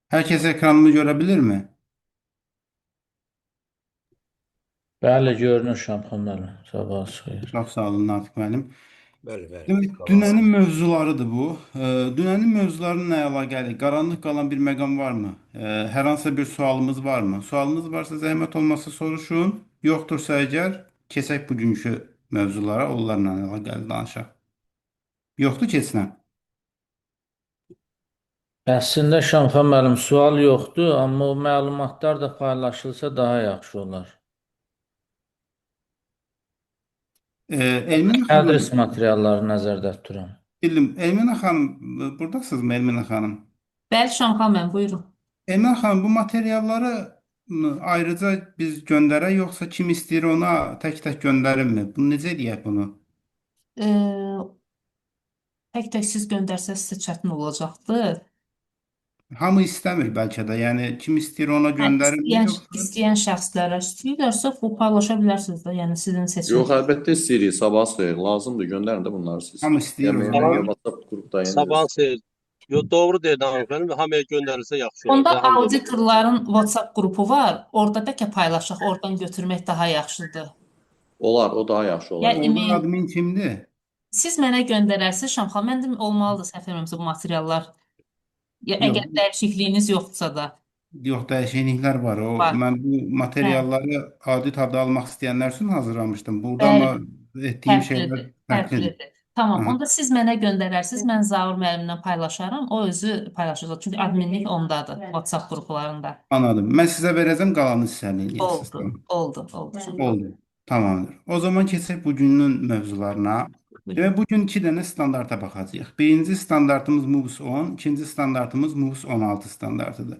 Herkes ekranımı görebilir mi? Bəli, görünür Şamxan müəllim. Sabahınız xeyir. Çok sağ olun Natiq müəllim. Bəli, bəli. Demek dünənin Sabahınız mövzularıdır bu. Dünənin mövzularına nə əlaqəli? Qaranlıq qalan bir məqam varmı? Hər hansısa bir sualımız varmı? Sualınız varsa zəhmət olmasa soruşun. Yoxdursa əgər keçək bugünkü mövzulara, onlarla əlaqəli danışaq. Yoxdur keçinə. Əslində Şamxan müəllim sual yoxdur, amma o məlumatlar da paylaşılsa daha yaxşı olar. Elmina xanım, Tədris materialları nəzərdə tuturam. Elmina xanım, buradasınızmı Elmina xanım? Bəli, Şamxan müəllim, buyurun. Elmina xanım, bu materialları ayrıca biz göndərək, yoxsa kim istəyir ona tək-tək göndərirmi? Bunu necə edək bunu? Tək-tək siz göndərsəz sizə çətin olacaqdır. Hamı istəmir bəlkə də. Yəni kim istəyir ona Hə, göndərirmi yoxsa? istəyən şəxslərə istəyirlərsə bu paylaşa bilərsiniz də. Yəni sizin Yox, seçiminiz. əlbəttə istəyirik. Sabah xeyir. Lazımdır, göndərin də bunları siz. Hamı istəyir o Yəni zaman. ya WhatsApp qrupda Sabah yenidir. xeyir. Yo, doğru deyir hanımefendi. Hamıya göndərilsə yaxşı olar. Onda da, hamıya auditorların WhatsApp qrupu var. Orada bəlkə paylaşaq, oradan götürmək daha yaxşıdır. Olar, o daha yaxşı olar. Yəni Orada admin kimdir? siz mənə göndərərsiniz Şamxan. Məndə olmalıdır səhv etmirəmsə bu materiallar. Ya Yox. əgər dəyişikliyiniz yoxdursa da. Yox, dəyişikliklər var. Var. Mən bu materialları audit adı almaq istəyənlər üçün hazırlamışdım. Burada Bəli. amma etdiyim şeylər Fərqlidir, fərqlidir. fərqlidir. Tamam, Aha. onda siz mənə göndərərsiniz, mən Zaur müəllimlə paylaşaram, o özü paylaşacaq. Çünki adminlik ondadır, WhatsApp qruplarında. Anladım. Mən sizə verəcəm, qalanı siz həll edirsiniz. Oldu. Oldu. Tamamdır. O zaman keçək bugünün mövzularına. Demək, bugün iki dənə standarta baxacağıq. Birinci standartımız MOVES 10, ikinci standartımız MOVES 16 standartıdır.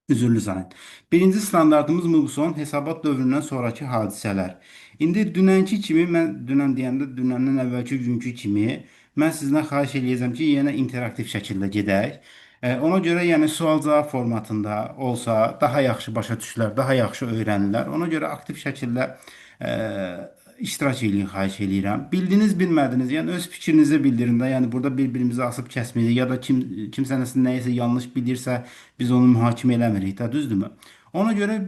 Üzürlü sayın. Birinci standartımız MOVES 10 hesabat dövründən sonraki hadisələr. İndi dünənki kimi, mən dünən deyəndə dünəndən əvvəlki günkü kimi, mən sizdən xahiş eləyəcəm ki, yenə interaktiv şəkildə gedək. Ona görə yəni sual-cavab formatında olsa daha yaxşı başa düşülər, daha yaxşı öyrənirlər. Ona görə aktiv şəkildə e, iştirak eləyin, xahiş eləyirəm. Bildiniz, bilmədiniz, yəni öz fikrinizi bildirin də. Yəni burada bir-birimizi asıb kəsməyirik ya da kimsə nəyisə yanlış bilirsə biz onu mühakimə eləmirik də, düzdürmü? Ona görə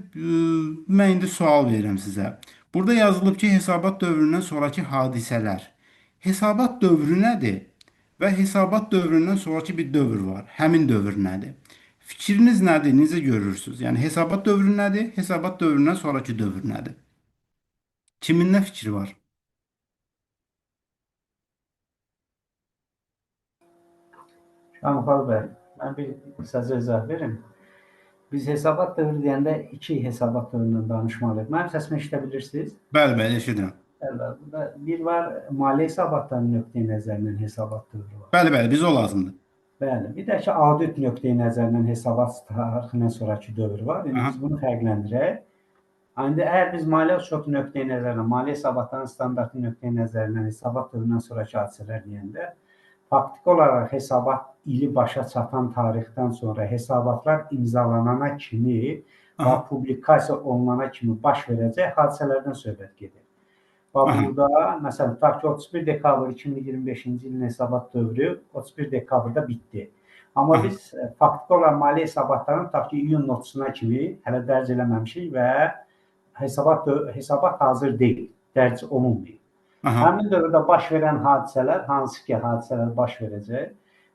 mən indi sual verirəm sizə. Burada yazılıb ki, hesabat dövründən sonraki hadisələr. Hesabat dövrü nədir? Və hesabat dövründən sonraki bir dövr var. Həmin dövr nədir? Fikriniz nədir? Necə görürsünüz? Yəni hesabat dövrü nədir? Hesabat dövründən sonraki dövr nədir? Kimin nə fikri var? Şamxal bəy, mən bir qısaca izah verim. Biz hesabat dövrü deyəndə iki hesabat dövründən danışmalıyıq. Mənim səsimi eşidə bilirsiniz? Bəli, bəli, eşidirəm. Bəli, burada bir var, maliyyə hesabatlarının nöqteyi nəzərindən hesabat dövrü var. Bəli, bəli, bizə o lazımdır. Bəli, bir də ki, audit nöqteyi nəzərindən hesabat tarixindən sonraki dövr var. İndi biz bunu fərqləndirək. İndi əgər biz maliyyə uçotu nöqteyi nəzərindən, maliyyə hesabatlarının standartı nöqteyi nəzərindən hesabat dövründən sonraki hadisələr deyəndə, faktiki olaraq hesabat ili başa çatan tarixdən sonra hesabatlar imzalanana kimi və publikasiya olunana kimi baş verəcək hadisələrdən söhbət gedir. Burada, məsələn, tutaq ki, 31 dekabr 2025-ci ilin hesabat dövrü 31 dekabrda bitdi. Amma biz faktiki olaraq maliyyə hesabatlarını tutaq ki, iyun 30-una kimi hələ dərc eləməmişik və hesabat hazır deyil, dərc olunmayıb. Həmin dövrdə baş verən hadisələr, hansı ki hadisələr baş verəcək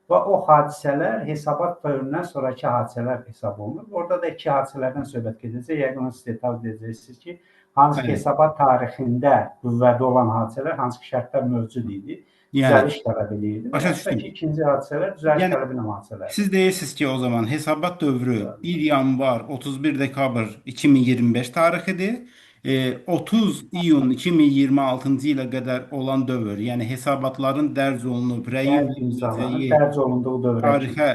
və o hadisələr hesabat dövründən sonraki hadisələr hesab olunur. Orada da iki hadisələrdən söhbət gedəcək. Yəqin onu siz detal edəcəksiniz ki, hansı ki hesabat tarixində qüvvədə olan hadisələr, hansı ki şərtlər mövcud idi, düzəliş tələb edirdi. Başa düşdüm. İkinci hadisələr düzəliş tələb edən hadisələr. Siz deyirsiniz ki, o zaman hesabat dövrü 1 yanvar 31 dekabr 2025 tarixidir. 30 iyun 2026-cı ilə qədər olan dövr, yəni hesabatların dərc olunub, dərc olunduğu dövr. Tarixə,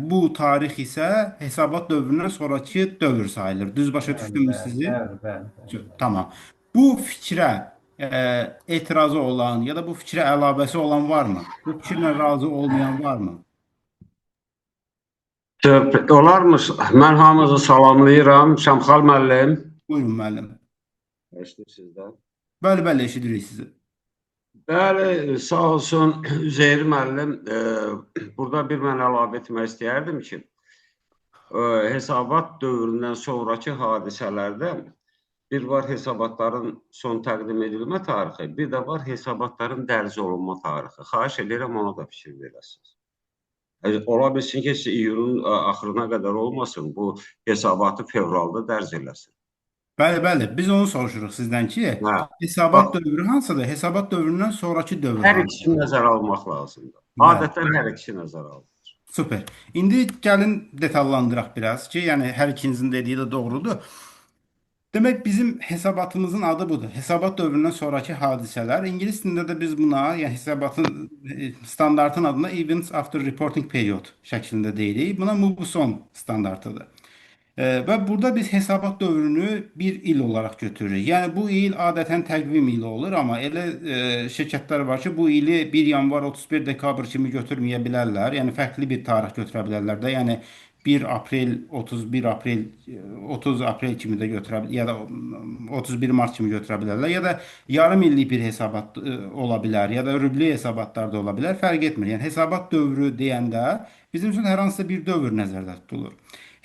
bu tarix isə hesabat dövründən sonraki dövr sayılır. Düz başa düşdünmü sizi? Bəli. Tamam. Bu fikrə etirazı olan ya da bu fikrə əlavəsi olan varmı? Bu fikirlə razı olmayan varmı? Olarmı? Mən hamınızı salamlayıram. Şamxal müəllim. Buyurun müəllim. Eşidir sizdən. Bəli, eşidirik sizi. Bəli, sağ olsun Üzeyir müəllim. Burada bir mən əlavə etmək istəyərdim ki, hesabat dövründən sonrakı hadisələrdə bir var hesabatların son təqdim edilmə tarixi, bir də var hesabatların dərc olunma tarixi. Xahiş edirəm ona da fikir verəsiniz. Ola bilsin ki, iyunun axırına qədər olmasın, bu hesabatı fevralda dərc eləsin. Bəli, bəli. Biz onu soruşuruq sizdən ki, Hə. hesabat dövrü hansıdır? Hesabat dövründən sonrakı dövr Hər hansıdır? ikisini nəzərə almaq lazımdır. Bəli. Adətən hər ikisi nəzərə alınır. Super. İndi gəlin detallandıraq biraz ki, yəni hər ikinizin dediyi də doğrudur. Demək bizim hesabatımızın adı budur. Hesabat dövründən sonrakı hadisələr. İngilis dilində də biz buna, yəni hesabatın standartın adına Events After Reporting Period şəklində deyirik. Buna Mubson standartıdır. Və burada biz hesabat dövrünü bir il olaraq götürürük. Yəni bu il adətən təqvim ili olur, amma elə şirkətlər var ki, bu ili 1 yanvar 31 dekabr kimi götürməyə bilərlər. Yəni fərqli bir tarix götürə bilərlər də. Yəni 1 aprel, 31 aprel, 30 aprel kimi də götürə ya da 31 mart kimi götürə bilərlər, ya da yarım illik bir hesabat ola bilər, ya da rübli hesabatlar da ola bilər. Fərq etmir. Yəni hesabat dövrü deyəndə bizim üçün hər hansısa bir dövr nəzərdə tutulur.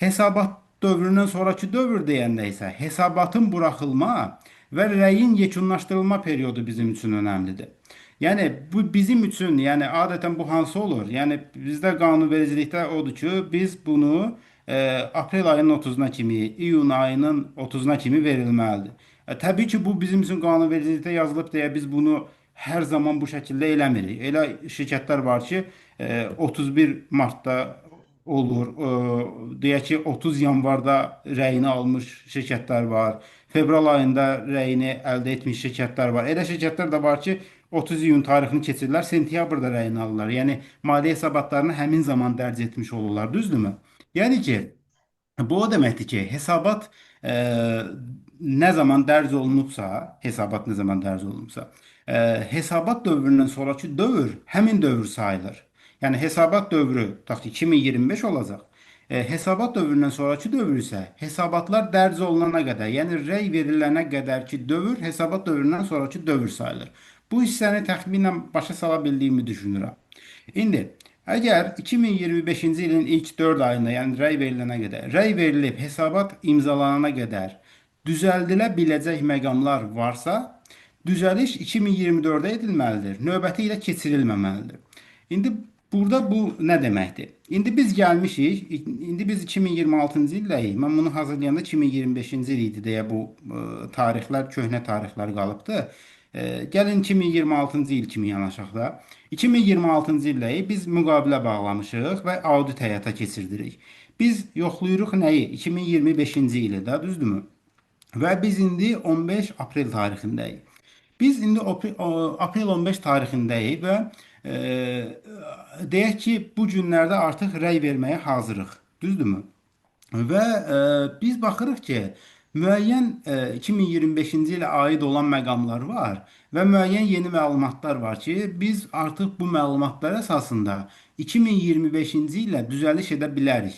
Hesabat dövründən sonrakı dövr deyəndə isə hesabatın buraxılma və rəyin yekunlaşdırılma periodu bizim üçün önəmlidir. Yəni bu bizim üçün, yəni adətən bu hansı olur? Yəni bizdə qanunvericilikdə odur ki, biz bunu aprel ayının 30-una kimi, iyun ayının 30-una kimi verilməlidir. Təbii ki, bu bizim üçün qanunvericilikdə yazılıb deyə biz bunu hər zaman bu şəkildə eləmirik. Elə şirkətlər var ki, 31 martda olur. Deyək ki, 30 yanvarda rəyini almış şirkətlər var. Fevral ayında rəyini əldə etmiş şirkətlər var. Elə şirkətlər də var ki, 30 iyun tarixini keçirirlər, sentyabrda rəyini alırlar. Yəni maliyyə hesabatlarını həmin zaman dərc etmiş olurlar, düzdürmü? Yəni ki, bu o deməkdir ki, hesabat nə zaman dərc olunubsa, hesabat dövründən sonrakı dövr həmin dövr sayılır. Yəni hesabat dövrü tutaq ki 2025 olacaq. Hesabat dövründən sonrakı dövr isə hesabatlar dərc olunana qədər, yəni rəy verilənə qədərki dövr hesabat dövründən sonrakı dövr sayılır. Bu hissəni təxminən başa sala bildiyimi düşünürəm. İndi əgər 2025-ci ilin ilk 4 ayında, yəni rəy verilənə qədər, rəy verilib hesabat imzalanana qədər düzəldilə biləcək məqamlar varsa, düzəliş 2024-də edilməlidir. Növbəti ilə keçirilməməlidir. İndi burada bu nə deməkdir? İndi biz gəlmişik, indi biz 2026-cı ildəyik. Mən bunu hazırlayanda 2025-ci il idi deyə bu tarixlər, köhnə tarixlər qalıbdı. Gəlin 2026-cı il kimi yanaşaq da. 2026-cı ildəyik biz müqavilə bağlamışıq və audit həyata keçirdirik. Biz yoxlayırıq nəyi? 2025-ci ili də, düzdürmü? Və biz indi 15 aprel tarixindəyik. Biz indi aprel 15 tarixindəyik və deyək ki, bu günlərdə artıq rəy verməyə hazırıq. Düzdürmü? Və biz baxırıq ki, müəyyən 2025-ci ilə aid olan məqamlar var və müəyyən yeni məlumatlar var ki, biz artıq bu məlumatlar əsasında 2025-ci ilə düzəliş edə bilərik.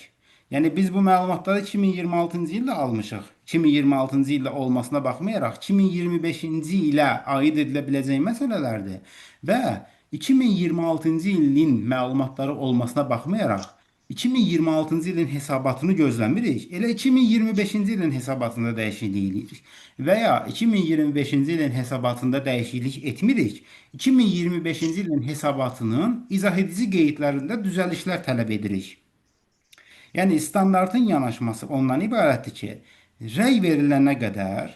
Yəni biz bu məlumatları 2026-cı ildə almışıq. 2026-cı ildə olmasına baxmayaraq 2025-ci ilə aid edilə biləcək məsələlərdir. Və 2026-cı ilin məlumatları olmasına baxmayaraq 2026-cı ilin hesabatını gözləmirik. Elə 2025-ci ilin hesabatında dəyişiklik edirik. Və ya 2025-ci ilin hesabatında dəyişiklik etmirik. 2025-ci ilin hesabatının izah edici qeydlərində düzəlişlər tələb edirik. Yəni standartın yanaşması ondan ibarətdir ki, rəy verilənə qədər,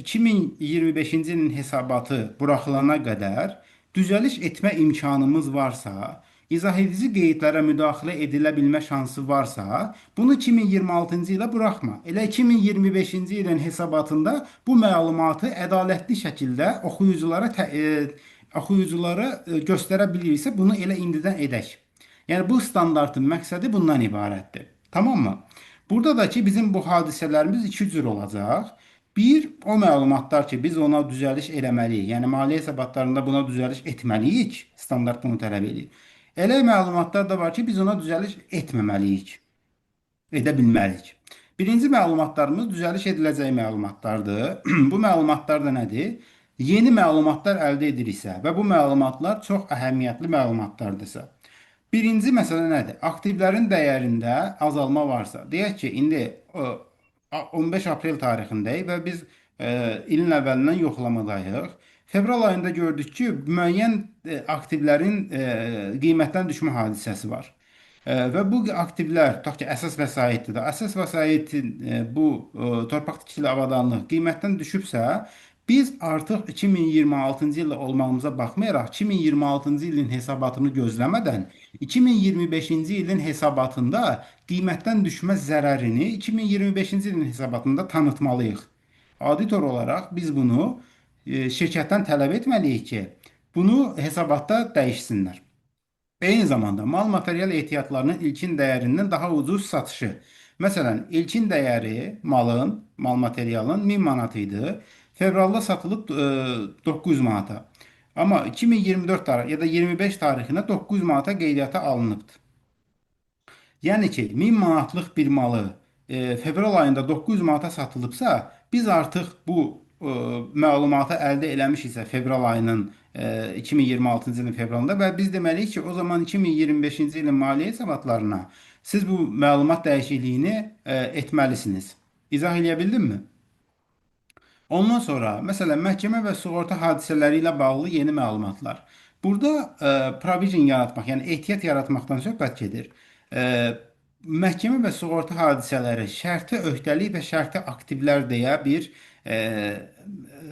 2025-ci ilin hesabatı buraxılana qədər düzəliş etmə imkanımız varsa, izah edici qeydlərə müdaxilə edilə bilmə şansı varsa, bunu 2026-cı ilə buraxma. Elə 2025-ci ilin hesabatında bu məlumatı ədalətli şəkildə oxuyuculara göstərə bilirsə, bunu elə indidən edək. Yəni bu standartın məqsədi bundan ibarətdir. Tamam mı? Burada da ki bizim bu hadisələrimiz iki cür olacaq. Bir, o məlumatlar ki biz ona düzəliş eləməliyik. Yəni maliyyə hesabatlarında buna düzəliş etməliyik. Standart bunu tələb edir. Elə məlumatlar da var ki biz ona düzəliş etməməliyik. Edə bilməliyik. Birinci məlumatlarımız düzəliş ediləcək məlumatlardır. Bu məlumatlar da nədir? yeni məlumatlar əldə ediriksə və bu məlumatlar çox əhəmiyyətli məlumatlardırsa, birinci məsələ nədir? Aktivlərin dəyərində azalma varsa, deyək ki, indi 15 aprel tarixindəyik və biz ilin əvvəlindən yoxlamadayıq. Fevral ayında gördük ki, müəyyən aktivlərin qiymətdən düşmə hadisəsi var. Və bu aktivlər, tutaq ki, əsas vəsaitdir də. Əsas vəsaitin bu torpaq tikili avadanlıq qiymətdən düşübsə, biz artıq 2026-cı ildə olmağımıza baxmayaraq 2026-cı ilin hesabatını gözləmədən 2025-ci ilin hesabatında qiymətdən düşmə zərərini 2025-ci ilin hesabatında tanıtmalıyıq. Auditor olaraq biz bunu şirkətdən tələb etməliyik ki, bunu hesabatda dəyişsinlər. Eyni zamanda mal material ehtiyatlarının ilkin dəyərindən daha ucuz satışı. Məsələn, ilkin dəyəri mal materialın 1000 manat idi. Fevralda satılıb 900 manata. Amma 2024 tarix ya da 25 tarixinə 900 manata qeydiyyata alınıbdır. Yəni ki, 1000 manatlıq bir malı fevral ayında 900 manata satılıbsa, biz artıq bu məlumatı əldə eləmişiksə fevral ayının 2026-cı ilin fevralında və biz deməliyik ki, o zaman 2025-ci ilin maliyyə hesabatlarına siz bu məlumat dəyişikliyini etməlisiniz. İzah edə bildimmi? Ondan sonra, məsələn, məhkəmə və sığorta hadisələri ilə bağlı yeni məlumatlar. Burada provision yaratmaq, yəni ehtiyat yaratmaqdan söhbət gedir. Məhkəmə və sığorta hadisələri şərti öhdəlik və şərti aktivlər deyə bir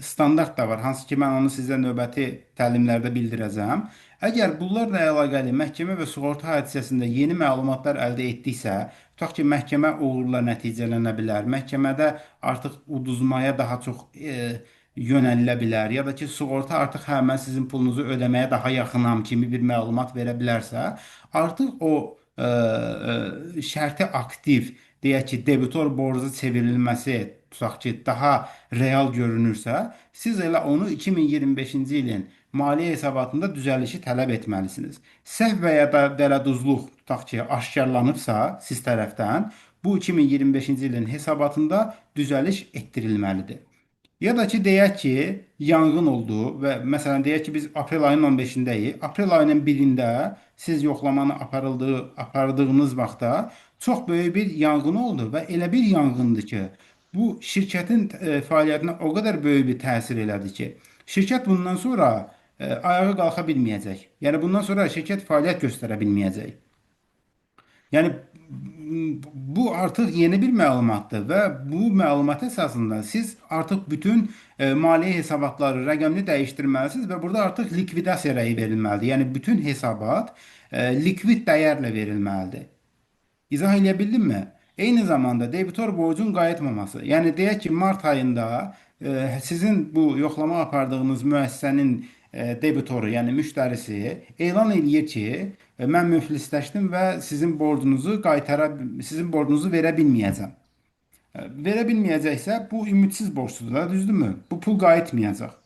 standart da var, hansı ki, mən onu sizə növbəti təlimlərdə bildirəcəm. Əgər bunlarla əlaqəli məhkəmə və sığorta hadisəsində yeni məlumatlar əldə etdiksə, tutaq ki, məhkəmə uğurla nəticələnə bilər, məhkəmədə artıq uduzmaya daha çox yönəlilə bilər, ya da ki, sığorta artıq hə, mən sizin pulunuzu ödəməyə daha yaxınam kimi bir məlumat verə bilərsə, artıq o şərti aktiv, deyək ki, debitor borcu çevrilməsi tutaq ki, daha real görünürsə, siz elə onu 2025-ci ilin maliyyə hesabatında düzəlişi tələb etməlisiniz. Səhv və ya da dələduzluq tutaq ki, aşkarlanıbsa siz tərəfdən, bu 2025-ci ilin hesabatında düzəliş etdirilməlidir. Ya da ki, deyək ki, yanğın oldu və məsələn, deyək ki, biz aprel ayının 15-indəyik. Aprel ayının 1-də siz yoxlamanı apardığınız vaxtda çox böyük bir yanğın oldu və elə bir yanğındır ki, bu şirkətin fəaliyyətinə o qədər böyük bir təsir elədi ki, şirkət bundan sonra ayağa qalxa bilməyəcək. Yəni bundan sonra şirkət fəaliyyət göstərə bilməyəcək. Yəni bu artıq yeni bir məlumatdır və bu məlumat əsasında siz artıq bütün maliyyə hesabatları, rəqəmini dəyişdirməlisiniz və burada artıq likvidasiya rəyi verilməlidir. Yəni bütün hesabat likvid dəyərlə verilməlidir. İzah edə bildimmi? Eyni zamanda debitor borcun qayıtmaması. Yəni deyək ki, mart ayında sizin bu yoxlama apardığınız müəssisənin debitoru, yəni müştərisi elan eləyir ki, mən müflisləşdim və sizin borcunuzu verə bilməyəcəm. Verə bilməyəcəksə, bu ümidsiz borcdur da, düzdürmü? Bu pul qayıtmayacaq.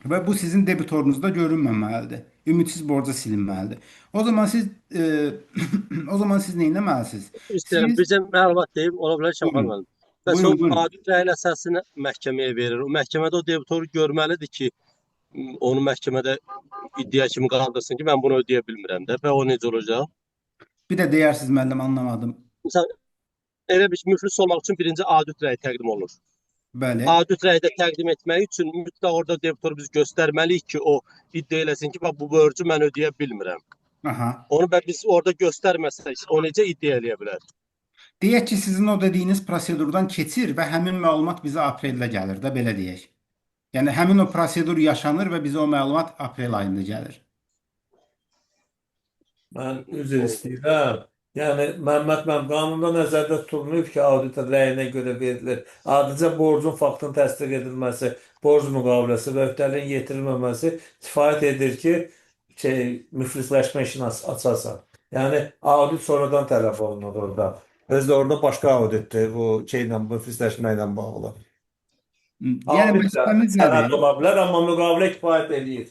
Və bu sizin debitorunuzda görünməməlidir. Ümidsiz borca silinməlidir. O zaman siz nə etməlisiniz? İstəyirəm, bircə məlumat deyim, ola bilər ki, Buyurun. aparmadım. Bəs o Buyurun. audit rəyin əsasını məhkəməyə verir. O məhkəmədə o debitoru görməlidir ki, onu məhkəmədə iddia kimi qaldırsın ki, mən bunu ödəyə bilmirəm də və o necə olacaq? Bir də deyərsiniz, müəllim, anlamadım. Məsələn, elə bir müflis olmaq üçün birinci audit rəyi təqdim olunur. Bəli. Audit rəyi də təqdim etmək üçün mütləq orada debitoru biz göstərməliyik ki, o iddia eləsin ki, bax bu borcu mən ödəyə bilmirəm. Aha. Onu biz orada göstərməsək, o necə iddia eləyə bilər? Deyək ki, sizin o dediyiniz prosedurdan keçir və həmin məlumat bizə apreldə gəlir də, belə deyək. Yəni həmin o prosedur yaşanır və bizə o məlumat aprel ayında gəlir. Mən üzr istəyirəm. Yəni, Məmməd mənim qanunda nəzərdə tutulmayıb ki, auditor rəyinə görə verilir. Adicə borcun faktın təsdiq edilməsi, borc müqaviləsi və öhdəliyin yetirilməməsi kifayət edir ki, müflisləşmə işini açasan. Yəni, audit sonradan tələb olunur orada. Özdə orada başqa auditdir bu müflisləşmə ilə bağlı. Yəni Audit də məsələmiz sənəd nədir? ola bilər, amma müqavilə kifayət edir.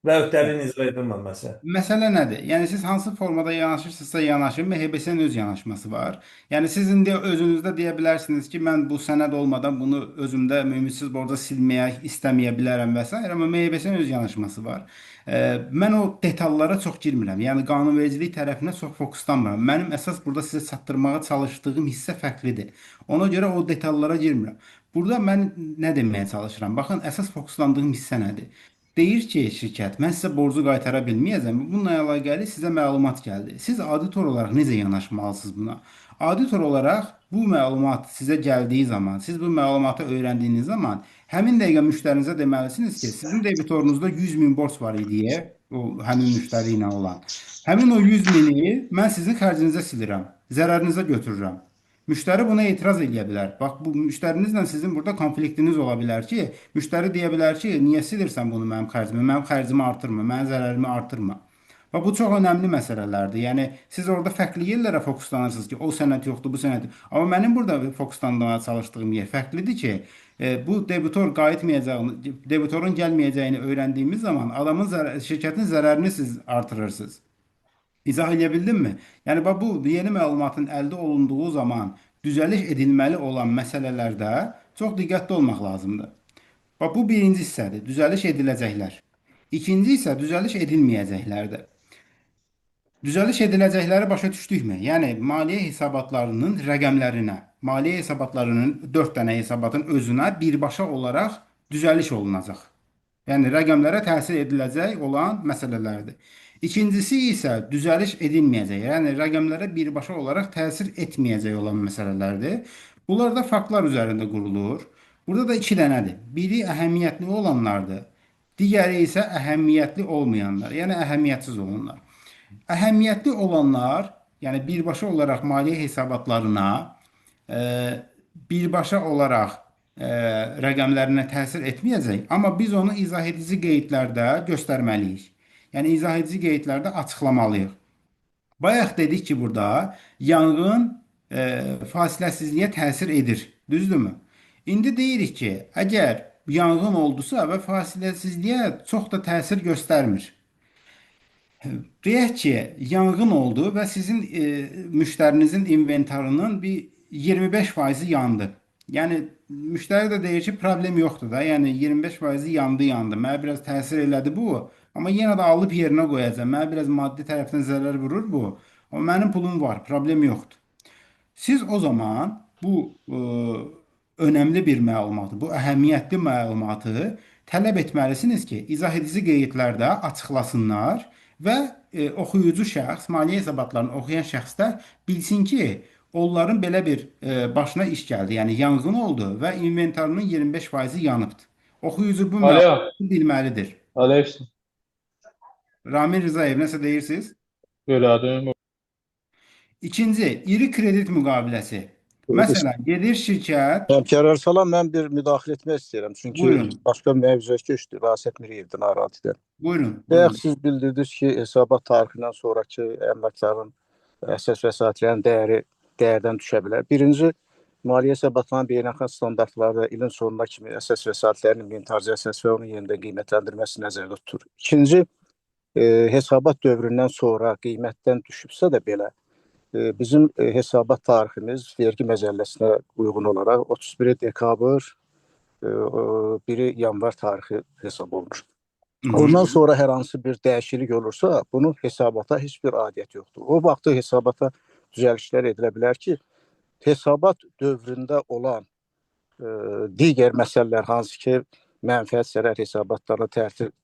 və öhdəliyin icra edilməməsi. Məsələ nədir? Yəni siz hansı formada yanaşırsınızsa yanaşın, MHB-nin öz yanaşması var. Yəni siz indi özünüzdə deyə bilərsiniz ki, mən bu sənəd olmadan bunu özümdə ümidsiz borca silməyə istəməyə bilərəm və s. Amma MHB-nin öz yanaşması var. Mən o detallara çox girmirəm. Yəni qanunvericilik tərəfinə çox fokuslanmıram. Mənim əsas burada sizə çatdırmağa çalışdığım hissə fərqlidir. Ona görə o detallara girmirəm. Burada mən nə deməyə çalışıram? Baxın, əsas fokuslandığım hissə nədir? Deyir ki, şirkət, mən sizə borcu qaytara bilməyəcəm. Bununla əlaqəli sizə məlumat gəldi. Siz auditor olaraq necə yanaşmalısınız buna? Auditor olaraq bu məlumat sizə gəldiyi zaman, siz bu məlumatı öyrəndiyiniz zaman həmin dəqiqə müştərinizə deməlisiniz ki, sizin debitorunuzda 100 min borc var idi, o həmin müştəri ilə olan. Həmin o 100 mini mən sizin xərcinizə silirəm, zərərinizə götürürəm. Müştəri buna etiraz edə bilər. Bax, bu müştərinizlə sizin burada konfliktiniz ola bilər ki, müştəri deyə bilər ki, niyə silirsən bunu mənim xərcimi artırma, mənim zərərimi artırma. Və bu çox önəmli məsələlərdir. Yəni siz orada fərqli yerlərə fokuslanırsınız ki, o sənəd yoxdur, bu sənəd. Amma mənim burada fokuslanmaya çalışdığım yer fərqlidir ki, bu debitor qayıtmayacağını, debitorun gəlməyəcəyini öyrəndiyimiz zaman şirkətin zərərini siz artırırsınız. İzah edə bildimmi? Yəni bax, bu yeni məlumatın əldə olunduğu zaman düzəliş edilməli olan məsələlərdə çox diqqətli olmaq lazımdır. Bax, bu birinci hissədir, düzəliş ediləcəklər. İkinci isə düzəliş edilməyəcəklərdir. Düzəliş ediləcəkləri başa düşdükmü? Yəni maliyyə hesabatlarının rəqəmlərinə, maliyyə hesabatlarının 4 dənə hesabatın özünə birbaşa olaraq düzəliş olunacaq. Yəni rəqəmlərə təsir ediləcək olan məsələlərdir. İkincisi isə düzəliş edilməyəcək, yəni rəqəmlərə birbaşa olaraq təsir etməyəcək olan məsələlərdir. Bunlar da faktlar üzərində qurulur. Burada da 2 dənədir. Biri əhəmiyyətli olanlardır, digəri isə əhəmiyyətli olmayanlar, yəni əhəmiyyətsiz olanlar. Əhəmiyyətli olanlar, yəni birbaşa olaraq maliyyə hesabatlarına, birbaşa olaraq rəqəmlərinə təsir etməyəcək, amma biz onu izah edici qeydlərdə göstərməliyik. Yəni izah edici qeydlərdə açıqlamalıyıq. Bayaq dedik ki, burada yanğın fasiləsizliyə təsir edir. Düzdürmü? İndi deyirik ki, əgər yanğın oldusa və fasiləsizliyə çox da təsir göstərmir. Deyək ki, yanğın oldu və sizin müştərinizin inventarının bir 25% yandı. Yəni müştəri də deyir ki, problem yoxdur da. Yəni 25% yandı. Mənə biraz təsir elədi bu. Amma yenə də alıb yerinə qoyacağam. Mənə biraz maddi tərəfdən zərər vurur bu. Amma mənim pulum var, problem yoxdur. Siz o zaman bu önəmli bir məlumatı, bu əhəmiyyətli məlumatı tələb etməlisiniz ki, izah edici qeydlərdə açıqlasınlar və oxuyucu şəxs, maliyyə hesabatlarını oxuyan şəxslər bilsin ki, onların belə bir başına iş gəldi. Yəni yanğın oldu və inventarının 25% yanıbdır. Oxuyucu bu məlumatı bilməlidir. Alex, Ramil Rzayev, nəsə deyirsiniz? söylədim. İkinci, iri kredit müqaviləsi. Məsələn, gedir şirkət. Həmkarlar salam, mən bir müdaxilə etmək istəyirəm. Çünki Buyurun. başqa mövzuya keçdi, Rasit Miriyevdən narahat edən. Buyurun. Bayaq siz bildirdiniz ki, hesabat tarixindən sonraki əmlakların əsas vəsaitlərin dəyərdən düşə bilər. Birinci, maliyyə hesabatlarının beynəlxalq standartları ilin sonuna kimi əsas vəsaitlərin inventarizasiyası və onun yenidən qiymətləndirilməsi nəzərdə tutulur. İkinci, hesabat dövründən sonra qiymətdən düşübsə də belə, bizim hesabat tariximiz vergi məcəlləsinə uyğun olaraq 31 dekabr, 1 yanvar tarixi hesab olunur. Ondan sonra hər hansı bir dəyişiklik olursa, bunun hesabata heç bir aidiyyəti yoxdur. O vaxtı hesabata düzəlişlər edilə bilər ki, hesabat dövründə olan digər məsələlər, hansı ki, mənfəət zərər hesabatlarına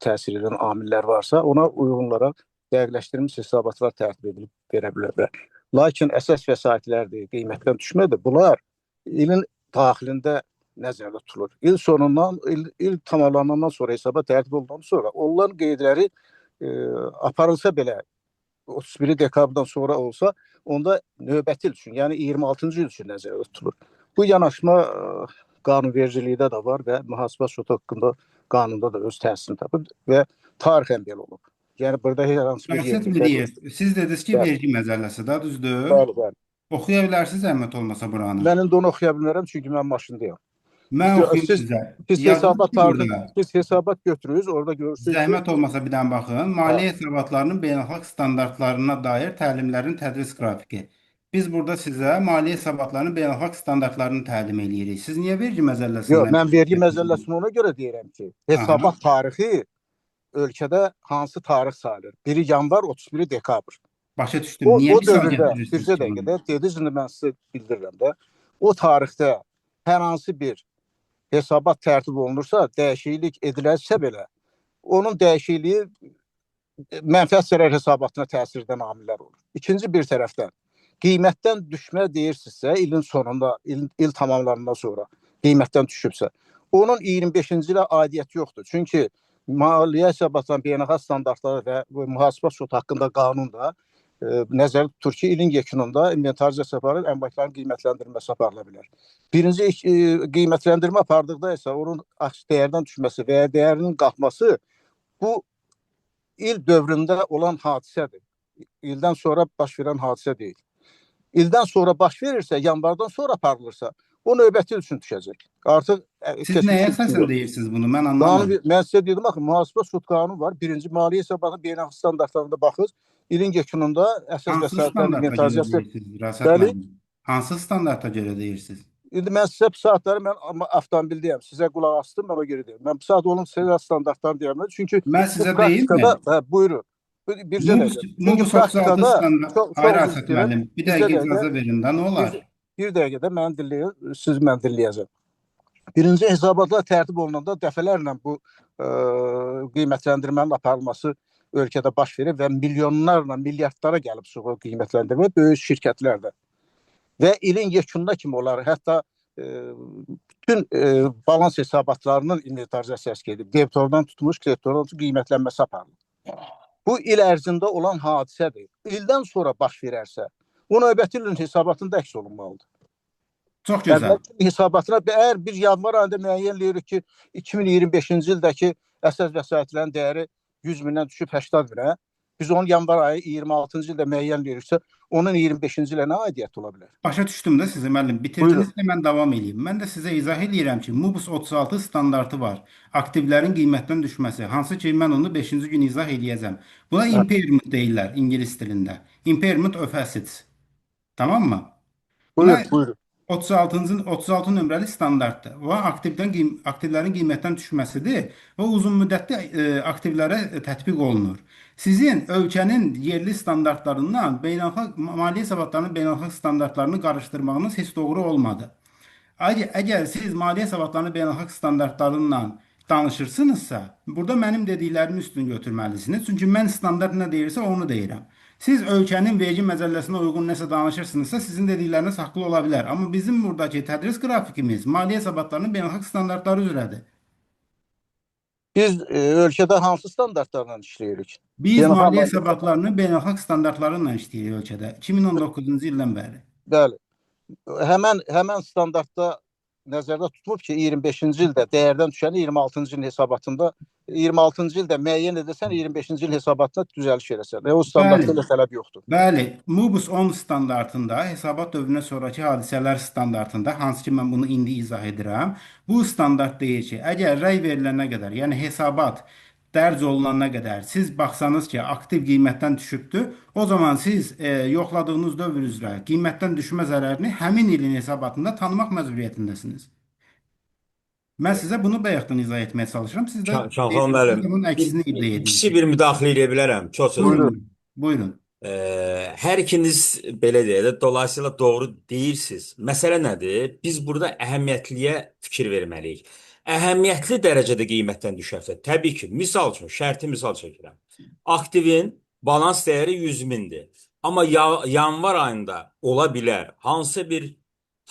təsir edən amillər varsa, ona uyğun olaraq dəqiqləşdirilmiş hesabatlar tərtib edilib verə bilər. Lakin əsas vəsaitlərdir, qiymətdən düşmədir. Bunlar ilin daxilində nəzərdə tutulur. İl sonundan, il tamamlanandan sonra hesabat tərtib olundan sonra onların qeydləri aparılsa belə 31 dekabrdan sonra olsa, onda növbəti il üçün, yəni 26-cı il üçün nəzərdə tutulur. Bu yanaşma qanunvericilikdə də var və mühasibə şotu haqqında qanunda da öz təsirini tapır və tarixən belə olub. Yəni burada hər hansı bir yerdə. Siz dediniz ki, vergi məcəlləsi də düzdür? Bəli, bəli. Oxuya bilərsiniz, zəhmət olmasa buranı. Mən indi onu oxuya bilmərəm, çünki mən maşındayam. Mən oxuyum Siz sizə. siz Yazılır hesabat ki tarixi, burada. siz hesabat götürürüz, orada görürsünüz ki, Zəhmət olmasa bir dənə baxın. Maliyyə hesabatlarının beynəlxalq standartlarına dair təlimlərin tədris qrafiki. Biz burada sizə maliyyə hesabatlarının beynəlxalq standartlarını təlim eləyirik. Siz niyə vergi yox, məzəlləsindən? mən vergi məzəlləsini ona görə deyirəm ki, hesabat tarixi ölkədə hansı tarix sayılır? Biri yanvar, 31 dekabr. Başa düşdüm. Niyə O misal dövrdə, gətirirsiniz bircə ki dəqiqədə, bunu? dediniz, mən sizə bildirirəm də, o tarixdə hər hansı bir hesabat tərtib olunursa, dəyişiklik edilərsə belə, onun dəyişikliyi mənfəət zərər hesabatına təsirdən amillər olur. İkinci bir tərəfdən, qiymətdən düşmə deyirsinizsə, ilin sonunda, il tamamlarından sonra qiymətdən düşübsə, onun 25-ci ilə aidiyyəti yoxdur. Çünki maliyyə hesabatlarının beynəlxalq standartları və mühasibə sutu haqqında qanun da nəzərdə tutur ki, ilin yekununda inventarizasiya aparılır, əmlakların qiymətləndirilməsi aparıla bilər. Birinci qiymətləndirmə apardıqda isə onun dəyərdən düşməsi və ya dəyərinin qalxması bu il dövründə olan hadisədir. İldən sonra baş verən hadisə deyil. İldən sonra baş verirsə, yanvardan sonra aparılırsa, o növbəti il üçün düşəcək. Artıq Siz nəyə əsasən deyirsiniz bunu? Mən qanun, anlamadım. mən sizə dedim, baxın, mühasibə sud qanunu var. Birinci maliyyə hesabatının beynəlxalq standartlarında baxır. İlin yekununda əsas Hansı vəsaitlərin standarta görə inventarizasiyası. deyirsiniz, Rəsət Bəli. müəllim? Hansı standarta görə deyirsiniz? İndi mən sizə bu saatları mən avtomobildəyəm. Sizə qulaq asdım, mən o görə deyirəm. Mən bu saat onun sizə standartlarını deyirəm. Çünki Mən sizə bu praktikada, deyim mi? buyurun. Bircə dəqiqə. Çünki Mubus 36 praktikada standart. çox Hayır üzr Rəsət istəyirəm. müəllim, bir Bircə dəqiqə dəqiqə. icazə verin də, nə olar? Bir dəqiqədə məni dinləyin, siz mən dinləyəcəm. Birinci hesabatlar tərtib olunanda dəfələrlə bu qiymətləndirmənin aparılması ölkədə baş verir və milyonlarla, milyardlara gəlib çıxır qiymətləndirmə böyük şirkətlərdə. Və ilin yekununa kimi olar, hətta bütün balans hesabatlarının inventarizasiyası gedib, debitordan tutmuş, kreditordan tutmuş qiymətlənməsi aparılır. Bu il ərzində olan hadisədir. İldən sonra baş verərsə, o növbəti ilin hesabatında əks olunmalıdır. Çox gözəl. Hesabatına əgər bir yanvar ayında müəyyən eləyirik ki, 2025-ci ildəki əsas vəsaitlərin dəyəri 100 mindən düşüb 80 minə, biz onun yanvar ayı 26-cı ildə müəyyən eləyiriksə, onun 25-ci ilə nə aidiyyəti ola bilər? Başa düşdüm də sizi müəllim. Bitirdinizsə mən davam edeyim. Mən də sizə izah edirəm ki, Mubus 36 standartı var. Aktivlərin qiymətdən düşməsi. Hansı ki, mən onu 5-ci gün izah edəcəm. Buna impairment deyirlər ingilis dilində. Impairment of assets. Tamam mı? Buyurun. 36 nömrəli standartdır. O aktivlərin qiymətdən düşməsidir və uzun müddətli aktivlərə tətbiq olunur. Sizin ölkənin yerli standartlarından beynəlxalq maliyyə hesabatlarının beynəlxalq standartlarını qarışdırmağınız heç doğru olmadı. Əgər siz maliyyə hesabatlarının beynəlxalq standartlarından danışırsınızsa, burada mənim dediklərimi üstün götürməlisiniz. Çünki mən standart nə deyirsə onu deyirəm. Siz ölkənin vergi məcəlləsinə uyğun nəsə danışırsınızsa, sizin dedikləriniz haqlı ola bilər. Amma bizim buradakı tədris qrafikimiz maliyyə hesabatlarının beynəlxalq standartları üzrədir. Biz ölkədə hansı standartlarla işləyirik? Biz maliyyə hesabatlarının beynəlxalq standartları ilə işləyirik ölkədə 2019-cu ildən bəri. Bəli. Həmən standartda nəzərdə tutulub ki, 25-ci ildə dəyərdən düşən 26-cı ilin hesabatında 26-cı ildə müəyyən edilsən 25-ci il hesabatına düzəliş eləsən. O standartda elə tələb yoxdur. Bəli, Mubus 10 standartında, hesabat dövrünə sonraki hadisələr standartında, hansı ki mən bunu indi izah edirəm, bu standart deyir ki, əgər rəy verilənə qədər, yəni hesabat dərc olunana qədər siz baxsanız ki, aktiv qiymətdən düşübdür, o zaman siz yoxladığınız dövr üzrə qiymətdən düşmə zərərini həmin ilin hesabatında tanımaq məcburiyyətindəsiniz. Mən sizə bunu bayaqdan izah etməyə çalışıram. Siz də Şaxan müəllim, bunun əksini iddia edirsiniz. kiçik bir müdaxilə edə bilərəm. Çox sözüm. Buyurun. Hər ikiniz belə deyək də, dolayısıyla doğru deyirsiniz. Məsələ nədir? Biz burada əhəmiyyətliyə fikir verməliyik. Əhəmiyyətli dərəcədə qiymətdən düşərsə, təbii ki, misal üçün, şərti misal çəkirəm. Aktivin balans dəyəri 100 mindir. Amma yanvar ayında ola bilər, hansı bir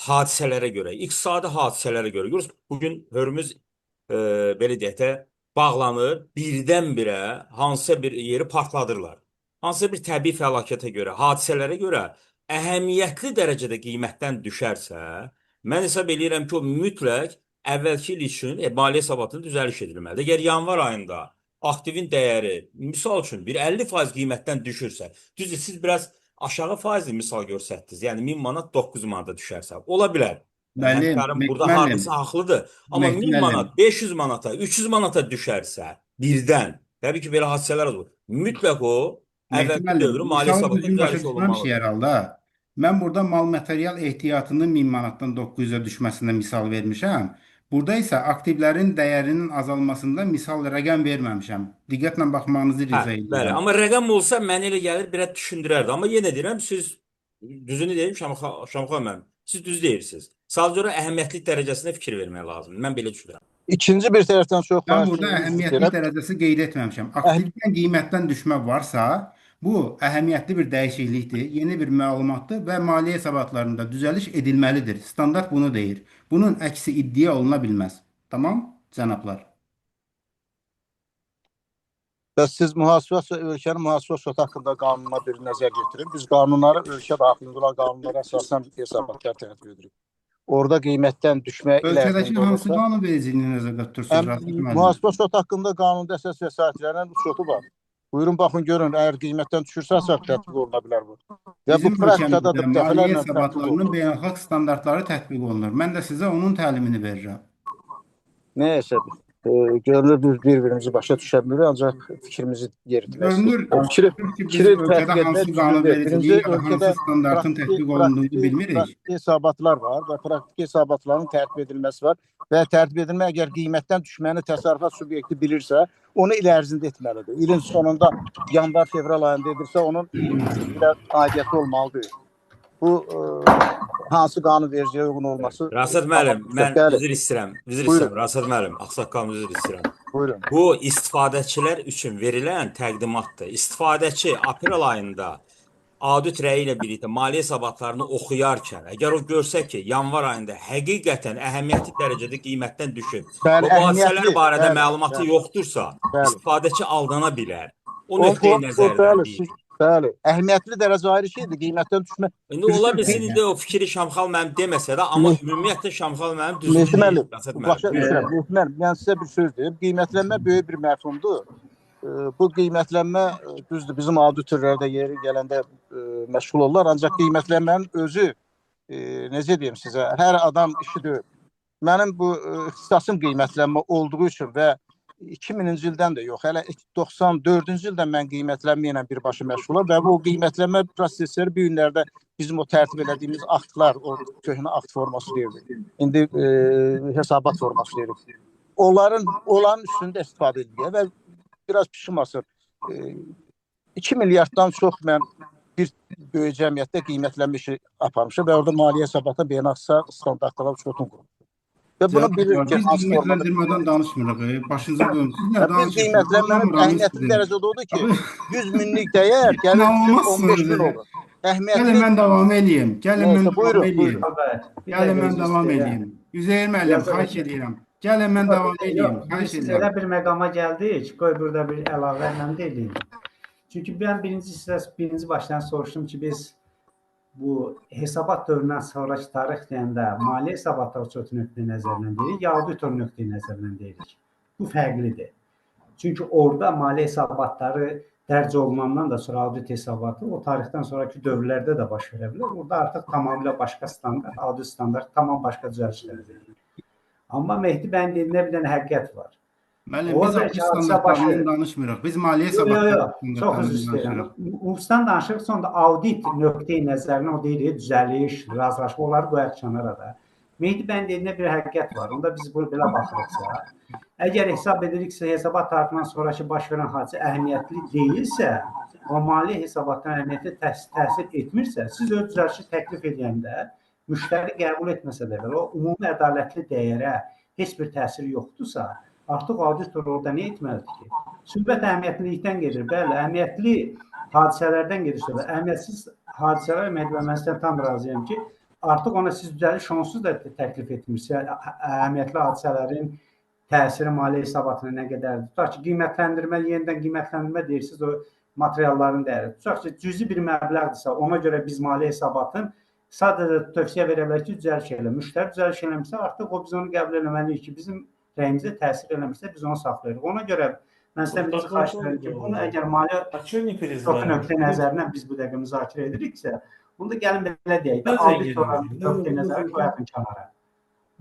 hadisələrə görə, iqtisadi hadisələrə görə, görürsünüz, bugün Hörmüz belə deyək də, bağlanır, birdən-birə hansısa bir yeri partladırlar. Hansısa bir təbii fəlakətə görə, hadisələrə görə əhəmiyyətli dərəcədə qiymətdən düşərsə, mən hesab edirəm ki, o mütləq əvvəlki il üçün maliyyə hesabatında düzəliş edilməlidir. Əgər yanvar ayında aktivin dəyəri, misal üçün, bir 50% qiymətdən düşürsə, düzdür, siz biraz aşağı faizli misal görsətdiniz. Yəni 1000 manat 9 manata düşərsə, ola bilər. Bəli, Həmkarım burada müəllim, hardasa haqlıdır. Amma Mehdi 1000 müəllim. manat, 500 manata, 300 manata düşərsə birdən, təbii ki, belə hadisələr olur. Mütləq o Mehdi əvvəlki müəllim, dövrün maliyyə misalı hesabatına düzgün başa düzəliş düşməmişik olunmalıdır. hər halda. Mən burada mal material ehtiyatının 1000 manatdan 900-ə düşməsində misal vermişəm. Burada isə aktivlərin dəyərinin azalmasında misal rəqəm verməmişəm. Diqqətlə baxmanızı Hə, rica bəli. edirəm. Amma rəqəm olsa mənə elə gəlir biraz düşündürərdi. Amma yenə deyirəm, siz düzünü deyim Şamxan müəllim. Siz düz deyirsiniz. Sadəcə olaraq əhəmiyyətlik dərəcəsində fikir vermək lazımdır. Mən belə düşünürəm. İkinci bir tərəfdən çox Ben xahiş burada edirəm, əhəmiyyətli dərəcəsi qeyd etməmişəm. Aktivdən qiymətdən düşmə varsa, bu əhəmiyyətli bir dəyişiklikdir, yeni bir məlumatdır və maliyyə hesabatlarında düzəliş edilməlidir. Standart bunu deyir. Bunun əksi iddia oluna bilməz. Tamam, cənablar? bəs siz ölkənin mühasibə suatı haqqında qanununa bir nəzər yetirin. Biz qanunları ölkə daxilində olan qanunlara əsasən hesabatlar tərtib edirik. Orada qiymətdən düşmə Ölkədəki ilərində hansı olursa, qanun vericiliyini nəzərdə tutursunuz, Rasim müəllim? mühasibə suatı haqqında qanunda əsas vəsaitlərin çoxu var. Buyurun baxın görün, əgər qiymətdən düşürsə ancaq tətbiq oluna bilər bu. Və bu Bizim praktikada da ölkəmizdə maliyyə dəfələrlə tətbiq hesabatlarının olunur. beynəlxalq standartları tətbiq olunur. Mən də sizə onun təlimini verirəm. Nəyəsə görünür biz bir-birimizi başa düşə bilirik, ancaq fikrimizi yeritmək Görünür istəyirik. ki, biz Fikri ölkədə tətbiq etmək hansı düzgün qanun deyil. vericiliyi ya da Ölkədə hansı standartın tətbiq olunduğunu bilmirik. praktiki hesabatlar var və praktiki hesabatların tərtib edilməsi var və tərtib edilmə əgər qiymətdən düşməni təsərrüfat subyekti bilirsə, onu il ərzində etməlidir. İlin sonunda yanvar, fevral ayında edirsə, onun ilə aidiyyəti olmalıdır. Bu hansı qanun vericiyə uyğun olması. Rasad müəllim, mən Bəli. üzr istəyirəm. Buyurun. Rasad müəllim, ağsaqqalım üzr istəyirəm. Buyurun. Bu istifadəçilər üçün verilən təqdimatdır. İstifadəçi aprel ayında audit rəyi ilə birlikdə maliyyə hesabatlarını oxuyarkən, əgər o görsə ki, yanvar ayında həqiqətən əhəmiyyətli dərəcədə qiymətdən düşüb Bəli, və bu hadisələr əhəmiyyətli, barədə bəli, məlumatı bəli. yoxdursa, Bəli. istifadəçi aldana bilər. O nöqteyi nəzərdən deyil. Bəli, əhəmiyyətli dərəcə ayrı şeydir, qiymətdən düşmə. İndi ola bilsin indi o fikri Şamxal müəllim deməsə də, amma ümumiyyətlə Şamxal müəllim düzgün deyir. Rasad Başa müəllim. düşürəm. Müəllim, mən sizə bir söz deyim. Qiymətlənmə böyük bir məfhumdur. Bu qiymətlənmə düzdür, bizim auditorlar da yeri gələndə məşğul olurlar, ancaq qiymətlənmənin özü necə deyim sizə, hər adam işi deyil. Mənim bu ixtisasım qiymətlənmə olduğu üçün və 2000-ci ildən də yox, hələ 94-cü ildən mən qiymətlənmə ilə birbaşa məşğulam və bu qiymətlənmə prosesləri bu günlərdə bizim o tərtib elədiyimiz aktlar, o köhnə akt forması deyilir. İndi hesabat forması deyilir. Onların üstündə istifadə edilir və biraz pişimasın. 2 milyarddan çox mən bir böyük cəmiyyətdə qiymətlənmə işi aparmışam və orada maliyyə hesabatı beynəlxalq standartlara uçotun qurulur. Və bunu bilir ki, biz qiymətləndirmədən danışmırıq. Başınıza dönün. Biz qiymətlənmənin əhəmiyyətli dərəcədə odur ki, 100 minlik dəyər gəlir 15 min olur. Gəlin mən davam edeyim. Gəlin mən davam edeyim. Gəlin mən davam edeyim. edeyim. Üzeyir müəllim, xahiş edirəm. Gəlin mən davam edeyim. Xahiş Siz edirəm. elə bir məqama gəldik, qoy burada bir əlavə ilə deyim. Çünki mən birinci başdan soruşdum ki, biz bu hesabat dövründən sonraki tarix deyəndə maliyyə hesabatları uçotun nöqteyi nəzərindən deyirik, ya auditor nöqteyi nəzərindən deyirik. Bu fərqlidir. Çünki orada maliyyə hesabatları dərc olunandan da sonra audit hesabatı o tarixdən sonraki dövrlərdə də baş verə bilər. Orada artıq tamamilə başqa standart, audit standart tamam başqa düzəlişlər verilir. Amma Mehdi bəyin dediyində bir dənə həqiqət var. Müəllim, biz audit standartlarından danışmırıq. Biz maliyyə hesabatlarından Çox üzr istəyirəm. Ulusdan danışırıq, sonra da audit nöqteyi nəzərindən o deyirik, düzəliş, razılaşma, onları qoyaq kənara da. Mehdi bəyin dediyində bir həqiqət var. Onda biz bunu belə baxırıqsa, əgər hesab ediriksə, hesabat tarixindən sonraki baş verən hadisə əhəmiyyətli deyilsə, o maliyyə hesabatdan əhəmiyyətli təsir etmirsə, siz öz düzəlişi təklif edəndə müştəri qəbul etməsə də belə, o ümumi ədalətli dəyərə heç bir təsiri yoxdursa, artıq auditor orada nə etməlidir ki? Söhbət əhəmiyyətlilikdən gedir. Bəli, əhəmiyyətli hadisələrdən gedir söhbət. Əhəmiyyetsiz hadisələr mən sizdən tam razıyam ki, artıq ona siz düzəliş onsuz da təklif etmirsiniz. Əhəmiyyətli hadisələrin təsiri maliyyə hesabatına nə qədərdir? Tutaq ki, qiymətləndirmə, yenidən qiymətləndirmə deyirsiniz, o materialların dəyəri. Tutaq ki, cüzi bir məbləğdirsə, ona görə biz maliyyə hesabatın sadəcə tövsiyə verə bilərik ki, düzəliş elə. Müştəri düzəliş eləmirsə, artıq o biz onu qəbul eləməliyik ki, bizim rəyimizə təsir eləmirsə, biz onu saxlayırıq. Ona görə mən sizdən bir xahiş edirəm ki, bunu əgər maliyyə nöqteyi nəzərindən biz bu dəqiqə müzakirə ediriksə, onda gəlin belə deyək də, auditorların nöqteyi nəzəri qoyaq kənara.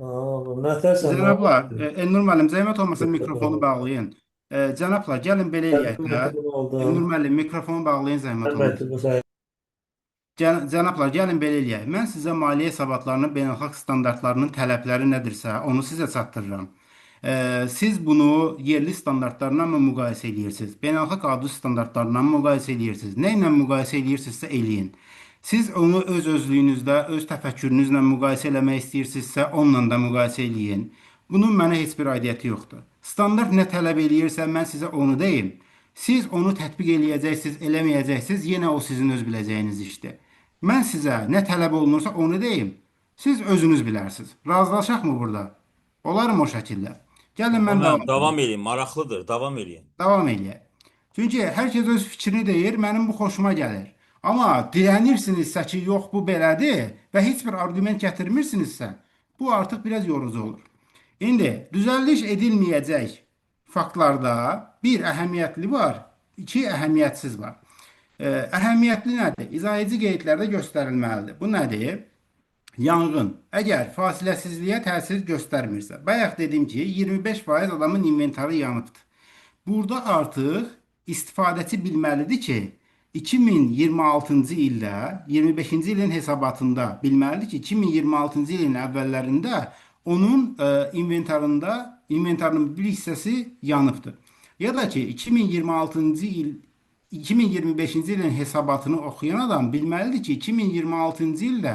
Nətərsən, nə Cənablar, oldu? Elnur müəllim, zəhmət olmasa mikrofonu bağlayın. Cənablar, gəlin belə eləyək də. Məktubun Elnur aldım. müəllim, mikrofonu bağlayın zəhmət olmasa. Məktubu sən. Cənablar, gəlin belə eləyək. Mən sizə maliyyə hesabatlarının beynəlxalq standartlarının tələbləri nədirsə, onu sizə çatdırıram. Siz bunu yerli standartlarla mı müqayisə edirsiniz? Beynəlxalq audit standartlarından mı müqayisə edirsiniz? Nə ilə müqayisə edirsinizsə eləyin. Siz onu öz özlüyünüzdə, öz təfəkkürünüzlə müqayisə eləmək istəyirsinizsə, onunla da müqayisə eləyin. Bunun mənə heç bir aidiyyəti yoxdur. Standart nə tələb eləyirsə, mən sizə onu deyim. Siz onu tətbiq eləyəcəksiniz, eləməyəcəksiniz, yenə o sizin öz biləcəyiniz işdir. Mən sizə nə tələb olunursa onu deyim. Siz özünüz bilərsiniz. Razılaşaqmı burada? Olarmı o şəkildə? Gəlin mən Tamam, davam davam edeyim. edin. Maraqlıdır. Davam edin. Davam eləyək. Çünki hər kəs öz fikrini deyir, mənim bu xoşuma gəlir. Amma dirənirsinizsə ki, yox bu belədir və heç bir arqument gətirmirsinizsə, bu artıq biraz yorucu olur. İndi düzəliş edilməyəcək faktlarda bir əhəmiyyətli var, iki əhəmiyyətsiz var. Əhəmiyyətli nədir? İzah edici qeydlərdə göstərilməlidir. Bu nədir? Yanğın. Əgər fasiləsizliyə təsir göstərmirsə, bayaq dedim ki, 25% adamın inventarı yanıbdır. Burada artıq istifadəçi bilməlidir ki, 2026-cı ildə, 25-ci ilin hesabatında bilməlidir ki, 2026-cı ilin əvvəllərində onun inventarının bir hissəsi yanıbdır. Ya da ki, 2026-cı il 2025-ci ilin hesabatını oxuyan adam bilməlidir ki, 2026-cı ildə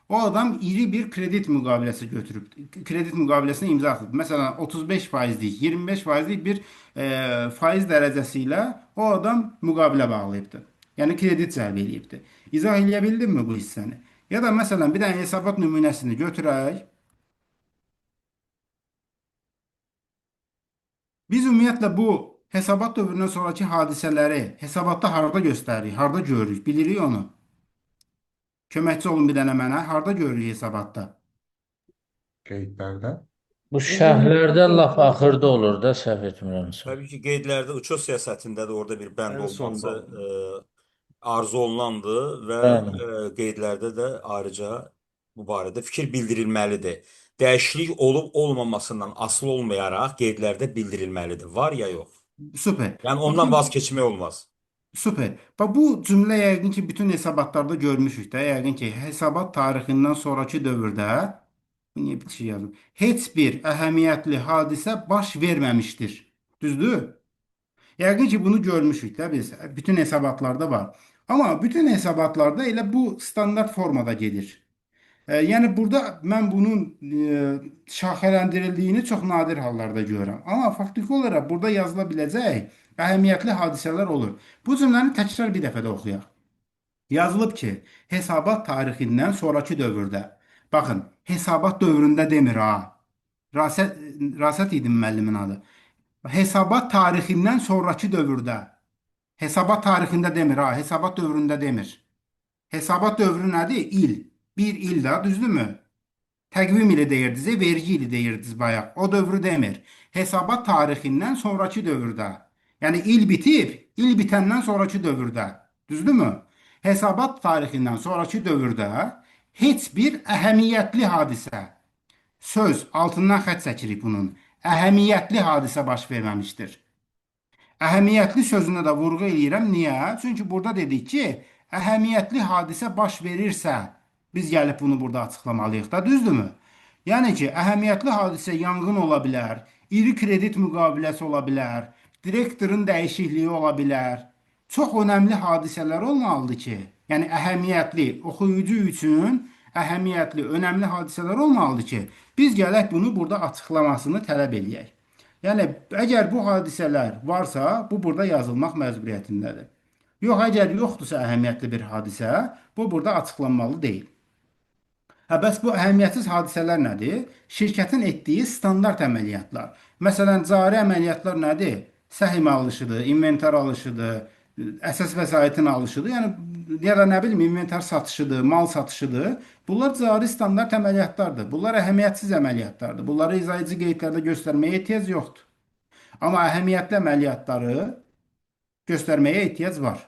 o adam iri bir kredit müqaviləsi götürüb, kredit müqaviləsinə imza atıb. Məsələn, 35%lik, 25%lik bir faiz dərəcəsi ilə o adam müqavilə bağlayıbdır. Yəni kredit cəlb edibdir. İzah eləyə bildimmi bu hissəni? Ya da məsələn, bir dənə hesabat nümunəsini götürək. Biz ümumiyyətlə bu hesabat dövründən sonraki hadisələri hesabatda harda göstəririk, harda görürük, bilirik onu. Köməkçi olun bir dənə mənə, harda görürük hesabatda? Qeydlərdə. Bu şərhlərdə lap axırda olur da, səhv etmirəmsə. Təbii ki, qeydlərdə uçuş siyasətində də orada bir bənd En sonda olması arzu olunandır və Bəli. qeydlərdə də ayrıca bu barədə fikir bildirilməlidir. Dəyişiklik olub olmamasından asılı olmayaraq qeydlərdə bildirilməlidir. Var ya yox. Süper. Yəni ondan vaz keçmək olmaz. Süper. Bax bu cümlə yəqin ki, bütün hesabatlarda görmüşük də. Yəqin ki, hesabat tarixindən sonraki dövrdə bu niyə bir şey yazdım? Heç bir əhəmiyyətli hadisə baş verməmişdir. Düzdür? Yəqin ki, bunu görmüşük də biz. Bütün hesabatlarda var. Amma bütün hesabatlarda elə bu standart formada gedir. Yəni burada mən bunun şaxələndirildiyini çox nadir hallarda görürəm. Amma faktiki olaraq burada yazıla biləcək əhəmiyyətli hadisələr olur. Bu cümləni təkrar bir dəfə də oxuyaq. Yazılıb ki, hesabat tarixindən sonraki dövrdə. Baxın, hesabat dövründə demir ha. Rasət idi müəllimin adı. Hesabat tarixindən sonraki dövrdə. Hesabat tarixində demir ha, hesabat dövründə demir. Hesabat dövrü nədir? İl. Bir il də, düzdürmü? Təqvim ili deyirdiniz, vergi ili deyirdiniz bayaq. O dövrü demir. Hesabat tarixindən sonraki dövrdə. Yəni il bitib, il bitəndən sonraki dövrdə. Düzdürmü? Hesabat tarixindən sonraki dövrdə heç bir əhəmiyyətli hadisə, söz altından xətt çəkirik bunun, əhəmiyyətli hadisə baş verməmişdir. Əhəmiyyətli sözünə də vurğu eləyirəm. Niyə? Çünki burada dedik ki, əhəmiyyətli hadisə baş verirsə, biz gəlib bunu burada açıqlamalıyıq da, düzdürmü? Yəni ki, əhəmiyyətli hadisə yanğın ola bilər, iri kredit müqaviləsi ola bilər, direktorun dəyişikliyi ola bilər. Çox önəmli hadisələr olmalıdır ki, yəni əhəmiyyətli, oxuyucu üçün əhəmiyyətli, önəmli hadisələr olmalıdır ki, biz gələk bunu burada açıqlamasını tələb eləyək. Yəni, əgər bu hadisələr varsa, bu burada yazılmaq məcburiyyətindədir. Yox, əgər yoxdursa əhəmiyyətli bir hadisə, bu burada açıqlanmalı deyil. Bəs bu əhəmiyyətsiz hadisələr nədir? Şirkətin etdiyi standart əməliyyatlar. Məsələn, cari əməliyyatlar nədir? Səhm alışıdır, inventar alışıdır, əsas vəsaitin alışıdır. Yəni, ya da nə bilim, inventar satışıdır, mal satışıdır. Bunlar cari standart əməliyyatlardır. Bunlar əhəmiyyətsiz əməliyyatlardır. Bunları izah edici qeydlərdə göstərməyə ehtiyac yoxdur. Amma əhəmiyyətli əməliyyatları göstərməyə ehtiyac var.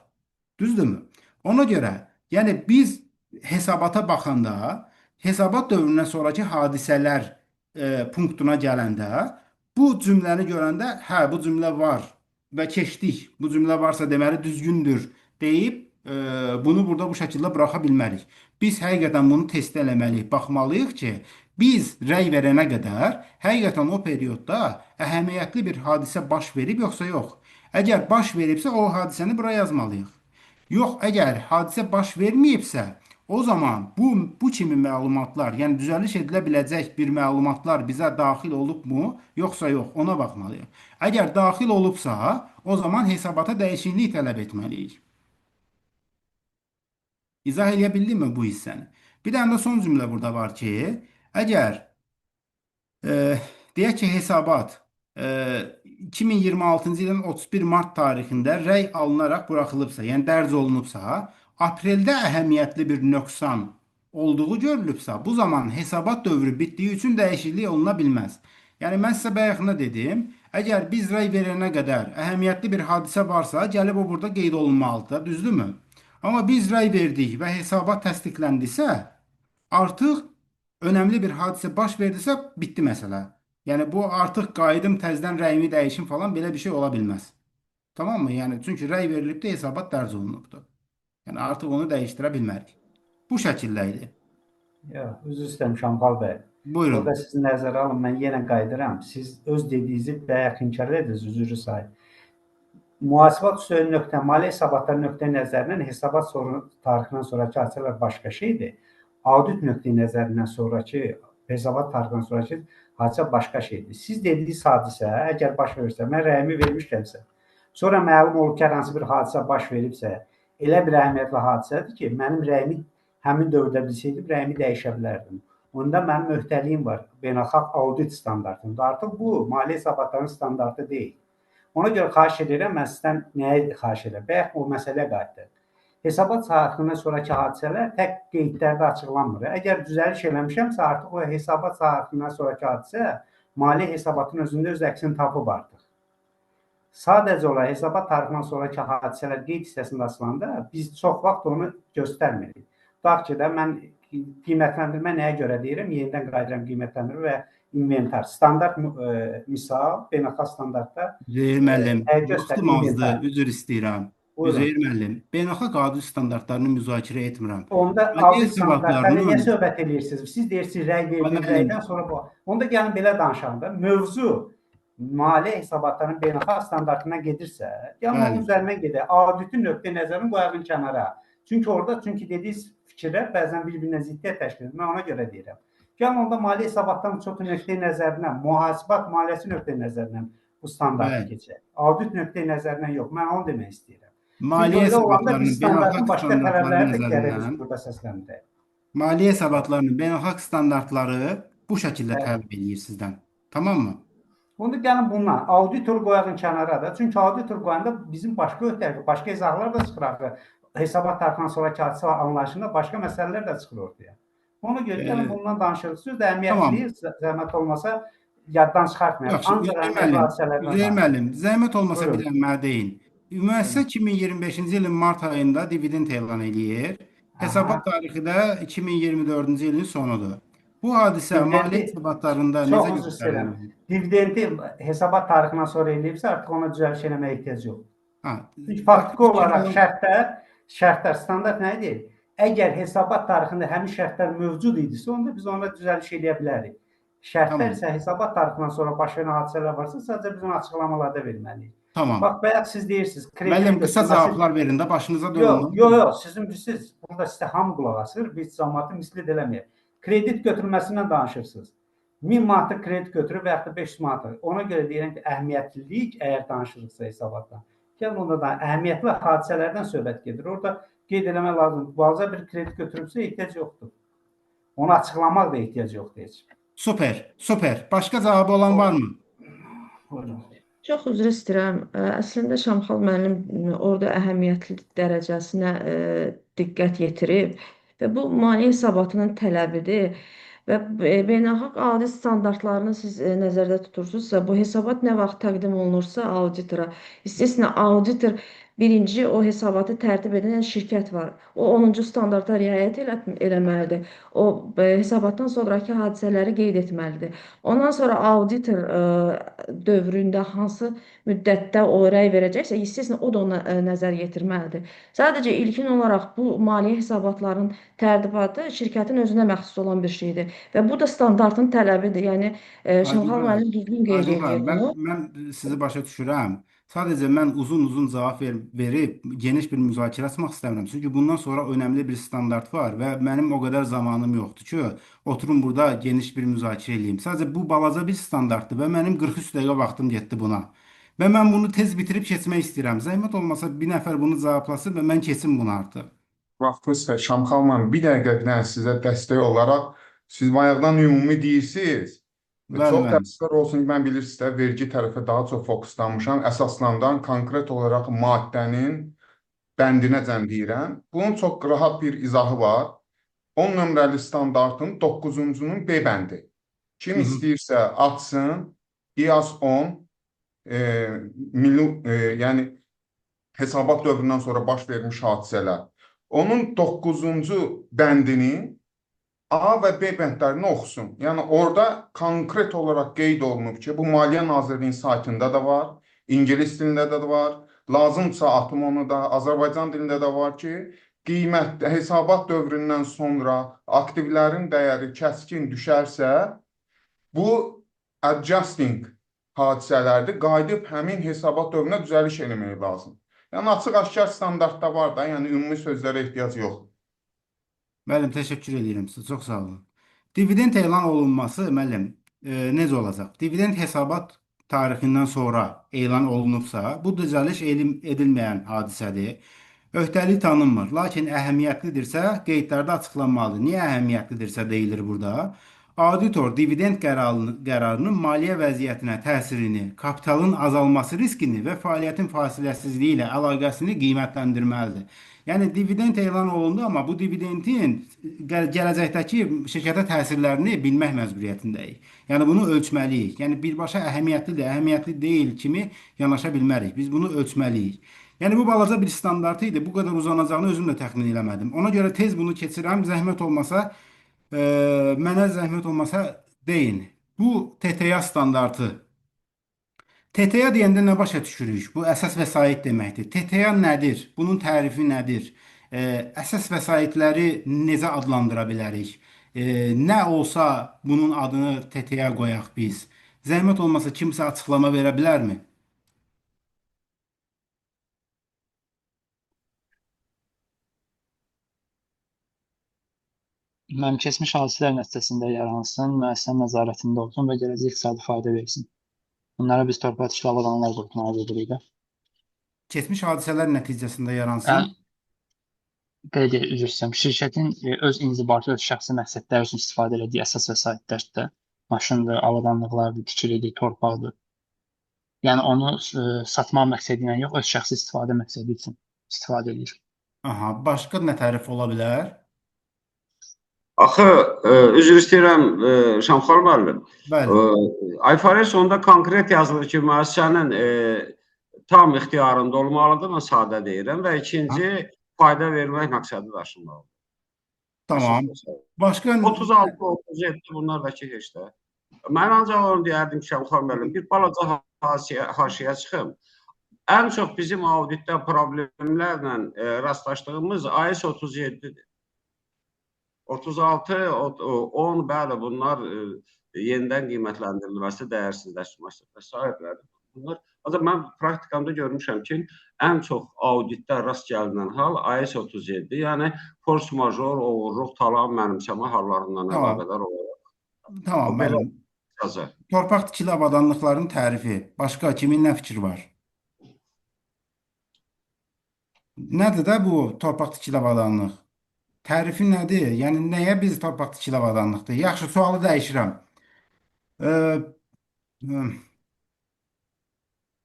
Düzdürmü? Ona görə, yəni biz hesabata baxanda hesabat dövründən sonraki hadisələr punktuna gələndə bu cümləni görəndə hə bu cümlə var və keçdik. Bu cümlə varsa deməli düzgündür deyib bunu burada bu şəkildə buraxa bilmərik. Biz həqiqətən bunu test eləməliyik, baxmalıyıq ki, biz rəy verənə qədər həqiqətən o periodda əhəmiyyətli bir hadisə baş verib yoxsa yox. Əgər baş veribsə o hadisəni bura yazmalıyıq. Yox, əgər hadisə baş verməyibsə, o zaman bu kimi məlumatlar, yəni düzəliş edilə biləcək bir məlumatlar bizə daxil olubmu, yoxsa yox, ona baxmalıyıq. Əgər daxil olubsa, o zaman hesabata dəyişiklik tələb etməliyik. İzah edə bildimmi bu hissəni? Bir dənə də son cümlə burada var ki, əgər deyək ki, hesabat 2026-cı ilin 31 mart tarixində rəy alınaraq buraxılıbsa, yəni dərc olunubsa, apreldə əhəmiyyətli bir nöqsan olduğu görülübsə, bu zaman hesabat dövrü bitdiyi üçün dəyişiklik oluna bilməz. Yəni mən sizə bayaqında dedim, əgər biz rəy verənə qədər əhəmiyyətli bir hadisə varsa, gəlib o burada qeyd olunmalıdır, düzdürmü? Amma biz rəy verdik və hesabat təsdiqləndisə, artıq önəmli bir hadisə baş verdisə, bitdi məsələ. Yəni bu artıq qayıdım təzədən rəyimi dəyişim falan belə bir şey ola bilməz. Tamam mı? Yəni çünki rəy verilibdir, hesabat dərc olunubdur. Yəni artıq onu dəyişdirə bilmərik. Bu şəkildə idi. Yox, üzr istəyirəm Şamxal bəy. Buyurun. Orada siz nəzərə alın, mən yenə qayıdıram. Siz öz dediyinizi bayaq inkar ediniz, üzrü sayın. Muhasibat usulü nöqtə, maliyyə hesabatları nöqtə nəzərindən hesabat tarixindən sonraki hadisələr başqa şeydir. Audit nöqtə nəzərindən sonraki, hesabat tarixindən sonraki hadisə başqa şeydir. Siz dediyiniz hadisə, əgər baş verirsə, mən rəyimi vermişkəmsə, sonra məlum olur ki, hər hansı bir hadisə baş veribsə, elə bir əhəmiyyətli hadisədir ki, mənim rəyimi həmin dövrdə bilsəydim, rəyimi dəyişə bilərdim. Onda mənim öhdəliyim var, beynəlxalq audit standartında. Artıq bu, maliyyə hesabatlarının standartı deyil. Ona görə xahiş edirəm, mən sizdən nəyə xahiş edirəm? Bəyək o məsələyə qayıtdır. Hesabat tarixindən sonraki hadisələr tək qeydlərdə açıqlanmır. Əgər düzəliş eləmişəmsə, artıq o hesabat tarixindən sonraki hadisə maliyyə hesabatının özündə öz əksini tapıb artıq. Sadəcə olaraq hesabat tarixindən sonraki hadisələr qeyd hissəsində açılanda biz çox vaxt onu göstərmirik. Tutaq ki, də mən qiymətləndirmə nəyə görə deyirəm? Yenidən qayıdıram qiymətləndirmə və inventar. Standart misal, beynəlxalq standartda Üzeyir müəllim, vaxtım azdır, üzr istəyirəm. Üzeyir müəllim, beynəlxalq audit standartlarını müzakirə etmirəm. Onda audit standartlarına niyə söhbət edirsiniz? Siz deyirsiniz, rəy verdiniz, rəydən sonra bu. Onda gəlin belə danışalım da, mövzu maliyyə hesabatlarının beynəlxalq standartına gedirsə, gəlin onun üzərindən gedək. Auditin nöqtə nəzərini qoyağın kənara. Çünki dediyiniz fikirlər bəzən bir-birinə ziddiyyət təşkil edir. Mən ona görə deyirəm. Gəlin onda maliyyə hesabatlarının çox nöqtə nəzərindən, mühasibat maliyyəsi nöqtə nəzərindən bu standartı keçək. Audit nöqtə nəzərindən yox. Mən onu demək istəyirəm. Maliyyə hesabatlarının beynəlxalq başqa tələbləri də gəliriz burada səsləndirək. Maliyyə hesabatlarının beynəlxalq standartları bu şəkildə tələb edir sizdən. Tamam mı? Onda gəlin bundan auditor qoyağın kənara da. Çünki auditor qoyanda bizim başqa öhdəlik, başqa izahlar da çıxır axı. Hesabat tarixindən sonraki hadisə anlayışında başqa məsələlər də çıxır ortaya. Ona görə gəlin bundan danışırıq. Söz də əhəmiyyətli, zəhmət olmasa yaddan çıxartmayaq. Ancaq əhəmiyyətli hadisələrdən Üzeyir müəllim, zəhmət olmasa bir dənə deyin. Müəssisə 2025-ci ilin mart ayında dividend elan eləyir. Hesabat tarixi də 2024-cü ilin sonudur. Bu hadisə maliyyə hesabatlarında necə göstərilir? Dividendi hesabat tarixindən sonra eləyibsə, artıq ona düzəliş eləməyə ehtiyac yoxdur. Faktiki olaraq şərtlər standart nə deyil? Əgər hesabat tarixində həmin şərtlər mövcud idisə, onda biz ona düzəliş eləyə bilərik. Şərtlər isə hesabat tarixindən sonra baş verən hadisələr varsa, sadəcə biz onu açıqlamalarda verməliyik. Tamam. Bax, bayaq siz deyirsiniz. Müəllim, qısa cavablar verin də, başınıza dönün. Yox, sizin bilirsiniz, burada sizə hamı qulaq asır, biz cəmaatı mislid eləməyək. Kredit götürməsindən danışırsınız. 1000 manatlıq kredit götürür və yaxud da 500 manatlıq. Ona görə deyirəm ki, əhəmiyyətlilik əgər danışırıqsa hesabatdan. Gəlin onda da əhəmiyyətli hadisələrdən söhbət gedir. Orada qeyd eləmək lazımdır. Balaca bir kredit götürübsə ehtiyac yoxdur. Onu açıqlamaq da ehtiyac yoxdur heç. Super. Başqa cavabı olan varmı? Buyurun. Çox üzr istəyirəm. Əslində Şamxal müəllim orada əhəmiyyətli dərəcəsinə diqqət yetirib və bu maliyyə hesabatının tələbidir. və beynəlxalq audit standartlarını siz nəzərdə tutursunuzsa, bu hesabat nə vaxt təqdim olunursa auditora, istəsinə auditor birinci o hesabatı tərtib edən şirkət var. O 10-cu standarta riayət eləməlidir. O hesabatdan sonrakı hadisələri qeyd etməlidir. Ondan sonra auditor dövründə hansı müddətdə o rəy verəcəksə, istəsinə o da ona nəzər yetirməlidir. Sadəcə ilkin olaraq bu maliyyə hesabatlarının tərtibatı şirkətin özünə məxsus olan bir şeydir və bu da standartın tələbidir. Yəni Aydın Şamxal müəllim, müəllim düzgün qeyd Aydın edir müəllim, bunu. mən sizi başa düşürəm. Sadəcə mən uzun-uzun cavab verib geniş bir müzakirə açmaq istəmirəm. Çünki bundan sonra önəmli bir standart var və mənim o qədər zamanım yoxdur ki, oturum burada geniş bir müzakirə edeyim. Sadəcə bu balaca bir standartdır və mənim 43 dəqiqə vaxtım getdi buna. Və mən bunu tez bitirib keçmək istəyirəm. Zəhmət olmasa bir nəfər bunu cavablasın və mən keçim bunu artıq. Vaxtınız xeyir. Şamxal müəllim, bir dəqiqədən sizə dəstək olaraq siz bayaqdan ümumi deyirsiniz. Bəli, Çox bəli. təəssüflər olsun ki, mən bilirsiniz də vergi tərəfə daha çox fokuslanmışam. Əsaslandan konkret olaraq maddənin bəndinəcən deyirəm. Bunun çox rahat bir izahı var. 10 nömrəli standartın 9-cunun B bəndi. Kim Hı hı. istəyirsə açsın, İAS 10 yəni hesabat dövründən sonra baş vermiş hadisələr. Onun 9-cu bəndini A və B bəndlərini oxusun. Yəni orada konkret olaraq qeyd olunub ki, bu Maliyyə Nazirliyinin saytında da var, İngilis dilində də var, lazımsa atım onu da, Azərbaycan dilində də var ki, qiymət hesabat dövründən sonra aktivlərin dəyəri kəskin düşərsə, bu adjusting hadisələrdir. Qayıdıb həmin hesabat dövrünə düzəliş eləmək lazım. Yəni açıq-aşkar standartda var da, yəni ümumi sözlərə ehtiyac yoxdur. Müəllim, təşəkkür edirəm sizə. Çox sağ olun. Dividend elan olunması, müəllim, necə olacaq? Dividend hesabat tarixindən sonra elan olunubsa, bu düzəliş edilməyən hadisədir. Öhdəlik tanınmır, lakin əhəmiyyətlidirsə qeydlərdə açıqlanmalıdır. Niyə əhəmiyyətlidirsə deyilir burada? Auditor dividend qərarının maliyyə vəziyyətinə təsirini, kapitalın azalması riskini və fəaliyyətin fasiləsizliyi ilə əlaqəsini qiymətləndirməlidir. Yəni dividend elan olundu, amma bu dividendin gələcəkdəki şirkətə təsirlərini bilmək məcburiyyətindəyik. Yəni bunu ölçməliyik. Yəni birbaşa əhəmiyyətlidir, əhəmiyyətli deyil kimi yanaşa bilmərik. Biz bunu ölçməliyik. Yəni bu balaca bir standartı idi. Bu qədər uzanacağını özüm də təxmin eləmədim. Ona görə tez bunu keçirəm. Zəhmət olmasa, mənə zəhmət olmasa deyin. Bu TTA standartı. TTA deyəndə nə başa düşürük? Bu əsas vəsait deməkdir. TTA nədir? Bunun tərifi nədir? Əsas vəsaitləri necə adlandıra bilərik? Nə olsa bunun adını TTA qoyaq biz. Zəhmət olmasa kimsə açıqlama verə bilərmi? Keçmiş hadisələr nəticəsində yaransın, müəssisə nəzarətində olsun və gələcək iqtisadi fayda versin. Bunlara biz torpaq tikili avadanlıqlar qrupuna aid edirik də. Keçmiş hadisələr nəticəsində yaransın. Belə üzr istəyirəm. Şirkətin öz inzibati, öz şəxsi məqsədləri üçün istifadə etdiyi əsas vəsaitlərdə maşındır, avadanlıqlardır, tikilidir, torpaqdır. Yəni onu satmaq məqsədi ilə yox, öz şəxsi istifadə məqsədi üçün istifadə edir. Aha, başqa nə tərif ola bilər? Axı, üzr istəyirəm Şamxal müəllim. Bəli. IFRS onda konkret yazılır ki, müəssisənin tam ixtiyarında olmalıdır, mən sadə deyirəm və ikinci fayda vermək məqsədi daşımalıdır. Tamam. Başqa 36, 37 bunlar da ki, heç də. Mən ancaq onu deyərdim ki, Şamxal müəllim, bir balaca haşiyə çıxım. Ən çox bizim auditdə problemlərlə rastlaşdığımız AS 37-dir. 36, 10, bəli, bunlar yenidən qiymətləndirilməsi, dəyərsizləşməsi və s. Bunlar, ancaq mən praktikamda görmüşəm ki, ən çox auditdə rast gəlinən hal AS 37, yəni force major, oğurluq, talan, mənimsəmə hallarından əlaqədar olaraq. Tamam, müəllim. Torpaq tikili avadanlıqların tərifi. Başqa kimin nə fikri var? Nədir də bu torpaq tikili avadanlıq? Tərifi nədir? Yəni nəyə biz torpaq tikili avadanlıqdır? Yaxşı, sualı dəyişirəm.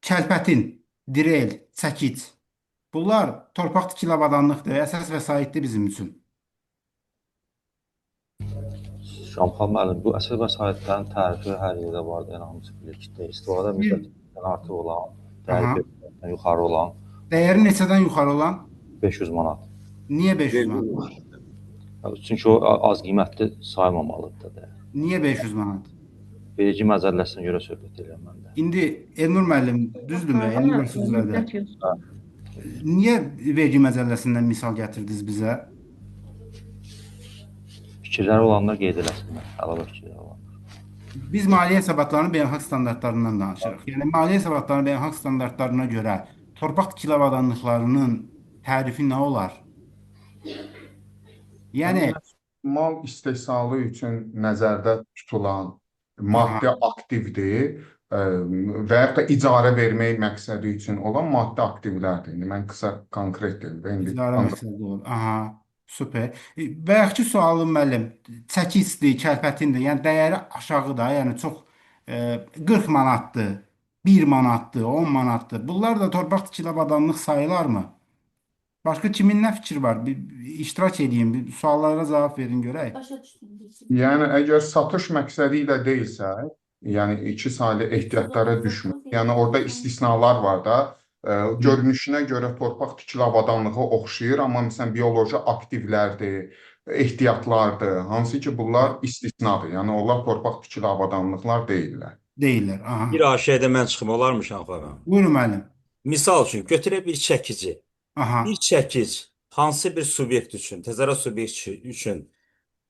Kəlpətin, direl, çəkic. Bunlar torpaq tikili avadanlıqdır. Əsas vəsaitdir bizim üçün. Şamxan müəllim, bu əsas vəsaitlərin tərifi hər yerdə vardır, yəni hamısı bilir ki, istifadə Bir, müddətindən artıq olan, dəyəri aha. qiymətindən yuxarı olan Değeri neçədən yuxarı olan? 500 manat. Niye 500 manat? Yəni, çünki o az qiymətli saymamalıdır da. Niye 500 manat? Vergi məcəlləsinə görə söhbət edirəm mən də. İndi Elnur müəllim düzdürmü? Elnur Amma sözlədə. müddət yox. Niye vergi məcəlləsindən misal gətirdiniz bizə? Fikirləri olanlar qeyd eləsinlər, əlavə fikirləri olanlar. Biz maliyyə hesabatlarının beynəlxalq standartlarından danışırıq. Yəni maliyyə hesabatlarının beynəlxalq standartlarına görə torpaq tikili avadanlıqlarının tərifi nə olar? Yəni Mal istehsalı üçün nəzərdə tutulan maddi aktivdir və yaxud da icarə vermək məqsədi üçün olan maddi aktivlərdir. İndi mən qısa konkret deyim. icarə məqsədi olur. Aha, super. Bayaqki sualım müəllim, çəkisidir, kəlfətindir. Yəni dəyəri aşağıda, yəni çox 40 manatdır, 1 manatdır, 10 manatdır. Bunlar da torpaq tikili avadanlıq sayılarmı? Başqa kimin nə fikir var? Bir iştirak edeyim, bir suallara cavab verin görək. Yəni əgər satış məqsədi ilə deyilsə, yəni 2 saylı ehtiyatlara düşmür. Yəni orada istisnalar var da. Görünüşünə görə torpaq tikili avadanlığı oxşayır, amma məsələn bioloji aktivlərdir, ehtiyatlardır. Hansı ki bunlar istisnadır. Yəni onlar torpaq tikili avadanlıqlar deyillər. Deyirlər. Aha. Bir aşağıda mən çıxım olarmı Şamxan? Buyurun müəllim. Misal üçün götürək bir çəkici. Aha. Bir çəkic hansı bir subyekt üçün, təzərrüt subyekt üçün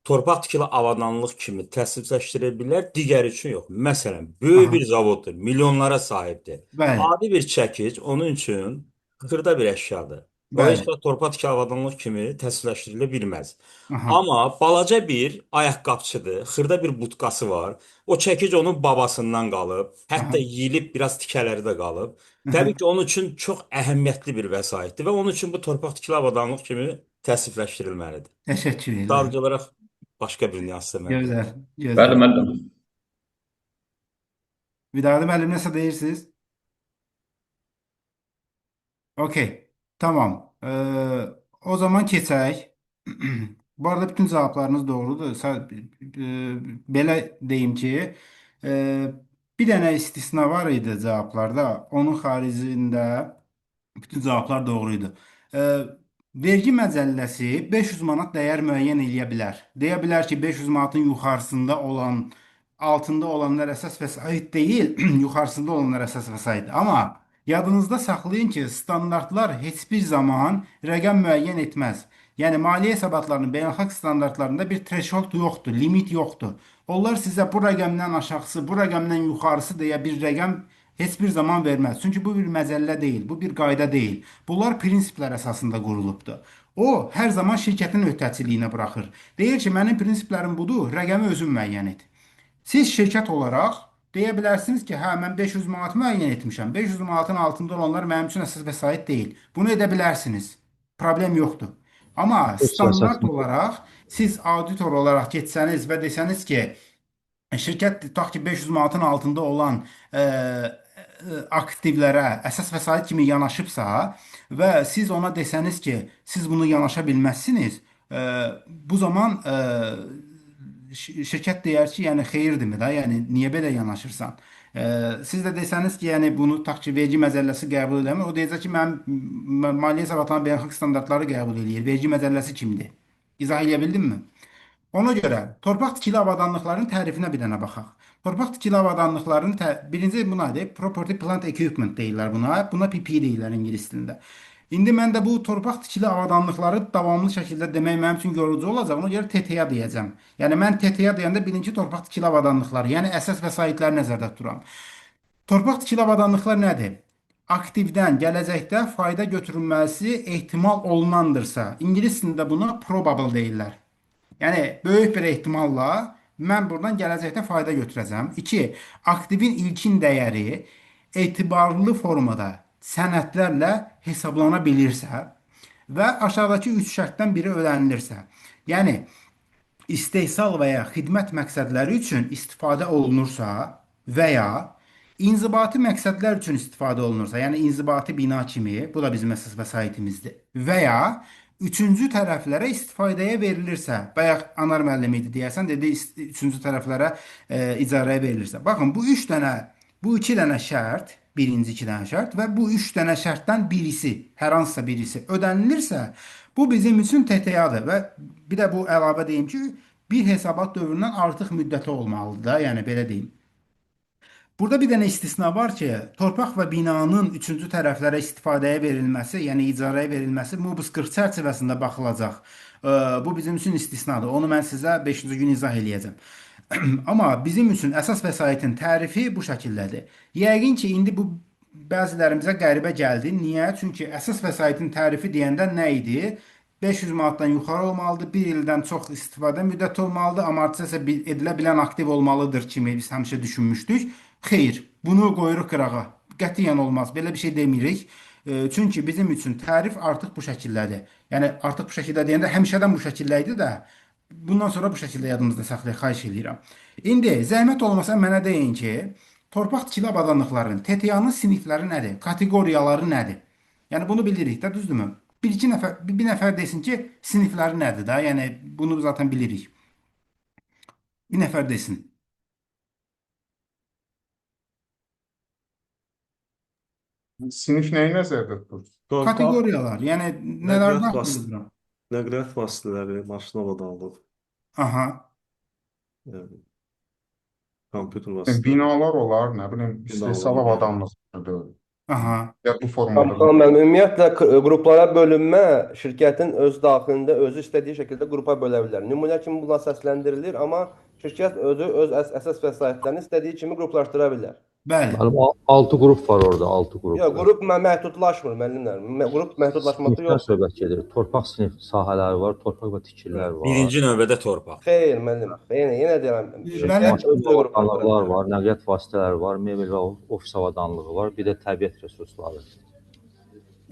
torpaq tikili avadanlıq kimi təsdiqləşdirə bilər, digəri üçün yox. Məsələn, böyük bir zavoddur, milyonlara sahibdir. Bəli. Adi bir çəkic onun üçün xırda bir əşyadır. O Bəli. heç də torpaq tikili avadanlıq kimi təsdiqləşdirilə bilməz. Aha. Amma balaca bir ayaqqabıçıdır, xırda bir budkası var. O çəkic onun babasından qalıb, hətta yeyilib biraz tikələri də qalıb. Təbii ki, onun üçün çox əhəmiyyətli bir vəsaitdir və onun üçün bu torpaq tikili avadanlıq kimi təsdiqləşdirilməlidir. Təşəkkür edirəm. Sadəcə olaraq başqa bir nüansda mən. Gözəl. Bəli, Gözəl. müəllim. Vidadi müəllim nəsə deyirsiniz? Okey. Tamam. O zaman keçək. Bu arada bütün cavablarınız doğrudur. Belə deyim ki, bir dənə istisna var idi cavablarda. Onun xaricində bütün cavablar doğruydu. Vergi məcəlləsi 500 manat dəyər müəyyən eləyə bilər. Deyə bilər ki, 500 manatın yuxarısında olan, altında olanlar əsas vəsait deyil, yuxarısında olanlar əsas vəsait. Amma yadınızda saxlayın ki, standartlar heç bir zaman rəqəm müəyyən etməz. Yəni maliyyə hesabatlarının beynəlxalq standartlarında bir threshold yoxdur, limit yoxdur. Onlar sizə bu rəqəmdən aşağısı, bu rəqəmdən yuxarısı deyə bir rəqəm heç bir zaman verməz. Çünki bu bir məcəllə deyil, bu bir qayda deyil. Bunlar prinsiplər əsasında qurulubdur. O hər zaman şirkətin öhdəçiliyinə buraxır. Deyir ki, mənim prinsiplərim budur, rəqəmi özün müəyyən et. Siz şirkət olaraq deyə bilərsiniz ki, hə mən 500 manat müəyyən etmişəm. 500 manatın altında olanlar mənim üçün əsas vəsait deyil. Bunu edə bilərsiniz. Problem yoxdur. Amma standart olaraq siz auditor olaraq getsəniz və desəniz ki, şirkət tutaq ki 500 manatın altında olan aktivlərə əsas vəsait kimi yanaşıbsa və siz ona desəniz ki, siz bunu yanaşa bilməzsiniz, bu zaman şirkət deyər ki, yəni xeyirdirmi da, yəni niyə belə yanaşırsan? Siz də desəniz ki, yəni bunu tutaq ki, vergi məcəlləsi qəbul edəmir, o deyəcək ki, mən maliyyə hesabatlarının beynəlxalq standartları qəbul edir. Vergi məcəlləsi kimdir? İzah edə bildimmi? Ona görə torpaq tikili avadanlıqların tərifinə bir dənə baxaq. Torpaq tikili avadanlıqların birinci bu nədir? Property Plant Equipment deyirlər buna. Buna PPE deyirlər ingilis dilində. İndi mən də bu torpaq tikili avadanlıqları davamlı şəkildə demək mənim üçün yorucu olacaq. Ona görə TTA deyəcəm. Yəni mən TTA deyəndə birinci torpaq tikili avadanlıqları, yəni əsas vəsaitləri nəzərdə tuturam. Torpaq tikili avadanlıqlar nədir? Aktivdən gələcəkdə fayda götürülməsi ehtimal olunandırsa, ingilis dilində buna probable deyirlər. Yəni böyük bir ehtimalla mən buradan gələcəkdə fayda götürəcəm. 2. Aktivin ilkin dəyəri etibarlı formada sənədlərlə hesablana bilirsə və aşağıdakı 3 şərtdən biri ödənilirsə, yəni istehsal və ya xidmət məqsədləri üçün istifadə olunursa və ya inzibati məqsədlər üçün istifadə olunursa, yəni inzibati bina kimi, bu da bizim əsas vəsaitimizdir və ya üçüncü tərəflərə istifadəyə verilirsə, bayaq Anar müəllim idi deyəsən, dedi üçüncü tərəflərə icarəyə verilirsə. Baxın, bu iki dənə şərt, birinci iki dənə şərt və bu üç dənə şərtdən birisi, hər hansısa birisi ödənilirsə, bu bizim üçün TTA-dır və bir də bu əlavə deyim ki, bir hesabat dövründən artıq müddəti olmalıdır da, yəni belə deyim. Burada bir dənə istisna var ki, torpaq və binanın üçüncü tərəflərə istifadəyə verilməsi, yəni icarəyə verilməsi MUBUS 40 çərçivəsində baxılacaq. Bu bizim üçün istisnadır. Onu mən sizə 5-ci gün izah eləyəcəm. Amma bizim üçün əsas vəsaitin tərifi bu şəkildədir. Yəqin ki, indi bu bəzilərimizə qəribə gəldi. Niyə? Çünki əsas vəsaitin tərifi deyəndə nə idi? 500 manatdan yuxarı olmalıdır, 1 ildən çox istifadə müddəti olmalıdır, amortizasiya edilə bilən aktiv olmalıdır kimi biz həmişə düşünmüşdük. Xeyr, bunu qoyuruq qırağa. Qətiyyən olmaz. Belə bir şey demirik. Çünki bizim üçün tərif artıq bu şəkildədir. Yəni artıq bu şəkildə deyəndə həmişədən bu şəkildə idi də, bundan sonra bu şəkildə yadımızda saxlayaq, xahiş edirəm. İndi zəhmət olmasa mənə deyin ki, torpaq tikili avadanlıqların TTA-nın sinifləri nədir? Kateqoriyaları nədir? Yəni bunu bilirik də, düzdürmü? Bir nəfər desin ki, sinifləri nədir də? Yəni bunu zaten bilirik. Bir nəfər desin. Sinif nəyi nəzərdə tutur? Kateqoriyalar, yəni nələrdən Nəqliyyat asılı bura? Nəqliyyat vasitələri, maşın avadanlıq, Aha. kompüter vasitələri. Binalar olar, nə bilim, istehsal Binalar. avadanlıqdır. Aha. Ya bu formada. Xanım müəllim, ümumiyyətlə qruplara bölünmə şirkətin öz daxilində özü istədiyi şəkildə qrupa bölə bilər. Nümunə kimi bunlar səsləndirilir, amma şirkət özü öz əsas vəsaitlərini istədiyi kimi qruplaşdıra bilər. Bəli. Mənim 6 qrup var orada, 6 qrup. Yox, qrup məhdudlaşmır müəllimlər. Qrup məhdudlaşması Sinifdən yoxdur. söhbət gedir. Torpaq sinif sahələri var, torpaq və tikililər var. Birinci növbədə torpaq. Xeyr müəllim, yenə deyirəm. Şirkət Maşın özü qruplaşdırır. avadanlıqlar var, nəqliyyat vasitələri var, mebel və ofis avadanlığı var, bir də təbiət resursları.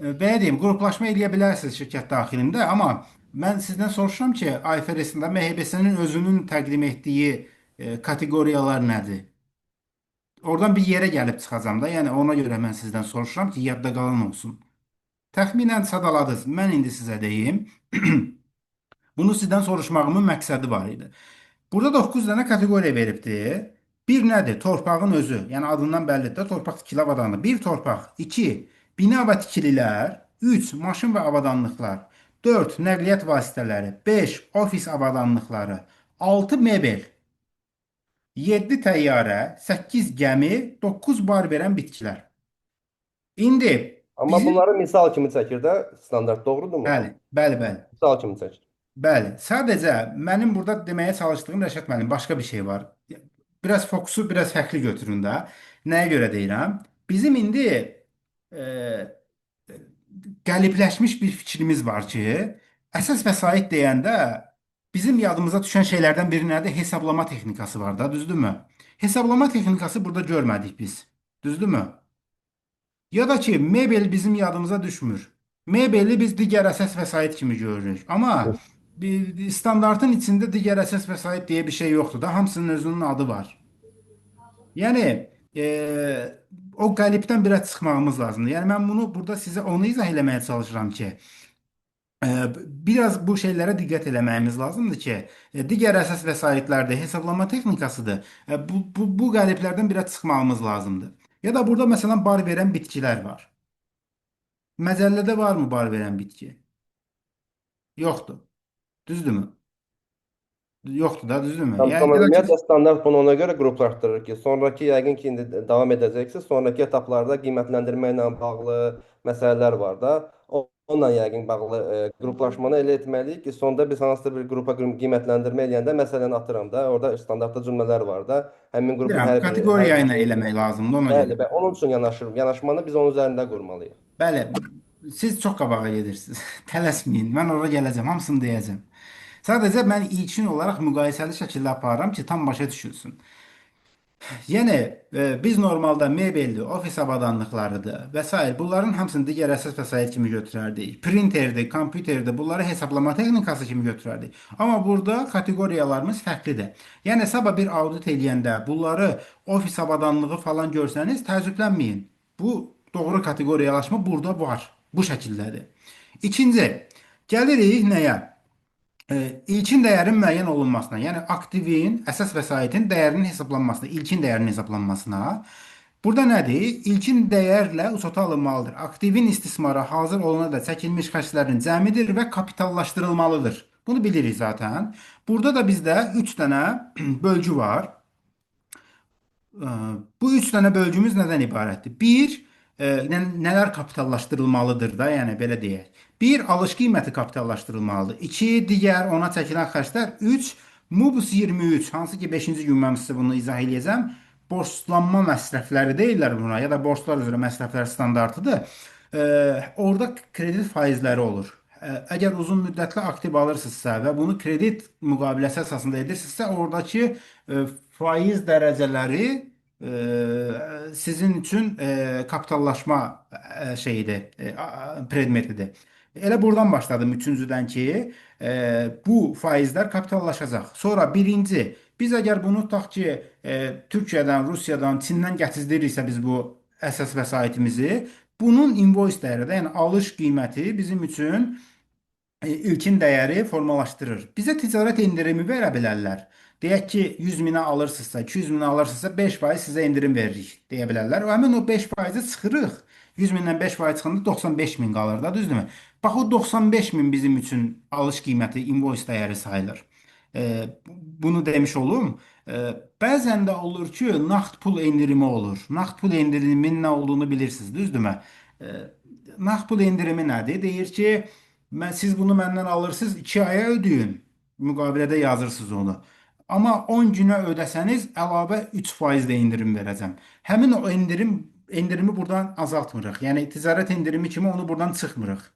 Belə deyim, qruplaşma eləyə bilərsiniz şirkət daxilində, amma mən sizdən soruşuram ki, IFRS-də MHBS-nin özünün təqdim etdiyi kateqoriyalar nədir? Oradan bir yerə gəlib çıxacam da, yəni ona görə mən sizdən soruşuram ki, yadda qalan olsun. Təxminən sadaladınız. Mən indi sizə deyim. Bunu sizdən soruşmağımın məqsədi var idi. Burada 9 dənə kateqoriya veribdir. Bir nədir? Torpağın özü. Yəni adından bəllidir də, torpaq tikili avadanlıq. 1 torpaq, 2 bina və tikililər, 3 maşın və avadanlıqlar, 4 nəqliyyat vasitələri, 5 ofis avadanlıqları, 6 mebel, 7 təyyarə, 8 gəmi, 9 bar verən bitkilər. İndi Amma bunları misal kimi çəkir də standart, doğrudurmu? bəli. Misal kimi çəkir. Bəli. Sadəcə mənim burada deməyə çalışdığım Rəşad müəllim başqa bir şey var. Biraz fokusu biraz fərqli götürün də. Nəyə görə deyirəm? Bizim indi qəlibləşmiş bir fikrimiz var ki, əsas vəsait deyəndə bizim yadımıza düşən şeylərdən biri nədir? Hesablama texnikası var da, düzdürmü? Hesablama texnikası burada görmədik biz. Düzdürmü? Ya da ki, mebel bizim yadımıza düşmür. Mebeli biz digər əsas vəsait kimi görürük. Amma standartın içində digər əsas vəsait deyə bir şey yoxdur da. Hamısının özünün adı var. Yəni, o qəlibdən biraz çıxmağımız lazımdır. Yəni, mən bunu burada sizə onu izah eləməyə çalışıram ki, biraz bu şeylərə diqqət eləməyimiz lazımdır ki, digər əsas vəsaitlərdə hesablama texnikasıdır. Bu qəliblərdən biraz çıxmağımız lazımdır. Ya da burada məsələn bar verən bitkilər var. Məcəllədə varmı bar verən bitki? Yoxdur. Düzdürmü? Yoxdur da, düzdürmü? Ümumiyyətlə standart bunu ona görə qruplaşdırır ki, sonraki yəqin ki, indi davam edəcəksiniz, sonraki etaplarda qiymətləndirmə ilə bağlı məsələlər var da, onunla yəqin bağlı qruplaşmanı elə etməliyik ki, sonda biz hansısa bir qrupa qiymətləndirmə eləyəndə məsələni atıram da, orada standartda cümlələr var da, həmin qrupun hər bir... Kateqoriya ilə eləmək lazımdır ona görə. Bəli, onun üçün yanaşmanı biz onun üzərində qurmalıyıq. Bəli, siz çox qabağa gedirsiniz. Tələsməyin, mən ora gələcəm, hamısını deyəcəm. Sadəcə mən ilkin olaraq müqayisəli şəkildə aparıram ki, tam başa düşülsün. Yəni, biz normalda mebelli, ofis avadanlıqlarıdır və s. Bunların hamısını digər əsas vəsait kimi götürərdik. Printerdir, kompüterdir, bunları hesablama texnikası kimi götürərdik. Amma burada kateqoriyalarımız fərqlidir. Yəni, sabah bir audit eləyəndə bunları ofis avadanlığı falan görsəniz, təəccüblənməyin. Bu doğru kateqoriyalaşma burada var. Bu şəkildədir. İkinci, Gəlirik nəyə? İlkin dəyərin müəyyən olunmasına, yəni aktivin, əsas vəsaitin dəyərinin hesablanmasına, ilkin dəyərin hesablanmasına. Burada nədir? İlkin dəyərlə uçota alınmalıdır. Aktivin istismara hazır olana da çəkilmiş xərclərin cəmidir və kapitallaşdırılmalıdır. Bunu bilirik zaten. Burada da bizdə 3 dənə bölgü var. Bu 3 dənə bölgümüz nədən ibarətdir? Bir, nələr kapitallaşdırılmalıdır da, yəni belə deyək. Bir, alış qiyməti kapitallaşdırılmalıdır. İki, digər ona çəkilən xərclər. Üç, MUBUS 23, hansı ki 5-ci gün mən sizə bunu izah eləyəcəm. Borclanma məsrəfləri deyirlər buna, ya da borclar üzrə məsrəflər standartıdır. Orada kredit faizləri olur. Əgər uzun müddətli aktiv alırsınızsa və bunu kredit müqaviləsi əsasında edirsinizsə, oradakı faiz dərəcələri sizin üçün kapitallaşma şeyidir, predmetidir. Elə buradan başladım üçüncüdən ki, bu faizlər kapitallaşacaq. Sonra birinci, biz əgər bunu tutaq ki, Türkiyədən, Rusiyadan, Çindən gətizdiriksə biz bu əsas vəsaitimizi, bunun invoice dəyəri də, yəni alış qiyməti bizim üçün ilkin dəyəri formalaşdırır. Bizə ticarət endirimi verə bilərlər. Deyək ki, 100 minə alırsınızsa, 200 minə alırsınızsa 5% sizə endirim veririk deyə bilərlər. Həmin o 5%-i çıxırıq. 100 mindən 5% çıxanda 95 min qalır da, düzdürmü? Bax o 95 min bizim üçün alış qiyməti, invoice dəyəri sayılır. Bunu demiş olum. Bəzən də olur ki, nağd pul endirimi olur. Nağd pul endiriminin nə olduğunu bilirsiniz, düzdürmü? Nağd pul endirimi nədir? Deyir ki, siz bunu məndən alırsınız, 2 aya ödəyin. Müqavilədə yazırsınız onu. Amma 10 günə ödəsəniz əlavə 3% də endirim verəcəm. Həmin o endirimi buradan azaltmırıq. Yəni ticarət endirimi kimi onu buradan çıxmırıq.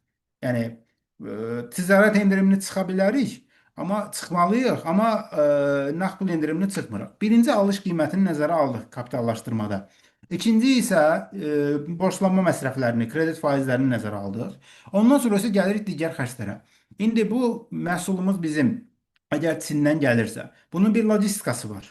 Yəni ticarət endirimini çıxa bilərik, amma çıxmalıyıq, amma nağd pul endirimini çıxmırıq. Birinci alış qiymətini nəzərə aldıq kapitallaşdırmada. İkinci isə borclanma məsrəflərini, kredit faizlərini nəzərə aldıq. Ondan sonra isə gəlirik digər xərclərə. İndi bu məhsulumuz bizim əgər Çindən gəlirsə, bunun bir logistikası var.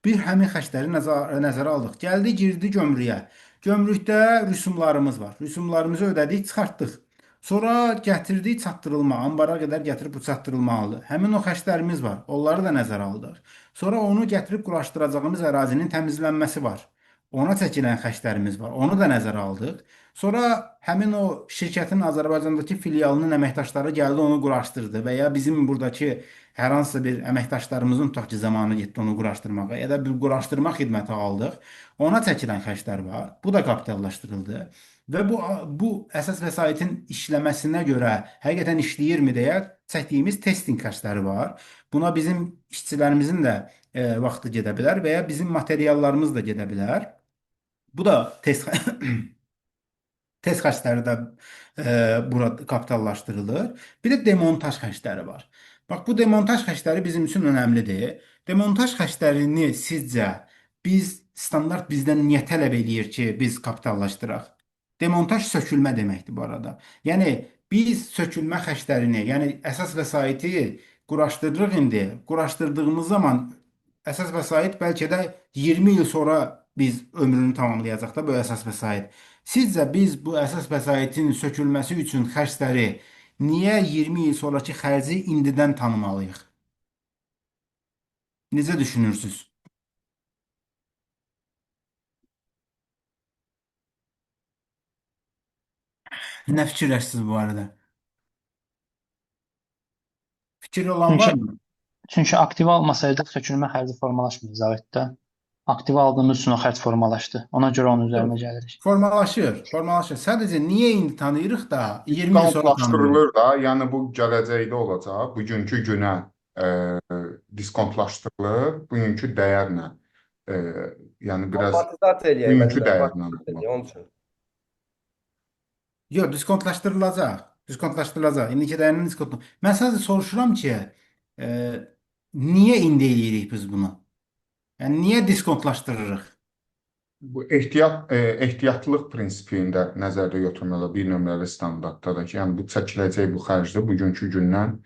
Bir həmin xərcləri nəzərə aldıq. Gəldi, girdi gömrüyə. Gömrükdə rüsumlarımız var. Rüsumlarımızı ödədik, çıxartdıq. Sonra gətirdik çatdırılma, ambara qədər gətirib bu çatdırılmalıdır. Həmin o xərclərimiz var. Onları da nəzərə aldıq. Sonra onu gətirib quraşdıracağımız ərazinin təmizlənməsi var. Ona çəkilən xərclərimiz var. Onu da nəzərə aldıq. Sonra həmin o şirkətin Azərbaycandakı filialının əməkdaşları gəldi, onu quraşdırdı və ya bizim buradakı hər hansısa bir əməkdaşlarımızın tutaq ki, zamanı getdi onu quraşdırmağa ya da bir quraşdırma xidməti aldıq. Ona çəkilən xərclər var. Bu da kapitallaşdırıldı. Və bu əsas vəsaitin işləməsinə görə həqiqətən işləyirmi deyə çəkdiyimiz testing xərcləri var. Buna bizim işçilərimizin də vaxtı gedə bilər və ya bizim materiallarımız da gedə bilər. Bu da test xərcləri də burada kapitallaşdırılır. Bir də demontaj xərcləri var. Bax, bu demontaj xərcləri bizim üçün önəmlidir. Demontaj xərclərini sizcə standart bizdən niyə tələb eləyir ki, biz kapitallaşdıraq? Demontaj sökülmə deməkdir bu arada. Yəni biz sökülmə xərclərini, yəni əsas vəsaiti quraşdırırıq indi. Quraşdırdığımız zaman əsas vəsait bəlkə də 20 il sonra biz ömrünü tamamlayacaq da bu əsas vəsait. Sizcə biz bu əsas vəsaitin sökülməsi üçün xərcləri niyə 20 il sonraki xərci indidən tanımalıyıq? Necə düşünürsünüz? Nə fikirləşirsiniz bu arada? Fikri olan var mı? Çünki aktiv almasaydıq sökülmə xərci formalaşmayacaq da. Aktiv aldığımız üçün o xərc formalaşdı. Ona görə onun üzərinə gəlirik. Formalaşır. Sadəcə niyə indi tanıyırıq da 20 il sonra tanıyırıq? Diskontlaşdırılır da, yəni bu gələcəkdə olacaq. Bugünkü günə diskontlaşdırılır. Bugünkü dəyərlə. Yəni biraz Amortizasiya eləyək. bugünkü məsələn, dəyərlə. amortizasiya eləyək, onun üçün. Yox, diskontlaşdırılacaq. Diskontlaşdırılacaq. İndiki dəyərinin diskontlaşdırılacaq. Mən sadəcə soruşuram ki, niyə indi eləyirik biz bunu? Yəni niyə diskontlaşdırırıq? Bu ehtiyatlıq prinsipində nəzərdə götürməli bir nömrəli standartda da ki, yəni bu çəkiləcək bu xərcdə bugünkü gündən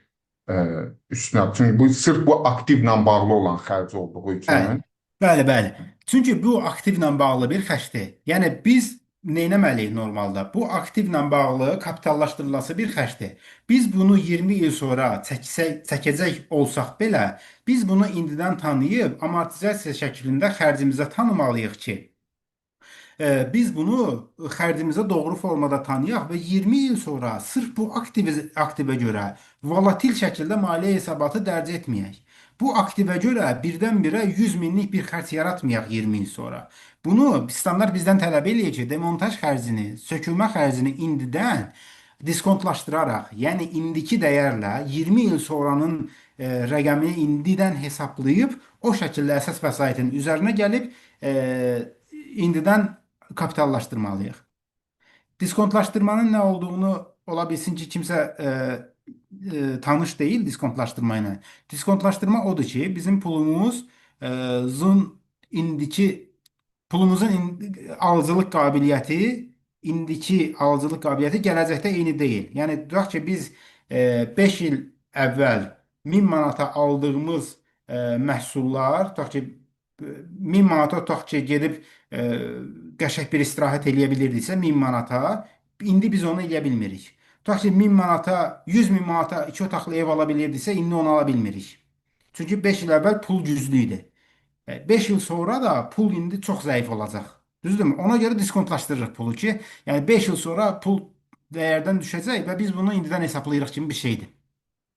üstünə. Çünki bu sırf bu aktivlə bağlı olan xərc olduğu üçün. Bəli. Çünki bu aktivlə bağlı bir xərcdir. Yəni biz neynəməliyik normalda? Bu aktivlə bağlı kapitallaşdırılası bir xərcdir. Biz bunu 20 il sonra çəkəcək olsaq belə, biz bunu indidən tanıyıb amortizasiya şəklində xərcimizə tanımalıyıq ki, biz bunu xərcimizə doğru formada tanıyaq və 20 il sonra sırf bu aktivə görə volatil şəkildə maliyyə hesabatı dərc etməyək. Bu aktivə görə birdən-birə 100 minlik bir xərc yaratmayaq 20 il sonra. Bunu standart bizdən tələb eləyir ki, demontaj xərcini, sökülmə xərcini indidən diskontlaşdıraraq, yəni indiki dəyərlə 20 il sonranın rəqəmini indidən hesablayıb o şəkildə əsas vəsaitin üzərinə gəlib indidən kapitallaşdırmalıyıq. Diskontlaşdırmanın nə olduğunu ola bilsin ki, kimsə tanış deyil diskontlaşdırma ilə. Diskontlaşdırma odur ki, bizim pulumuzun alıcılıq qabiliyyəti, indiki alıcılıq qabiliyyəti gələcəkdə eyni deyil. Yəni tutaq ki, biz 5 il əvvəl 1000 manata aldığımız məhsullar, tutaq ki, 1000 manata tutaq ki, gedib qəşəng bir istirahət eləyə bilirdiksə 1000 manata, indi biz onu eləyə bilmirik. Tutaq ki, 1000 manata, 100 min manata 2 otaqlı ev ala bilirdiksə, indi onu ala bilmirik. Çünki 5 il əvvəl pul güclü idi. 5 il sonra da pul indi çox zəif olacaq. Düzdürmü? Ona görə diskontlaşdırırıq pulu ki, yəni 5 il sonra pul dəyərdən düşəcək və biz bunu indidən hesablayırıq kimi bir şeydir.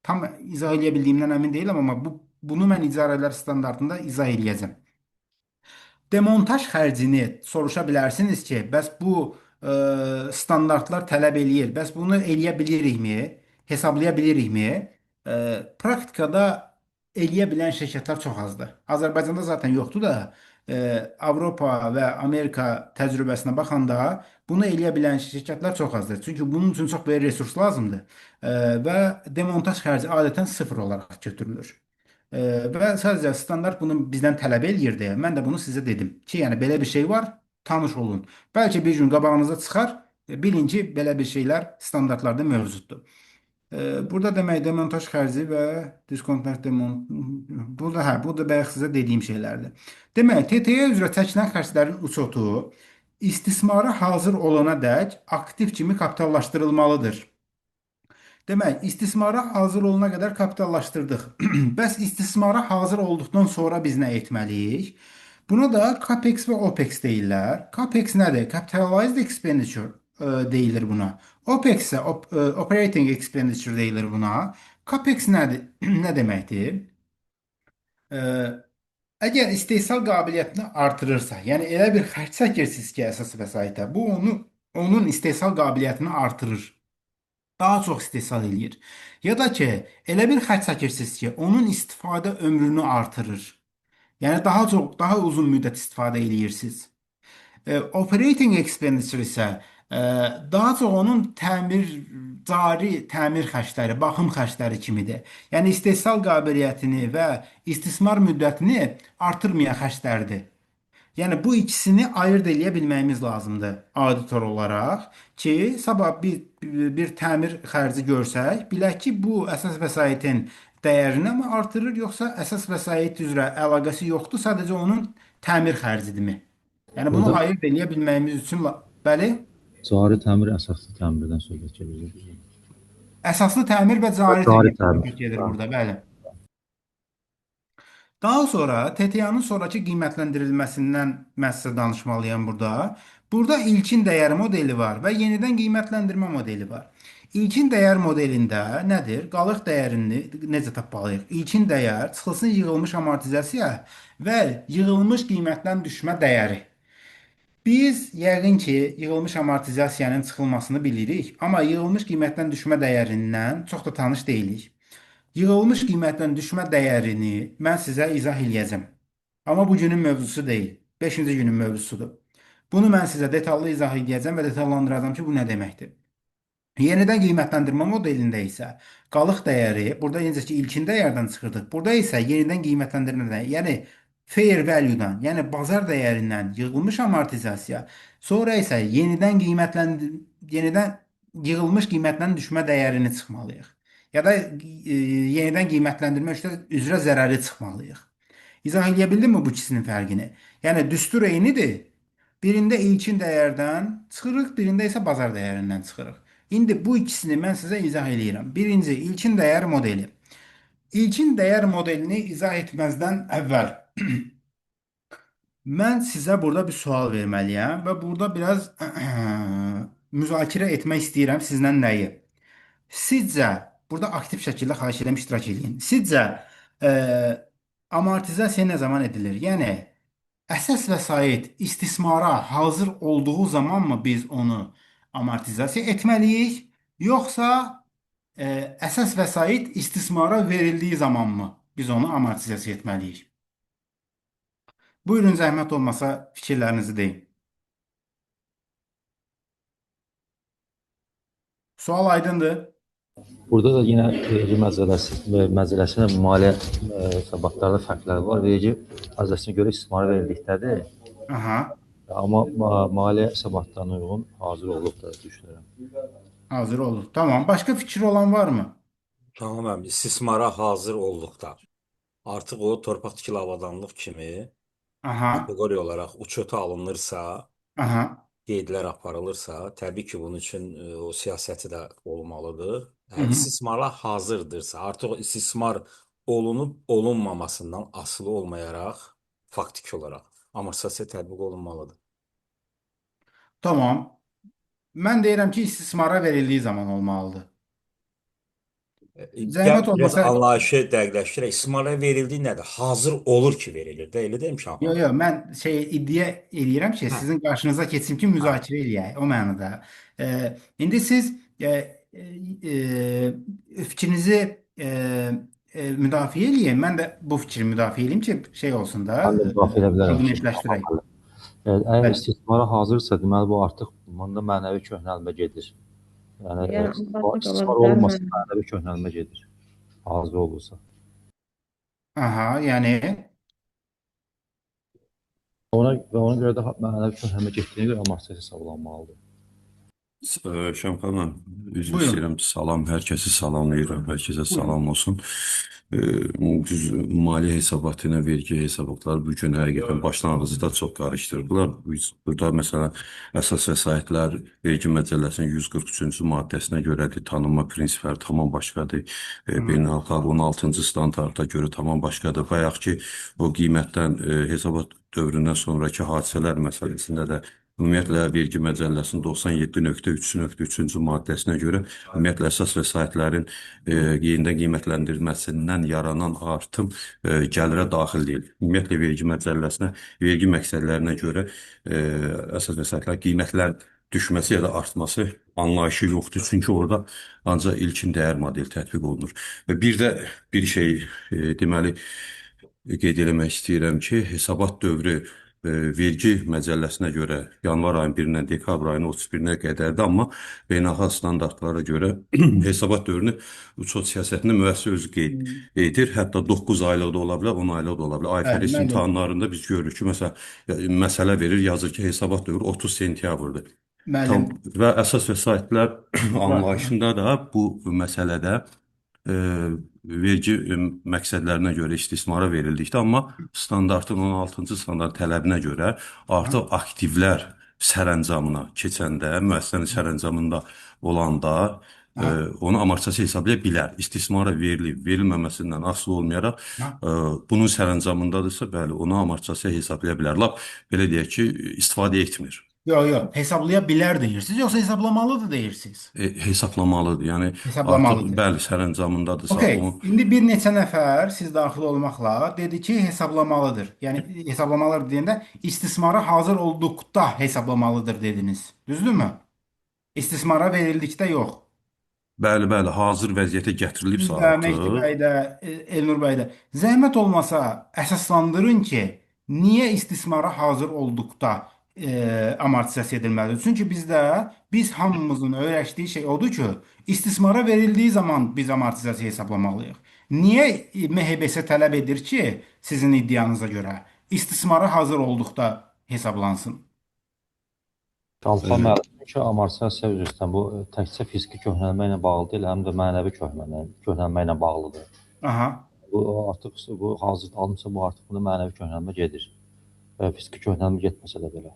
Tam izah eləyə bildiyimdən əmin deyiləm, amma bunu mən icarələr standartında izah eləyəcəm. Demontaj xərcini soruşa bilərsiniz ki, bəs bu standartlar tələb eləyir, bəs bunu eləyə bilirikmi, hesablaya bilirikmi? Praktikada eləyə bilən şirkətlər çox azdır. Azərbaycanda zaten yoxdur da, Avropa və Amerika təcrübəsinə baxanda bunu eləyə bilən şirkətlər çox azdır. Çünki bunun üçün çox böyük resurs lazımdır və demontaj xərci adətən sıfır olaraq götürülür. Və sadəcə standart bunu bizdən tələb eləyir deyə mən də bunu sizə dedim ki, yəni belə bir şey var, tanış olun. Bəlkə bir gün qabağınıza çıxar, bilin ki, belə bir şeylər standartlarda mövcuddur. Burada demək demontaj xərci və diskontaj bu da bayaq sizə dediyim şeylərdir. Demək, TTY üzrə çəkilən xərclərin uçotu istismara hazır olana dək aktiv kimi kapitallaşdırılmalıdır. Demək, istismara hazır olana qədər kapitallaşdırdıq. Bəs istismara hazır olduqdan sonra biz nə etməliyik? Buna da CAPEX və OPEX deyirlər. CAPEX nədir? Capitalized Expenditure deyilir buna. OPEX isə Operating Expenditure deyilir buna. CAPEX nədir? Nə deməkdir? Əgər istehsal qabiliyyətini artırırsa, yəni elə bir xərc çəkirsiniz ki, əsas vəsaitə, bu onun istehsal qabiliyyətini artırır. Daha çox istehsal eləyir. Ya da ki, elə bir xərc çəkirsiniz ki, onun istifadə ömrünü artırır. Yəni daha uzun müddət istifadə eləyirsiniz. Operating expenditure isə daha çox onun cari təmir xərcləri, baxım xərcləri kimidir. Yəni istehsal qabiliyyətini və istismar müddətini artırmayan xərclərdir. Yəni bu ikisini ayırd eləyə bilməyimiz lazımdır auditor olaraq ki, sabah bir təmir xərci görsək, bilək ki, bu əsas vəsaitin dəyərini mi artırır, yoxsa əsas vəsait üzrə əlaqəsi yoxdur, sadəcə onun təmir xərcidirmi? Yəni bunu ayırd eləyə bilməyimiz üçün bəli? Cari təmir, əsaslı təmirdən söhbət gedir. Əsaslı təmir və cari təmir gedir burada, bəli. Daha sonra TTY-nın sonrakı qiymətləndirilməsindən mən sizə danışmalıyam burada. Burada ilkin dəyər modeli var və yenidən qiymətləndirmə modeli var. İlkin dəyər modelində nədir? Qalıq dəyərini necə tapmalıyıq? İlkin dəyər çıxılsın yığılmış amortizasiya və yığılmış qiymətdən düşmə dəyəri. Biz yəqin ki, yığılmış amortizasiyanın çıxılmasını bilirik, amma yığılmış qiymətdən düşmə dəyərindən çox da tanış deyilik. Yığılmış qiymətdən düşmə dəyərini mən sizə izah eləyəcəm. Amma bu günün mövzusu deyil. 5-ci günün mövzusudur. Bunu mən sizə detallı izah eləyəcəm və detallandıracağam ki, bu nə deməkdir. Yenidən qiymətləndirmə modelində isə qalıq dəyəri, burada necə ki, ilkin dəyərdən çıxırdıq. Burada isə yenidən qiymətləndirmə dəyəri, yəni fair value-dan, yəni bazar dəyərindən yığılmış amortizasiya, sonra isə yenidən yığılmış qiymətdən düşmə dəyərini çıxmalıyıq. Ya da yenidən qiymətləndirmə üzrə zərəri çıxmalıyıq. İzah edə bildimmi bu ikisinin fərqini? Yəni düstur eynidir. Birində ilkin dəyərdən çıxırıq, birində isə bazar dəyərindən çıxırıq. İndi bu ikisini mən sizə izah eləyirəm. Birinci, ilkin dəyər modeli. İlkin dəyər modelini izah etməzdən əvvəl mən sizə burada bir sual verməliyəm və burada biraz müzakirə etmək istəyirəm sizlə nəyi? Sizcə, burada aktiv şəkildə xahiş edirəm iştirak edin. Sizcə, e, amortizasiya nə zaman edilir? Yəni, əsas vəsait istismara hazır olduğu zamanmı biz onu amortizasiya etməliyik, yoxsa əsas vəsait istismara verildiyi zamanmı biz onu amortizasiya etməliyik? Buyurun, zəhmət olmasa fikirlərinizi deyin. Sual aydındır. Burada da yine vergi məcəlləsi ilə maliyyə hesabatlarda fərqlər var. Vergi məcəlləsinə görə istismara verildikdədir. Aha, Amma maliyyə hesabatlarına uyğun hazır olub da düşünürəm. hazır olur. Tamam. Başka fikri olan var mı? Tamam, istismara hazır olduqda artıq o torpaq tikili avadanlıq kimi Aha, kateqoriya olaraq uçota alınırsa, aha. qeydlər aparılırsa, təbii ki, bunun üçün o siyasəti də olmalıdır. Hı hı. İstismara hazırdırsa, artıq o istismar olunub olunmamasından asılı olmayaraq faktiki olaraq amortisasiya tətbiq olunmalıdır. Tamam. Mən deyirəm ki, istismara verildiği zaman olmalıdır. Gəl Zəhmət biraz olmasa, anlayışı dəqiqləşdirək. İstismara verildiyi nədir? Hazır olur ki, verilir də, elə deyim Şahan. yo, mən iddia eləyirəm ki, Hə. sizin qarşınıza keçim ki, müzakirə eləyək o mənada. İndi siz fikrinizi müdafiə eləyin. Mən də bu fikri müdafiə eləyim ki, şey olsun da, Mən də müdafiə edə bilərəm. konkretləşdirək. Əgər Bəli. istismara hazırsa, deməli bu artıq bunda mənəvi köhnəlmə gedir. Yəni Yəni, istismar ambassador istismar qala olmasa bilər. mənəvi köhnəlmə gedir. Hazır olursa. Aha, yəni Ona görə də mənəvi köhnəlmə getdiyinə görə amortisasiya hesablanmalıdır. Şəmxan xanım, üzr buyurun. istəyirəm. Salam, hər kəsi salamlayıram. Hər kəsə salam olsun. Düz maliyyə hesabatı ilə vergi hesabatları bu gün həqiqətən başlanğıcda çox qarışdırdılar. Burada məsələn əsas vəsaitlər vergi məcəlləsinin 143-cü maddəsinə görədir. Tanınma prinsipləri tamam başqadır. Beynəlxalq 16-cı standarda görə tamam başqadır. Bayaq ki, o qiymətdən hesabat dövründən sonraki hadisələr məsələsində də ümumiyyətlə vergi məcəlləsinin 97.3.3-cü maddəsinə görə ümumiyyətlə əsas vəsaitlərin yenidən qiymətləndirilməsindən yaranan artım gəlirə daxil deyil. Ümumiyyətlə vergi məcəlləsinə, vergi məqsədlərinə görə əsas vəsaitlər qiymətlər düşməsi ya da artması anlayışı yoxdur. Çünki orada ancaq ilkin dəyər modeli tətbiq olunur. Və bir də bir şey deməli qeyd eləmək istəyirəm ki, hesabat dövrü vergi məcəlləsinə görə yanvar ayının 1-dən dekabr ayının 31-nə qədərdir, amma beynəlxalq standartlara görə hesabat dövrünü uçot siyasətində müəssisə özü qeyd edir. Hətta 9 aylıq da ola bilər, 10 aylıq da ola bilər. Ayfəris Bəli, imtahanlarında biz görürük ki, məsələ verir, yazır ki, hesabat dövrü 30 sentyabrdır. Müəllim, Və əsas vəsaitlər anlayışında da bu məsələdə vergi məqsədlərinə görə istismara verildikdə, amma standartın 16-cı standart tələbinə görə artıq aktivlər sərəncamına keçəndə, müəssisənin sərəncamında olanda onu amortisasiya hesablaya bilər. İstismara verilib, verilməməsindən asılı olmayaraq bunun sərəncamındadırsa, bəli, onu amortisasiya hesablaya bilər. Lap belə deyək ki, istifadə etmir. yox, hesablaya bilər deyirsiniz, yoxsa hesablamalıdır deyirsiniz? Hesablamalıdır. Yəni Hesablamalıdır. artıq bəli sərəncamındadırsa Okey. onu İndi bir neçə nəfər siz daxil olmaqla dedi ki, hesablamalıdır. Yəni hesablamalıdır deyəndə istismara hazır olduqda hesablamalıdır dediniz. Düzdürmü? İstismara verildikdə yox. bəli, hazır vəziyyətə Siz gətirilibsə də, Mehdi artıq bəy də, Elnur bəy də zəhmət olmasa əsaslandırın ki, niyə istismara hazır olduqda amortisasiya edilməlidir? Çünki biz hamımızın öyrəşdiyi şey odur ki, istismara verildiyi zaman biz amortisasiya hesablamalıyıq. Niyə MHBS tələb edir ki, sizin iddianıza görə istismara hazır olduqda hesablansın? Şamxan müəllim ki, amortisasiya üzrə istəyirəm. Bu təkcə fiziki köhnəlmə ilə bağlı deyil, həm də mənəvi köhnəlmə ilə bağlıdır. Aha. Bu artıq hazır alınsa bu artıq bunda mənəvi köhnəlmə gedir. Fiziki köhnəlmə getməsə də belə.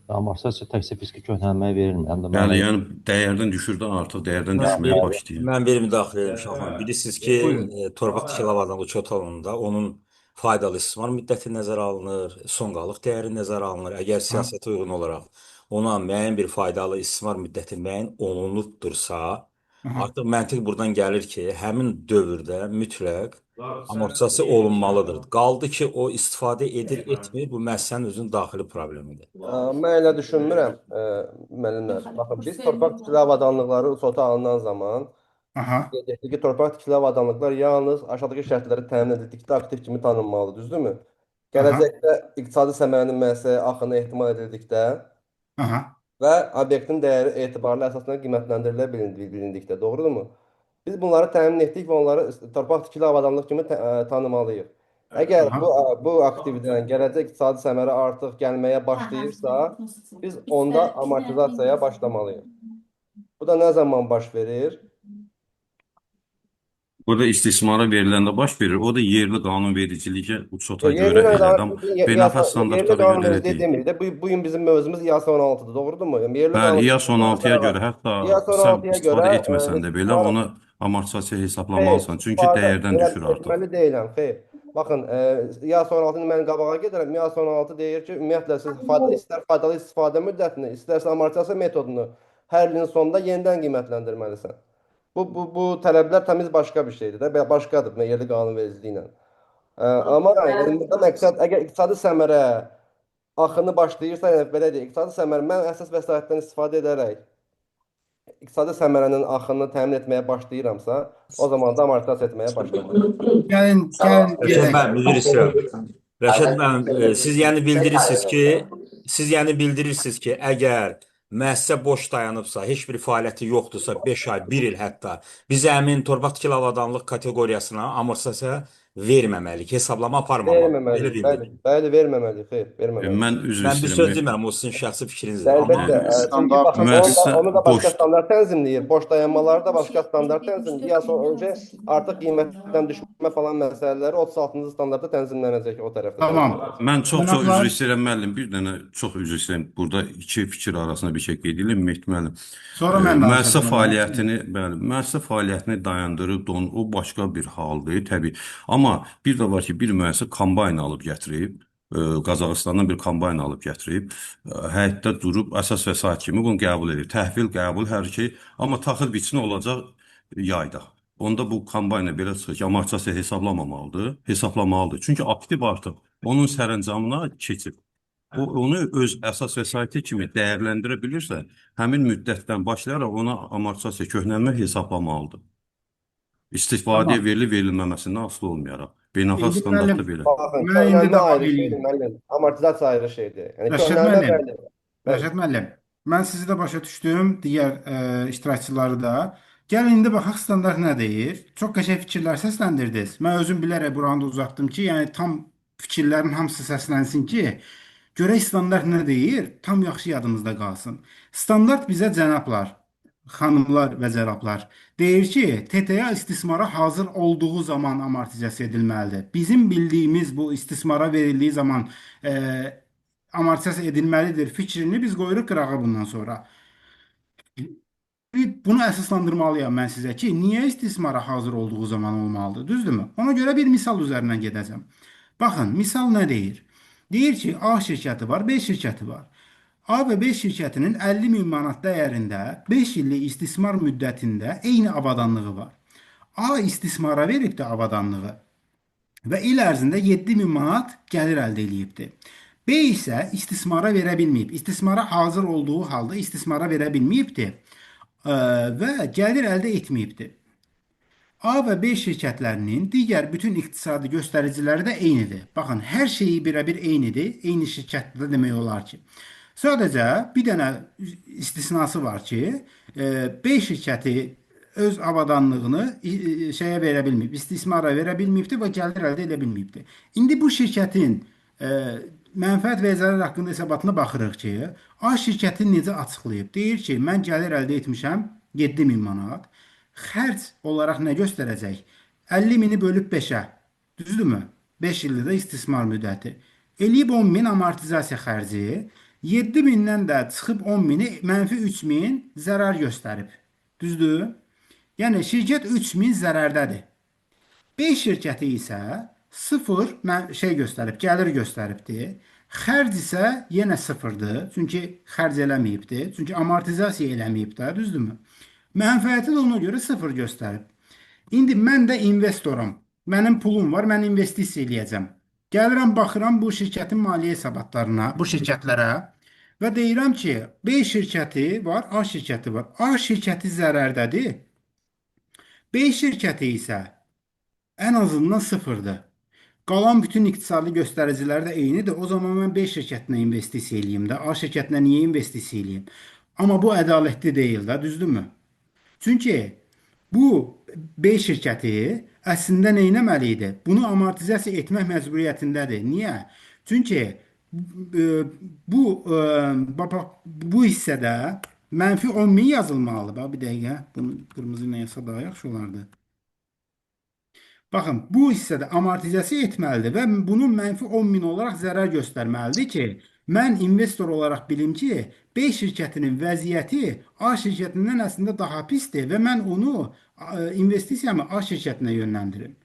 Amortisasiya təkcə fiziki köhnəlməyə verilmir, həm də Bəli, mənəvi. yəni dəyərdən düşür də artıq dəyərdən Mən, düşməyə başlayır. mən bir müdaxilə edim Şaxan. Bilirsiniz ki, torpaq tikili avadanlıq çotalında onun faydalı istismar müddəti nəzərə alınır, son qalıq dəyəri nəzərə alınır. Əgər siyasətə uyğun olaraq ona müəyyən bir faydalı istismar müddəti müəyyən olunubdursa, artıq məntiq buradan gəlir ki, həmin dövrdə mütləq amortisasiya olunmalıdır. Qaldı ki, o istifadə edir, etmir, bu müəssisənin özünün daxili problemidir. Mən elə düşünmürəm, müəllimlər. Baxın, biz torpaq tikili avadanlıqları sota alınan zaman qeyd etdik ki, torpaq tikili avadanlıqlar yalnız aşağıdakı şərtləri təmin edildikdə aktiv kimi tanınmalıdır, düzdürmü? Gələcəkdə iqtisadi səmərənin müəssisəyə axını ehtimal edildikdə və obyektin dəyəri etibarlı əsasına qiymətləndirilə bilindikdə, doğrudurmu? Biz bunları təmin etdik və onları torpaq tikili avadanlıq kimi tanımalıyıq. Əgər bu aktivdən gələcək iqtisadi səmərə artıq gəlməyə başlayırsa, biz onda amortizasiyaya başlamalıyıq. Bu da nə zaman baş verir? Burada istismara veriləndə baş verir. O da yerli qanunvericiliyə uçota görə elədim. Beynəlxalq standartlara görə elə deyil. Bu gün bizim mövzumuz İAS 16-dır, doğrudurmu? Bəli, İAS 16-ya görə hətta sən istifadə etməsən də belə onu amortisasiya hesablamalısan. Çünki dəyərdən düşür artıq. Etməli deyiləm, xeyr. Baxın, İAS 16-nı mən qabağa gedirəm. İAS 16 deyir ki, ümumiyyətlə siz istər faydalı istifadə müddətini, istərsə amortisasiya metodunu hər ilin sonunda yenidən qiymətləndirməlisən. Bu tələblər təmiz başqa bir şeydir də, başqadır yerli qanunvericiliyi ilə. Amma burada məqsəd, əgər iqtisadi səmərə axını başlayırsa, yəni belə deyək, iqtisadi səmərə mən əsas vəsaitdən istifadə edərək iqtisadi səmərənin axını təmin etməyə başlayıramsa, o zaman da amortisasiya etməyə başlamalıyam. Rəşad müəllim, üzr istəyirəm. Rəşad müəllim, siz yəni bildirirsiniz ki, əgər müəssisə boş dayanıbsa, heç bir fəaliyyəti yoxdursa, 5 ay, 1 il hətta, biz həmin torpaq tikili avadanlıq kateqoriyasına amortisasiya verməməliyik, hesablama aparmamalıyıq. Bəli, verməməliyik, xeyr, verməməliyik. Mən üzr Mən bir söz istəyirəm. demirəm, o sizin şəxsi fikrinizdir. Əlbəttə, çünki baxın, onu da başqa standart tənzimləyir. Boş dayanmaları da başqa standart tənzimləyir. Ya sonra artıq qiymətdən düşmə falan məsələləri 36-cı standartda tənzimlənəcək o tərəfdə. Tamam. Mən çox üzr istəyirəm müəllim. Bir dənə çox üzr istəyirəm. Burada iki fikir arasında bir şey qeyd edirəm müəllim. Sonra mən müəssisə fəaliyyətini, bəli, müəssisə fəaliyyətini dayandırıb, o başqa bir haldır, təbii. Amma bir də var ki, bir müəssisə kombayn alıb gətirib, Qazaxıstandan bir kombayn alıb gətirib, həyətdə durub əsas vəsait kimi bunu qəbul edir. Təhvil qəbul hər şey, amma taxıl biçini olacaq yayda. Onda bu kombayna belə çıxır ki, amortisasiya hesablamalıdır. Çünki aktiv artıq onun sərəncamına keçib. Onu öz əsas vəsaiti kimi dəyərləndirə bilirsə, həmin müddətdən başlayaraq ona amortisasiya köhnəlmə hesablamalıdır. İstifadəyə verilməməsindən asılı olmayaraq. Beynəlxalq standartda belə. Köhnəlmə ayrı şeydir, müəllim. Amortizasiya ayrı şeydir. Rəşad müəllim, mən sizi də başa düşdüm, digər iştirakçıları da. Gəlin indi baxaq standart nə deyir? Çox qəşəng fikirlər səsləndirdiniz. Mən özüm bilərək buranı da uzatdım ki, yəni tam fikirlərin hamısı səslənsin ki, görək standart nə deyir, tam yaxşı yadımızda qalsın. Standart bizə cənablar, xanımlar və cənablar deyir ki, TTA istismara hazır olduğu zaman amortizasiya edilməlidir. Bizim bildiyimiz bu istismara verildiyi zaman amortizasiya edilməlidir fikrini biz qoyuruq qırağa bundan sonra. Bunu əsaslandırmalıyam mən sizə ki, niyə istismara hazır olduğu zaman olmalıdır, düzdürmü? Ona görə bir misal üzərindən gedəcəm. Baxın, misal nə deyir? Deyir ki, A şirkəti var, B şirkəti var. A və B şirkətinin 50.000 manat dəyərində 5 illik istismar müddətində eyni avadanlığı var. A istismara veribdir avadanlığı və il ərzində 7.000 manat gəlir əldə edibdir. B isə istismara verə bilməyib. İstismara hazır olduğu halda istismara verə bilməyibdir və gəlir əldə etməyibdir. A və B şirkətlərinin digər bütün iqtisadi göstəriciləri də eynidir. Baxın, hər şeyi birə-bir eynidir. Eyni şirkətdə demək olar ki. Sadəcə bir dənə istisnası var ki, B şirkəti öz avadanlığını şeyə verə bilməyib, istismara verə bilməyibdir və gəlir əldə edə bilməyibdir. İndi bu şirkətin mənfəət və zərər haqqında hesabatına baxırıq ki, A şirkəti necə açıqlayıb? Deyir ki, mən gəlir əldə etmişəm 7.000 manat. Xərc olaraq nə göstərəcək? 50.000-i bölüb 5-ə, düzdürmü? 5 ildə də istismar müddəti. Eləyib 10.000 amortizasiya xərci. 7000-dən də çıxıb 10.000-i -3000 zərər göstərib. Düzdür? Yəni şirkət 3000 zərərdədir. B şirkəti isə 0 şey göstərib, gəlir göstəribdir. Xərc isə yenə sıfırdır. Çünki xərc eləməyibdir. Çünki amortizasiya eləməyib də, düzdürmü? Mənfəəti də ona görə 0 göstərib. İndi mən də investoram. Mənim pulum var, mən investisiya eləyəcəm. Gəlirəm, baxıram bu şirkətin maliyyə hesabatlarına, bu şirkətlərə və deyirəm ki, B şirkəti var, A şirkəti var. A şirkəti zərərdədir. B şirkəti isə ən azından sıfırdır. Qalan bütün iqtisadi göstəricilər də eynidir. O zaman mən B şirkətinə investisiya eləyim də, A şirkətinə niyə investisiya eləyim? Amma bu ədalətli deyil də, düzdürmü? Çünki bu B şirkəti əslində nə etməli idi? Bunu amortizasiya etmək məcburiyyətindədir. Niyə? Çünki bu hissədə -10.000 yazılmalıdır. Bax bir dəqiqə. Bunu qırmızı ilə yazsa daha yaxşı olardı. Baxın, bu hissədə amortizasiya etməlidir və bunun -10.000 olaraq zərər göstərməlidir ki, mən investor olaraq bilim ki, B şirkətinin vəziyyəti A şirkətindən əslində daha pisdir və mən onu investisiyamı A şirkətinə yönləndirim.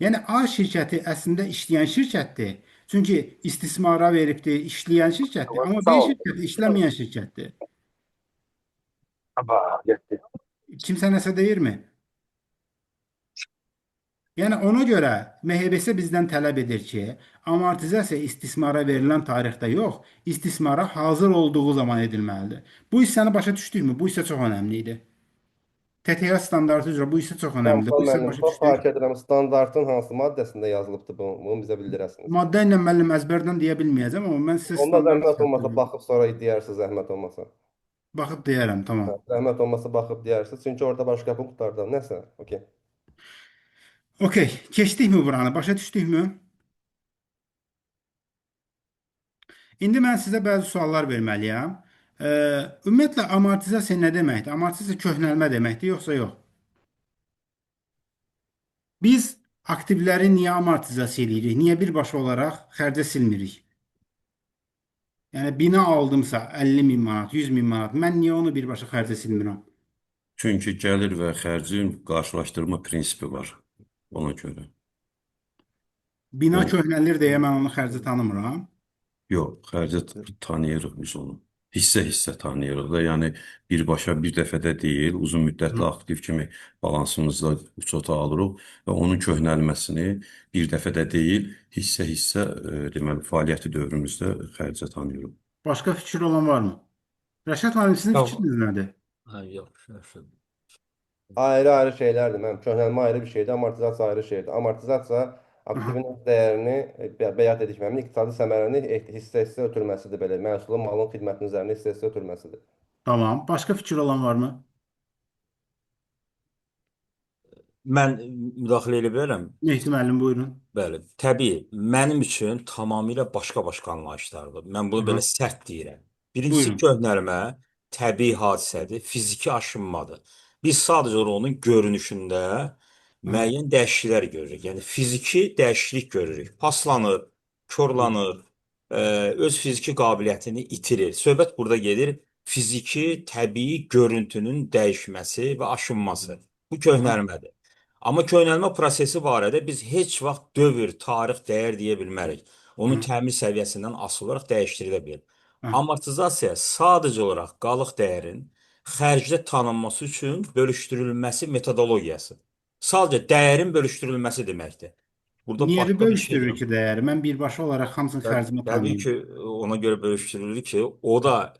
Yəni A şirkəti əslində işləyən şirkətdir. Çünki istismara veribdir, işləyən şirkətdir. Amma B şirkəti işləməyən şirkətdir. Kimsə nəsə deyirmi? Yəni ona görə MHBS bizdən tələb edir ki, amortizasiya istismara verilən tarixdə yox, istismara hazır olduğu zaman edilməlidir. Bu hissəni başa düşdükmü? Bu hissə çox önəmli idi. TTH standartı üzrə bu hissə çox önəmlidir. Bu hissə başa Çox xahiş edirəm, standartın hansı maddəsində yazılıbdır bunu bizə bildirəsiniz. Maddə ilə müəllim əzbərdən deyə bilməyəcəm, amma mən sizə Onda zəhmət olmasa baxıb sonra deyərsiniz, zəhmət olmasa. baxıb deyərəm, tamam. Zəhmət olmasa baxıb deyərsiniz, çünki orada başqa punktlardan nəsə, okey. Okey, keçdikmi buranı? Başa düşdükmü? İndi mən sizə bəzi suallar verməliyəm. Ümumiyyətlə, amortizasiya nə deməkdir? Amortizasiya köhnəlmə deməkdir, yoxsa yox? Biz aktivləri niyə amortizasiya edirik? Niyə birbaşa olaraq xərcə silmirik? Yəni, bina aldımsa 50.000 manat, 100.000 manat, mən niyə onu birbaşa xərcə silmirəm? Çünki gəlir və xərcin qarşılaşdırma prinsipi var ona görə. Bina köhnəlir deyə mən onu xərcə tanımıram. Yox, xərcə tanıyırıq biz onu. Hissə-hissə tanıyırıq da, yəni birbaşa bir dəfədə deyil, uzun müddətli aktiv kimi balansımızda uçota alırıq və onun köhnəlməsini bir dəfədə deyil, hissə-hissə deməli fəaliyyəti dövrümüzdə xərcə tanıyırıq. Başqa fikir olan varmı? Rəşad müəllim, sizin fikriniz nədir? Yox, Ayrı-ayrı şeylərdir. Mənim köhnəlmə ayrı bir şeydir, amortizasiya ayrı şeydir. Amortizasiya aktivin dəyərini bəyan etməmin iqtisadi səmərəni hissə-hissə ötürməsidir belə. Məhsulun, malın, xidmətin üzərində hissə-hissə ötürməsidir. Tamam. Başqa fikir olan varmı? mən müdaxilə edə bilərəm. Mehdi müəllim, buyurun. Bəli, təbii, mənim üçün tamamilə başqa anlayışlardır. Mən bunu belə sərt deyirəm. Birincisi Buyurun. köhnəlmə təbii hadisədir, fiziki aşınmadır. Biz sadəcə onun görünüşündə müəyyən dəyişikliklər görürük. Yəni fiziki dəyişiklik görürük. Paslanır, korlanır, öz fiziki qabiliyyətini itirir. Söhbət burada gedir fiziki, təbii görüntünün dəyişməsi və aşınması. Bu köhnəlmədir. Amma köhnəlmə prosesi barədə biz heç vaxt dövr, tarix, dəyər deyə bilmərik. Onun təmin səviyyəsindən asılı olaraq dəyişdirilə bilər. Amortizasiya sadəcə olaraq qalıq dəyərin xərcdə tanınması üçün bölüşdürülməsi metodologiyası. Sadəcə dəyərin bölüşdürülməsi deməkdir. Burada Niyə başqa bir şey bölüşdürür yox. ki dəyəri? Mən birbaşa olaraq hamısını xərcimə Təbii tanıyım. ki, ona görə bölüşdürülür ki, o da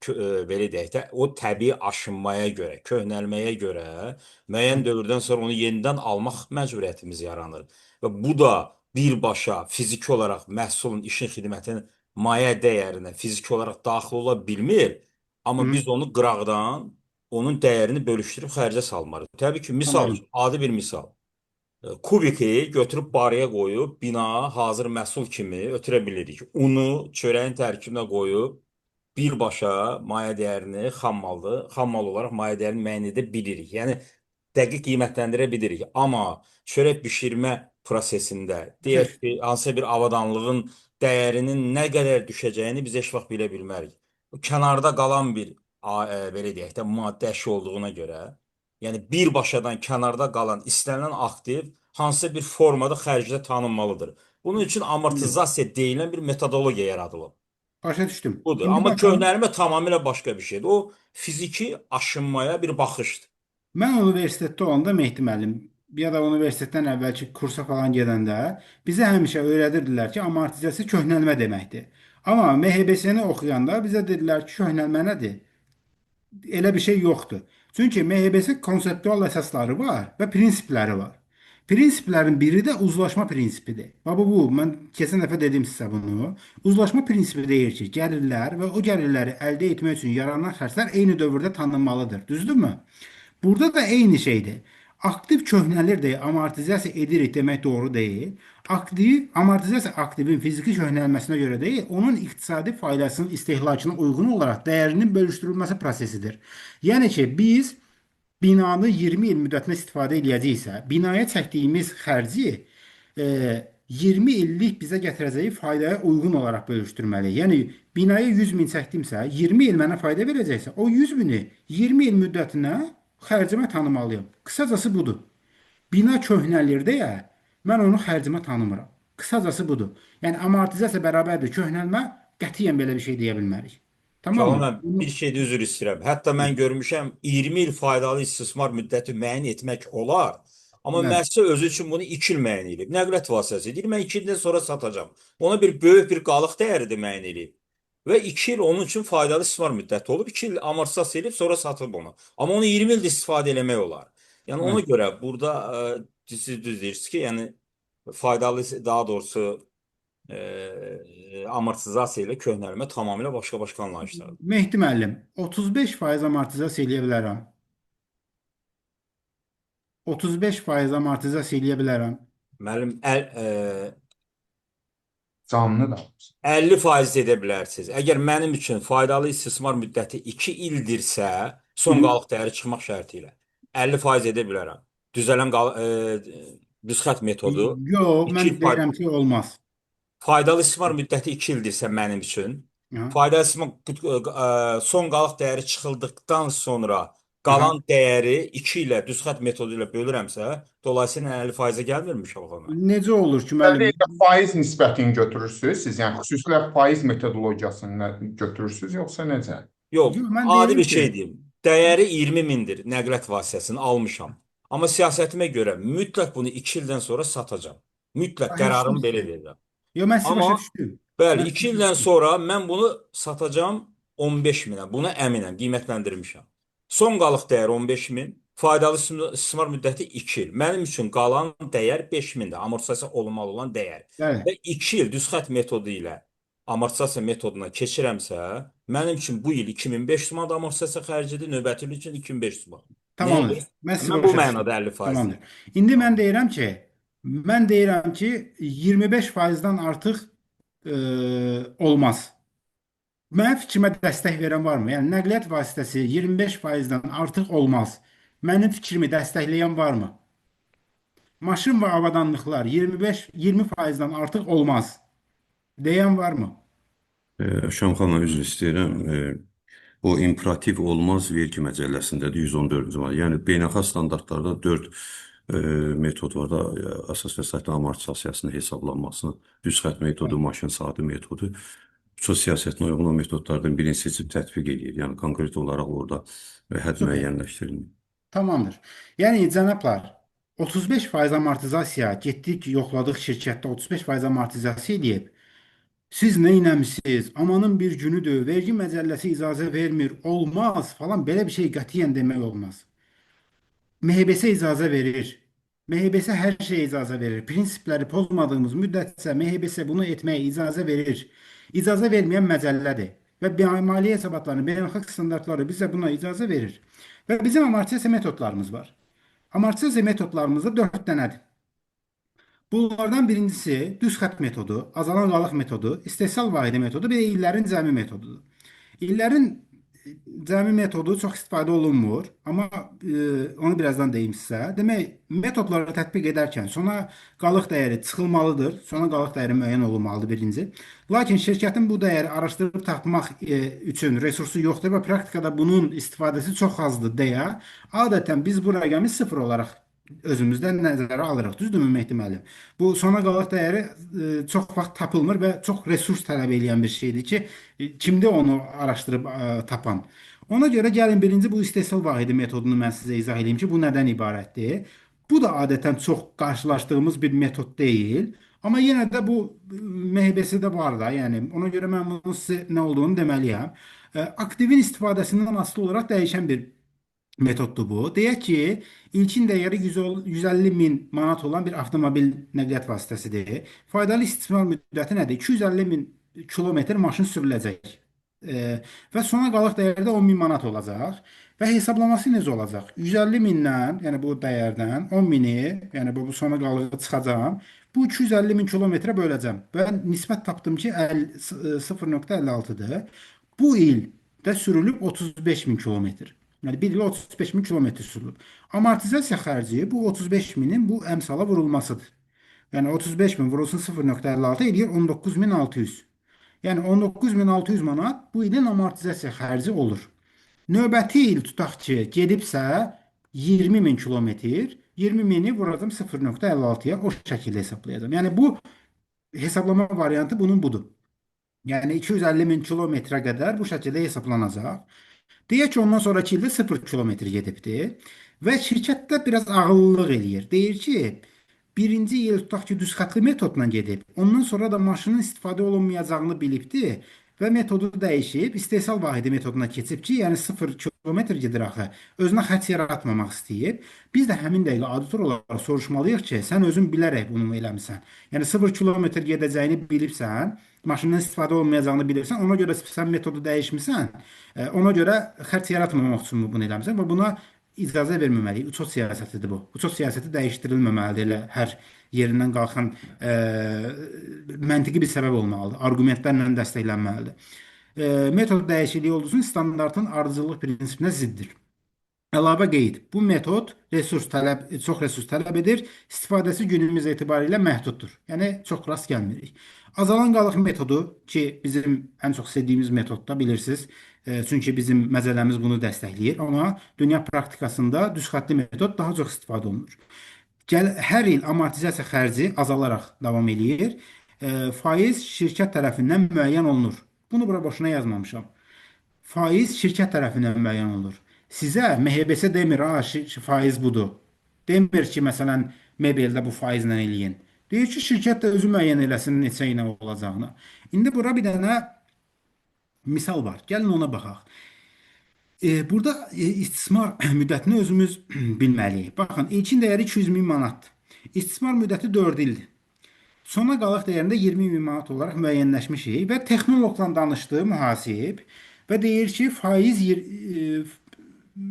belə deyək də, o təbii aşınmaya görə, köhnəlməyə görə müəyyən dövrdən sonra onu yenidən almaq məcburiyyətimiz yaranır. Və bu da birbaşa fiziki olaraq məhsulun, işin, xidmətin mayə dəyərinə fiziki olaraq daxil ola bilmir. Amma biz onu qıraqdan, onun dəyərini bölüşdürüb xərcə salmarıq. Təbii ki, misal üçün, adi bir misal. Kubiki götürüb barıya qoyub, bina, hazır məhsul kimi ötürə bilirik. Unu çörəyin tərkibinə qoyub, birbaşa mayə dəyərini xam mal olaraq mayə dəyərini müəyyən edə bilirik. Yəni, dəqiq qiymətləndirə bilirik. Amma çörək bişirmə prosesində, deyək ki, hansısa bir avadanlığın dəyərinin nə qədər düşəcəyini biz heç vaxt bilə bilmərik. Bu kənarda qalan bir belə deyək də maddi əşya olduğuna görə, yəni birbaşadan kənarda qalan istənilən aktiv hansısa bir formada xərcdə tanınmalıdır. Bunun üçün amortizasiya deyilən bir metodologiya yaradılıb. Başa düşdüm. Budur. İndi Amma baxın, köhnəlmə tamamilə başqa bir şeydir. O fiziki aşınmaya bir baxışdır. mən universitetdə olanda Mehdi müəllim ya da universitetdən əvvəlki kursa falan gedəndə bizə həmişə öyrədirdilər ki, amortizasiya köhnəlmə deməkdir. Amma MHBS-ni oxuyanda bizə dedilər ki, köhnəlmə nədir? Elə bir şey yoxdur. Çünki MHBS konseptual əsasları var və prinsipləri var. Prinsiplərin biri də uzlaşma prinsipidir. Bu, mən keçən dəfə dedim sizə bunu. Uzlaşma prinsipi deyir ki, gəlirlər və o gəlirləri əldə etmək üçün yaranan xərclər eyni dövrdə tanınmalıdır. Düzdürmü? Burada da eyni şeydir. Aktiv köhnəlir deyə amortizasiya edirik demək doğru deyil. Amortizasiya aktivin fiziki köhnəlməsinə görə deyil, onun iqtisadi faydasının istehlakına uyğun olaraq dəyərinin bölüşdürülməsi prosesidir. Yəni ki, biz binanı 20 il müddətinə istifadə edəcəksə, binaya çəkdiyimiz xərci 20 illik bizə gətirəcəyi faydaya uyğun olaraq bölüşdürməliyik. Yəni binaya 100 min çəkdimsə, 20 il mənə fayda verəcəksə, o 100 bini 20 il müddətinə xərcimə tanımalıyam. Qısacası budur. Bina köhnəlir deyə mən onu xərcimə tanımıram. Qısacası budur. Yəni amortizasiya bərabərdir köhnəlmə, qətiyyən belə bir şey deyə bilmərik. Tamam mı? Tamam, bir şeydə üzr istəyirəm. Hətta mən görmüşəm 20 il faydalı istismar müddəti müəyyən etmək olar. Amma Bəli. müəssisə özü üçün bunu 2 il müəyyən edib. Nəqliyyat vasitəsi deyir, mən 2 ildən sonra satacağam. Ona bir böyük bir qalıq dəyəri də müəyyən edib. Və 2 il onun üçün faydalı istismar müddəti olub, 2 il amortisasiya edib, sonra satıb onu. Amma onu 20 ildə istifadə eləmək olar. Yəni ona Evet. görə burada siz düz deyirsiniz ki, yəni faydalı, daha doğrusu amortizasiya ilə köhnəlmə tamamilə başqa-başqa anlayışlardır. Mehdi müəllim, 35% amortizasiya eləyə bilərəm. 35% amortizasiya eləyə bilərəm. Müəllim, Canlı da. 50% edə bilərsiniz. Əgər mənim üçün faydalı istismar müddəti 2 ildirsə, son qalıq dəyəri çıxmaq şərti ilə 50% edə bilərəm. Düzələn düz xətt metodu Yox, 2 mən il deyirəm ki, olmaz. faydalı istismar müddəti 2 ildirsə mənim üçün, Aha. faydalı istismar son qalıq dəyəri çıxıldıqdan sonra qalan dəyəri 2 ilə düz xətt metodu ilə bölürəmsə, dolayısıyla 50%-ə gəlmirmiş o. Necə olur ki, Əldə müəllim? faiz nisbətini götürürsüz siz, yəni xüsusilə faiz metodologiyasını götürürsüz, yoxsa necə? Yox, Yox, mən adi deyirəm bir ki, şey deyim. Dəyəri 20 mindir nəqliyyat vasitəsini almışam. Amma siyasətimə görə mütləq bunu 2 ildən sonra satacağam. Mütləq başa qərarımı düşdüm belə sizi. verəcəm. Yox, mən sizi başa Amma düşdüm. bəli, Mən 2 sizi ildən başa sonra mən bunu satacağam 15 minə. Buna əminəm, qiymətləndirmişəm. Son qalıq dəyəri 15 min, faydalı istismar müddəti 2 il. Mənim üçün qalan dəyər 5 mindir, amortisasiya olunmalı olan dəyər. Bəli. Və 2 il düz xətt metodu ilə amortisasiya metoduna keçirəmsə, mənim üçün bu il 2500 manat amortisasiya xərcidir, növbəti il üçün 2500 manat. Tamamdır. Nəyə? Mən sizi Mən bu başa düşdüm. mənada 50%. Tamamdır. İndi mən deyirəm ki, 25%-dən artıq olmaz. Mənim fikrimə dəstək verən varmı? Yəni nəqliyyat vasitəsi 25%-dən artıq olmaz. Mənim fikrimi dəstəkləyən varmı? Maşın və avadanlıqlar 20%-dən artıq olmaz. Deyən varmı? Şamxanla üzr istəyirəm. O imperativ olmaz vergi məcəlləsindədir 114-cü maddə. Yəni beynəlxalq standartlarda 4 metod var da, əsas vəsait amortisasiyasının hesablanmasını, düz xətt metodu, maşın saatı metodu. Çox siyasətinə uyğun o metodlardan birini seçib tətbiq edir. Yəni konkret olaraq orada hədd Super. müəyyənləşdirilir. Tamamdır. Yəni cənablar, 35% amortizasiya getdik, yoxladıq şirkətdə 35% amortizasiya edib. Siz nə etmisiniz? Amanın bir günüdür. Vergi məcəlləsi icazə vermir. Olmaz falan belə bir şey qətiyyən demək olmaz. MHBS icazə verir. MHBS hər şeyə icazə verir. Prinsipləri pozmadığımız müddətcə MHBS bunu etməyə icazə verir. İcazə verməyən məcəllədir. Və maliyyə hesabatlarının beynəlxalq standartları bizə buna icazə verir. Və bizim amortisasiya metodlarımız var. Amortisasiya metodlarımızda 4 dənədir. Bunlardan birincisi düz xətt metodu, azalan qalıq metodu, istehsal vahidi metodu, bir də illərin cəmi metodudur. İllərin cəmi metodu çox istifadə olunmur, amma onu birazdan deyim sizə. Demək, metodları tətbiq edərkən sona qalıq dəyəri çıxılmalıdır. Sona qalıq dəyəri müəyyən olunmalıdır birinci. Lakin şirkətin bu dəyəri araşdırıb tapmaq üçün resursu yoxdur və praktikada bunun istifadəsi çox azdır deyə adətən biz bu rəqəmi sıfır olaraq özümüzdən nəzərə alırıq. Düzdürmü Mehdi müəllim? Bu sona qalıq dəyəri çox vaxt tapılmır və çox resurs tələb edən bir şeydir ki, kimdir onu araşdırıb tapan. Ona görə gəlin birinci bu istehsal vahidi metodunu mən sizə izah edeyim ki, bu nədən ibarətdir. Bu da adətən çox qarşılaşdığımız bir metod deyil. Amma yenə də bu MHB-də var da, yəni ona görə mən bunun sizə nə olduğunu deməliyəm. Aktivin istifadəsindən asılı olaraq dəyişən bir metoddur bu. Deyək ki, ilkin dəyəri 150 min manat olan bir avtomobil nəqliyyat vasitəsidir. Faydalı istismar müddəti nədir? 250 min kilometr maşın sürüləcək. Və sona qalıq dəyəri də 10 min manat olacaq. Və hesablaması necə olacaq? 150 mindən, yəni bu dəyərdən 10 mini, yəni bu sona qalığı çıxacağam. Bu 250 min kilometrə böləcəm. Və nisbət tapdım ki, 0,56-dır. Bu il də sürülüb 35 min kilometr. Yəni 1 il 35 min kilometr sürülüb. Amortizasiya xərci bu 35 minin bu əmsala vurulmasıdır. Yəni 35 min vurulsun 0,56 edir 19.600. Yəni 19.600 manat bu ilin amortizasiya xərci olur. Növbəti il tutaq ki, gedibsə 20 min kilometr, 20 mini vuracam 0,56-ya o şəkildə hesablayacağam. Yəni bu hesablama variantı bunun budur. Yəni 250 min kilometrə qədər bu şəkildə hesablanacaq. Deyək ki, ondan sonraki ildə 0 kilometr gedibdir və şirkətdə biraz ağıllılıq eləyir. Deyir ki, birinci il tutaq ki, düz xətli metodla gedib, ondan sonra da maşının istifadə olunmayacağını bilibdir və metodu dəyişib, istehsal vahidi metoduna keçib ki, yəni 0 kilometr gedir axı, özünə xətt yaratmamaq istəyib. Biz də həmin dəqiqə auditor olaraq soruşmalıyıq ki, sən özün bilərək bunu eləmisən. Yəni 0 kilometr gedəcəyini bilibsən, maşından istifadə olmayacağını bilirsən, ona görə sən metodu dəyişmisən, ona görə xərc yaratmamaq üçün bunu eləmisən və buna icazə verməməliyik. Uçot siyasətidir bu. Uçot siyasəti dəyişdirilməməlidir. Elə hər yerindən qalxan məntiqi bir səbəb olmalıdır. Argumentlərlə dəstəklənməlidir. Metod dəyişikliyi olduğu üçün standartın ardıcıllıq prinsipinə ziddir. Əlavə qeyd. Bu metod çox resurs tələb edir. İstifadəsi günümüz etibarilə məhduddur. Yəni çox rast gəlmirik. Azalan qalıq metodu ki, bizim ən çox sevdiyimiz metodda bilirsiniz. Çünki bizim məcəlləmiz bunu dəstəkləyir. Amma dünya praktikasında düz xəttli metod daha çox istifadə olunur. Hər il amortizasiya xərci azalaraq davam eləyir. Faiz şirkət tərəfindən müəyyən olunur. Bunu bura boşuna yazmamışam. Faiz şirkət tərəfindən müəyyən olunur. Sizə MHB demir, faiz budur. Demir ki, məsələn, mebeldə bu faizlə eləyin. Deyir ki, şirkət də özü müəyyən eləsin neçə ilə olacağını. İndi bura bir dənə misal var. Gəlin ona baxaq. Burada istismar müddətini özümüz bilməliyik. Baxın, ilkin dəyəri 200 min manatdır. İstismar müddəti 4 ildir. Sona qalıq dəyərində 20 min manat olaraq müəyyənləşmişik və texnoloqla danışdı mühasib və deyir ki,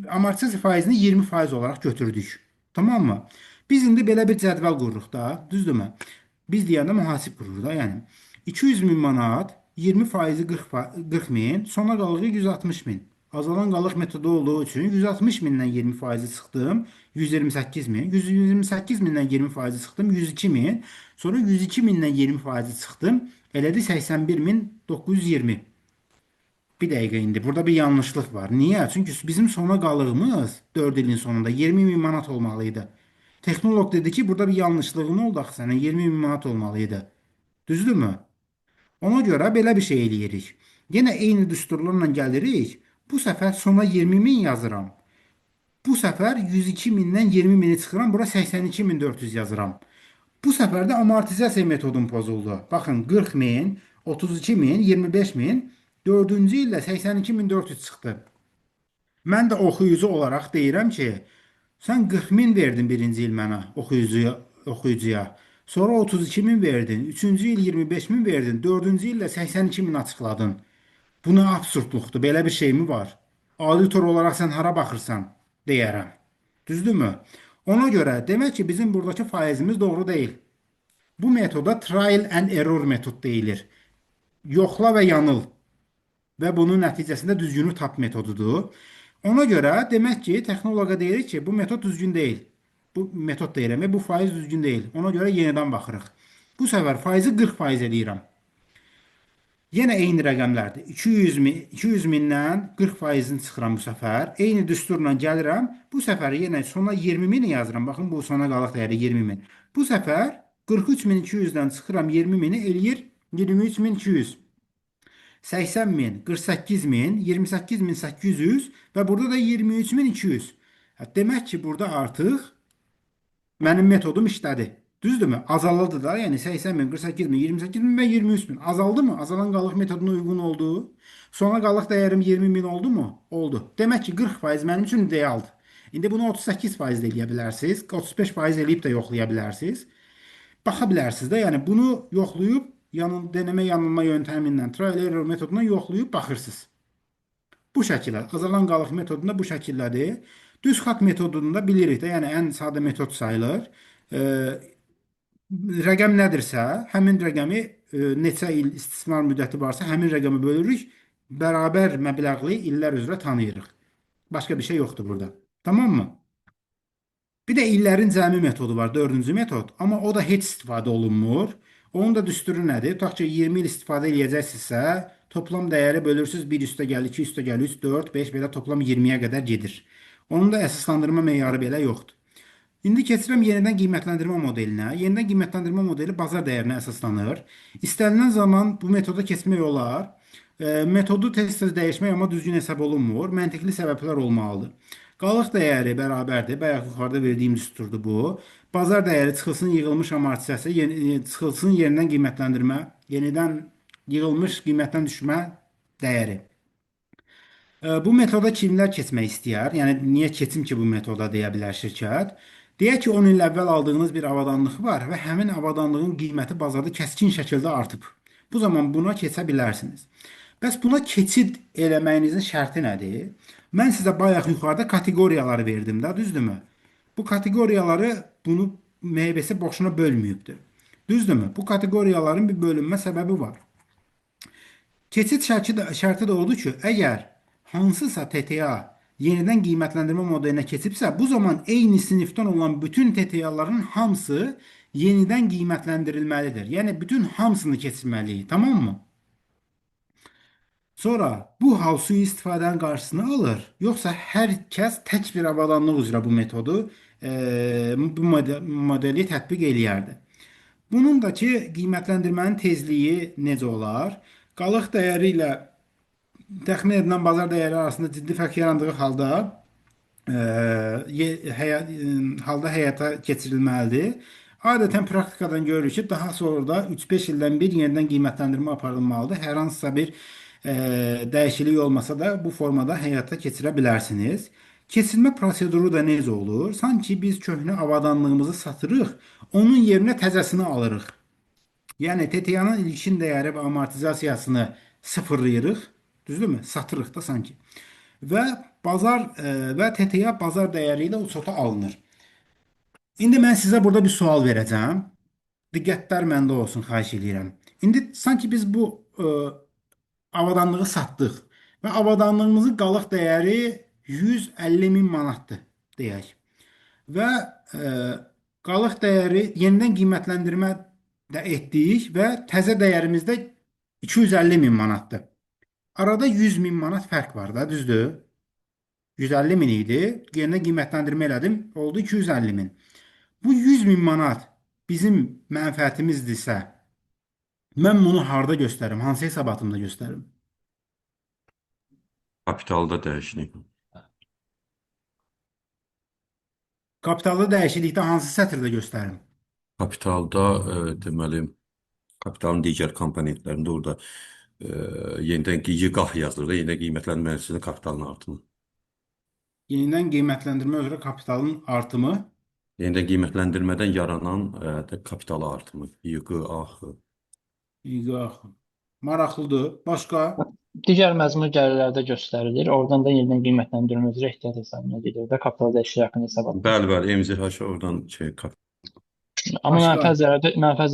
amortizasiya faizini 20% olaraq götürdük. Tamam mı? Biz indi belə bir cədvəl qururuq da, düzdürmü? Biz deyəndə mühasib qurur da, yəni 200 min manat, 20%-i 40 min, sona qalığı 160 min. Azalan qalıq metodu olduğu üçün 160 mindən 20%-i çıxdım, 128 min. 128 mindən 20%-i çıxdım, 102 min. Sonra 102 mindən 20%-i çıxdım, elədi 81 min 920. Bir dəqiqə indi. Burada bir yanlışlıq var. Niyə? Çünki bizim sona qalığımız 4 ilin sonunda 20 min manat olmalıydı. Texnoloq dedi ki, burada bir yanlışlığın oldu axı sənin 20 min manat olmalıydı. Düzdürmü? Ona görə belə bir şey eləyirik. Yenə eyni düsturlarla gəlirik. Bu səfər sona 20 min yazıram. Bu səfər 102 mindən 20 mini çıxıram. Bura 82 min 400 yazıram. Bu səfər də amortizasiya metodum pozuldu. Baxın 40 min, 32 min, 25 min. 4-cü ildə 82 min 400 çıxdı. Mən də oxuyucu olaraq deyirəm ki, sən 40 min verdin birinci il mənə oxuyucuya. Sonra 32 min verdin. 3-cü il 25 min verdin. 4-cü ildə 82 min açıqladın. Bu nə absurdluqdur? Belə bir şey mi var? Auditor olaraq sən hara baxırsan? Deyərəm. Düzdürmü? Ona görə demək ki, bizim buradakı faizimiz doğru deyil. Bu metoda trial and error metod deyilir. Yoxla və yanıl. və bunun nəticəsində düzgünü tap metodudur. Ona görə demək ki, texnoloqa deyirik ki, bu metod düzgün deyil. Bu metod deyirəm, bu faiz düzgün deyil. Ona görə yenidən baxırıq. Bu səfər faizi 40% eləyirəm. Yenə eyni rəqəmlərdir. 200 min, 200 mindən 40%-ni çıxıram bu səfər. Eyni düsturla gəlirəm. Bu səfər yenə sona 20 min yazıram. Baxın, bu sona qalıq dəyəri 20 min. Bu səfər 43.200-dən çıxıram 20 mini eləyir 23.200. 80 min, 48 min, 28.800 və burada da 23.200. Demək ki, burada artıq mənim metodum işlədi. Düzdürmü? Azaldı da, yəni 80 min, 48 min, 28 min və 23 min. Azaldı mı? Azalan qalıq metoduna uyğun oldu. Sona qalıq dəyərim 20 min oldu mu? Oldu. Demək ki, 40% mənim üçün idealdır. İndi bunu 38% eləyə bilərsiniz, 35% eləyib də yoxlaya bilərsiniz. Baxa bilərsiniz də, yəni bunu yoxlayıb, denəmə yanılma yöntəmindən, trial error metodundan yoxlayıb baxırsınız. Bu şəkildə, azalan qalıq metodunda bu şəkildədir. Düz xat metodunda bilirik də, yəni ən sadə metod sayılır. Rəqəm nədirsə, həmin rəqəmi neçə il istismar müddəti varsa, həmin rəqəmi bölürük, bərabər məbləğli illər üzrə tanıyırıq. Başqa bir şey yoxdur burada. Tamam mı? Bir də illərin cəmi metodu var, 4-cü metod. Amma o da heç istifadə olunmur. Onun da düsturu nədir? Tutaq ki, 20 il istifadə edəcəksinizsə, toplam dəyəri bölürsünüz, 1 üstə gəl, 2 üstə gəl, 3, 4, 5, belə toplam 20-yə qədər gedir. Onun da əsaslandırma meyarı belə yoxdur. İndi keçirəm yenidən qiymətləndirmə modelinə. Yenidən qiymətləndirmə modeli bazar dəyərinə əsaslanır. İstənilən zaman bu metoda keçmək olar. Metodu tez-tez dəyişmək amma düzgün hesab olunmur. Məntiqli səbəblər olmalıdır. Qalıq dəyəri bərabərdir. Bayaq yuxarıda verdiyim düsturdur bu. Bazar dəyəri çıxılsın yığılmış amortisasiya, çıxılsın yenidən qiymətləndirmə, yenidən yığılmış qiymətdən düşmə dəyəri. Bu metoda kimlər keçmək istəyər? Yəni, niyə keçim ki bu metoda deyə bilər şirkət? Deyək ki, 10 il əvvəl aldığınız bir avadanlıq var və həmin avadanlığın qiyməti bazarda kəskin şəkildə artıb. Bu zaman buna keçə bilərsiniz. Bəs buna keçid eləməyinizin şərti nədir? Mən sizə bayaq yuxarıda kateqoriyaları verdim də, düzdürmü? Bu kateqoriyaları bunu MHBS boşuna bölməyibdir. Düzdürmü? Bu kateqoriyaların bir bölünmə səbəbi var. Keçid şərti də odur ki, əgər hansısa TTA yenidən qiymətləndirmə modelinə keçibsə, bu zaman eyni sinifdən olan bütün TTA-ların hamısı yenidən qiymətləndirilməlidir. Yəni, bütün hamısını keçirməliyik, tamam mı? Sonra, bu hal sui-istifadənin qarşısını alır, yoxsa hər kəs tək bir avadanlıq üzrə bu metodu, bu modeli tətbiq eləyərdi. Bunun da ki, qiymətləndirmənin tezliyi necə olar? Qalıq dəyəri ilə təxmin edilən bazar dəyəri arasında ciddi fərq yarandığı halda həyata keçirilməlidir. Adətən praktikadan görürük ki, daha sonra da 3-5 ildən bir yenidən qiymətləndirmə aparılmalıdır. Hər hansısa bir dəyişiklik olmasa da bu formada həyata keçirə bilərsiniz. Keçirmə proseduru da necə olur? Sanki biz köhnə avadanlığımızı satırıq, onun yerinə təzəsini alırıq. Yəni, TTA-nın ilkin dəyəri və amortizasiyasını sıfırlayırıq. Düzdürmü? Satırıq da sanki. Və TTA bazar dəyəri ilə uçota alınır. İndi mən sizə burada bir sual verəcəm. Diqqətlər məndə olsun, xahiş edirəm. İndi sanki biz bu avadanlığı satdıq və avadanlığımızın qalıq dəyəri 150 min manatdır, deyək. Və qalıq dəyəri yenidən qiymətləndirmə də etdik və təzə dəyərimiz də 250 min manatdır. Arada 100 min manat fərq var da, düzdür? 150 min idi, yenidən qiymətləndirmə elədim, oldu 250 min. Bu 100 min manat bizim mənfəətimizdirsə, mən bunu harda göstərim, hansı hesabatımda göstərim? Kapitalda dəyişiklik. Kapitalda dəyişiklikdə hansı sətirdə göstərim? Kapitalda deməli, kapitalın digər komponentlərində orada yenidən yığaq yazılır da, yenidən qiymətləndirməsində kapitalın artımı. Yenidən qiymətləndirmə üzrə kapitalın artımı. Yenidən qiymətləndirmədən yaranan kapital artımı, yığı, axı. Yığı, axı. Maraqlıdır. Başqa? Digər məzmun gəlirlərdə göstərilir. Oradan da yenidən qiymətləndirmə üzrə ehtiyat hesabına gedir və kapital dəyişikliyi haqqında hesabat. Bəli, MZH oradan Amma mənfəət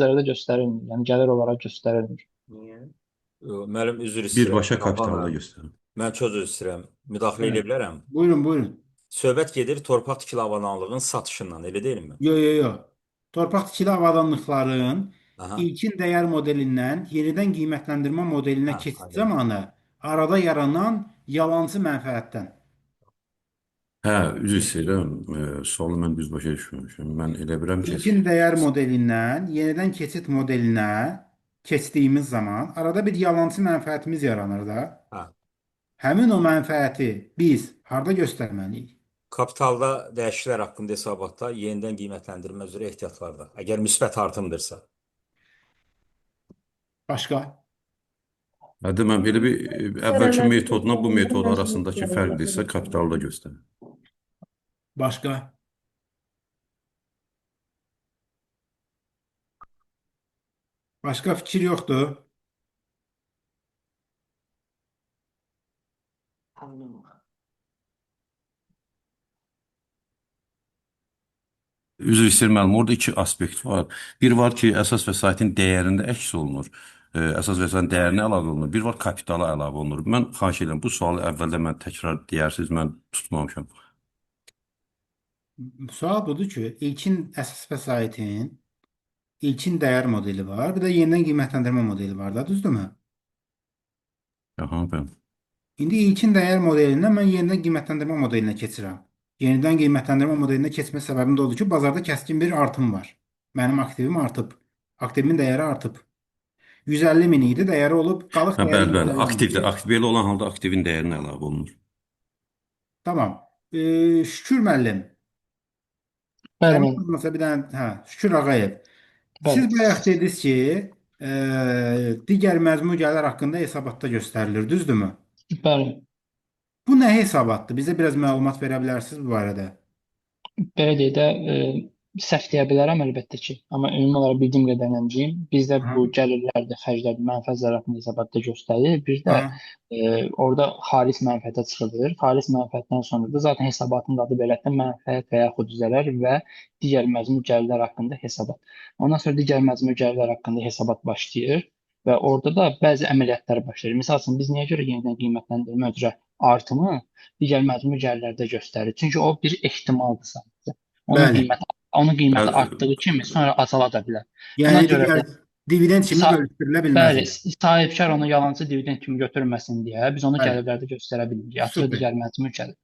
zərərdə göstərilmir. Yəni gəlir olaraq göstərilmir. Niyə? Müəllim üzr istəyirəm. Birbaşa kapitalda Saxlamayın. göstərir. Mən çox üzr istəyirəm. Müdaxilə edə bilərəm. Buyurun, buyurun. Söhbət gedir torpaq tikili avadanlığın satışından, elə deyilmi? Yo. Torpaq tikili avadanlıqların Aha. ilkin dəyər modelindən yenidən qiymətləndirmə modelinə Ha, keçid aydın. zamanı arada yaranan yalançı mənfəətdən. Hə, üzr istəyirəm. Sualı mən düz başa düşməmişəm. Mən elə bilirəm ki, İlkin dəyər modelindən yenidən keçid modelinə keçdiyimiz zaman arada bir yalançı mənfəətimiz yaranır da. Ha. Həmin o mənfəəti biz harda göstərməliyik? Kapitalda dəyişikliklər haqqında hesabatda yenidən qiymətləndirmə üzrə ehtiyatlarda. Əgər müsbət artımdırsa. Başqa? hə, deməm, belə bir əvvəlki metodla bu metod arasındakı fərq isə kapitalda göstərir. Başqa? Başqa fikir yoxdur. Üzr istəyirəm, müəllim, orada iki aspekt var. Bir var ki, əsas vəsaitin dəyərində əks olunur. Əsas vəsaitin dəyərinə əlavə olunur. Bir var kapitala əlavə olunur. Mən xahiş edirəm, bu sualı əvvəldə mən təkrar deyərsiniz, mən tutmamışam. Sual budur ki, ilkin əsas vəsaitin ilkin dəyər modeli var, bir də yenidən qiymətləndirmə modeli var da, düzdürmü? Aha, bəli. İndi ilkin dəyər modelindən mən yenidən qiymətləndirmə modelinə keçirəm. Yenidən qiymətləndirmə modelinə keçmə səbəbim də odur ki, bazarda kəskin bir artım var. Mənim aktivim artıb. Aktivimin dəyəri artıb. 150 min idi, dəyəri olub, qalıq Hə, dəyəri bəli. 150 min. Belə olan halda aktivin dəyərinə əlavə olunur. Tamam. Şükür müəllim. Bəli, Həmin müəllim. olmasa bir dənə, Şükür Ağayev. Bəli. Siz bayaq dediniz ki, digər məzmun gəlirlər haqqında hesabatda göstərilir, düzdürmü? Bəli. Bu nə hesabatdır? Bizə biraz məlumat verə bilərsiniz bu barədə? Belə deyə də səhv deyə bilərəm əlbəttə ki, amma ümumi olaraq bildiyim qədərilə deyim, bizdə bu gəlirlərdir, xərclərdir, mənfəət zərafətini hesabatda göstərir. Bir də orada xalis mənfəətə çıxılır. Xalis mənfəətdən sonra da zaten hesabatın adı belədir, mənfəət və yaxud zərər və digər məzmun gəlirlər haqqında hesabat. Ondan sonra digər məzmun gəlirlər haqqında hesabat başlayır və orada da bəzi əməliyyatlar başlayır. Misal üçün biz niyə görə yenidən qiymətləndirmə üzrə artımı digər məzmun gəlirlərdə göstərir? Çünki o bir ehtimaldır sadəcə. Onun qiyməti artdığı kimi sonra azala da bilər. Buna Yəni görə də dividend kimi bölüşdürülə bilməz. bəli, sahibkar onu yalançı dividend kimi götürməsin deyə biz onu gəlirlərdə göstərə bilirik. Artıq digər məzmun gəlir.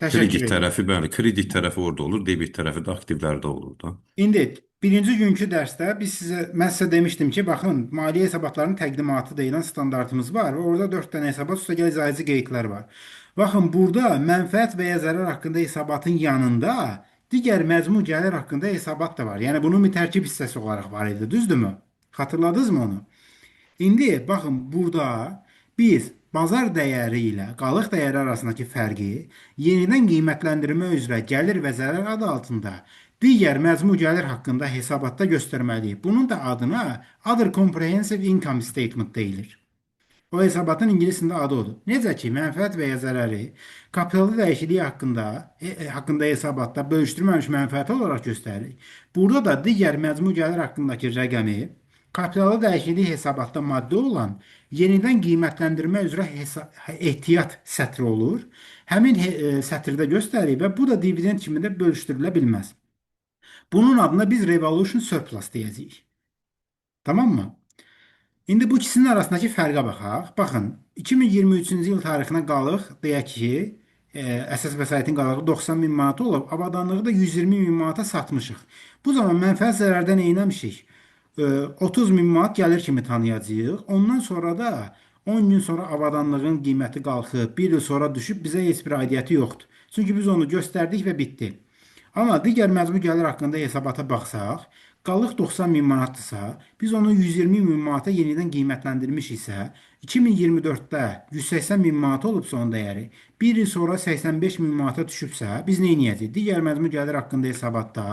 Kredit tərəfi, bəli, kredit tərəfi orada olur, debit tərəfi də aktivlərdə olur da. İndi birinci günkü dərsdə mən sizə demişdim ki, baxın, maliyyə hesabatlarının təqdimatı deyilən standartımız var və orada 4 dənə hesabat üstəgəl izahedici qeydlər var. Baxın, burada mənfəət və ya zərər haqqında hesabatın yanında digər məzmun gəlir haqqında hesabat da var. Yəni bunun bir tərkib hissəsi olaraq var idi, düzdürmü? Xatırladınızmı onu? İndi baxın, burada biz bazar dəyəri ilə qalıq dəyəri arasındakı fərqi yenidən qiymətləndirmə üzrə gəlir və zərər adı altında digər məzmun gəlir haqqında hesabatda göstərməliyik. Bunun da adına Other Comprehensive Income Statement deyilir. O hesabatın ingilisində adı odur. Necə ki, mənfəət və ya zərəri kapitalda dəyişikliyi haqqında hesabatda bölüşdürülməmiş mənfəət olaraq göstəririk. Burada da digər məzmun gəlir haqqındakı rəqəmi kapitalda dəyişiklik hesabatda maddə olan yenidən qiymətləndirmə üzrə ehtiyat sətri olur. Həmin sətirdə göstəririk və bu da dividend kimi də bölüşdürülə bilməz. Bunun adına biz Revolution Surplus deyəcəyik. Tamam mı? İndi bu ikisinin arasındakı fərqə baxaq. Baxın, 2023-cü il tarixinə qalıq, deyək ki, əsas vəsaitin qalığı 90 min manat olub, avadanlığı da 120 min manata satmışıq. Bu zaman mənfəət zərərdən eyləmişik. 30 min manat gəlir kimi tanıyacağıq. Ondan sonra da 10 gün sonra avadanlığın qiyməti qalxıb, 1 il sonra düşüb, bizə heç bir aidiyyəti yoxdur. Çünki biz onu göstərdik və bitdi. Amma digər məzmun gəlir haqqında hesabata baxsaq, qalıq 90 min manatdırsa, biz onu 120 min manata yenidən qiymətləndirmişiksə, 2024-də 180 min manat olubsa onun dəyəri, 1 il sonra 85 min manata düşübsə, biz nə edəcəyik? Digər məzmun gəlir haqqında hesabatda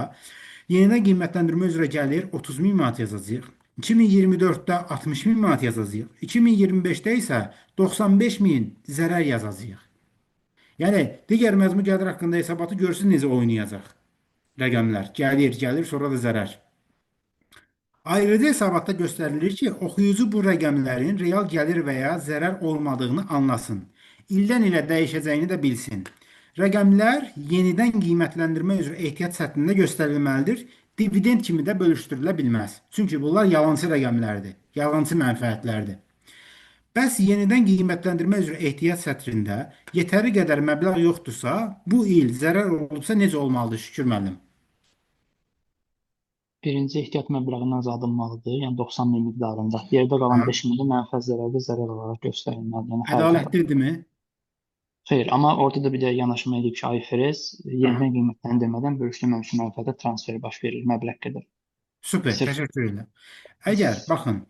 yenidən qiymətləndirmə üzrə gəlir 30 min manat yazacağıq. 2024-də 60 min manat yazacağıq. 2025-də isə 95 min zərər yazacağıq. Yəni, digər məzmun gəlir haqqında hesabatı görsün necə oynayacaq rəqəmlər. Gəlir, sonra da zərər. Ayrıca hesabatda göstərilir ki, oxuyucu bu rəqəmlərin real gəlir və ya zərər olmadığını anlasın. İldən ilə dəyişəcəyini də bilsin. Rəqəmlər yenidən qiymətləndirmə üzrə ehtiyat səthində göstərilməlidir. Dividend kimi də bölüşdürülə bilməz. Çünki bunlar yalançı rəqəmlərdir, yalançı mənfəətlərdir. Bəs yenidən qiymətləndirmə üzrə ehtiyat sətrində yetəri qədər məbləğ yoxdursa, bu il zərər olubsa necə olmalıdır Şükür müəllim? Birinci ehtiyat məbləğindən azaldılmalıdır, yəni 90 min miqdarında. Yerdə qalan 5 mini mənfəət zərərdə zərər olaraq göstərilməlidir. Yəni xərclər. Ədalətlidirmi? Xeyr, amma orada da bir də yanaşma edib ki, IFRS yenidən qiymətləndirmədən bölüşdürülməmiş mənfəətə transfer baş verir məbləğ qədər. Super, Sırf təşəkkür edirəm. Əgər, baxın,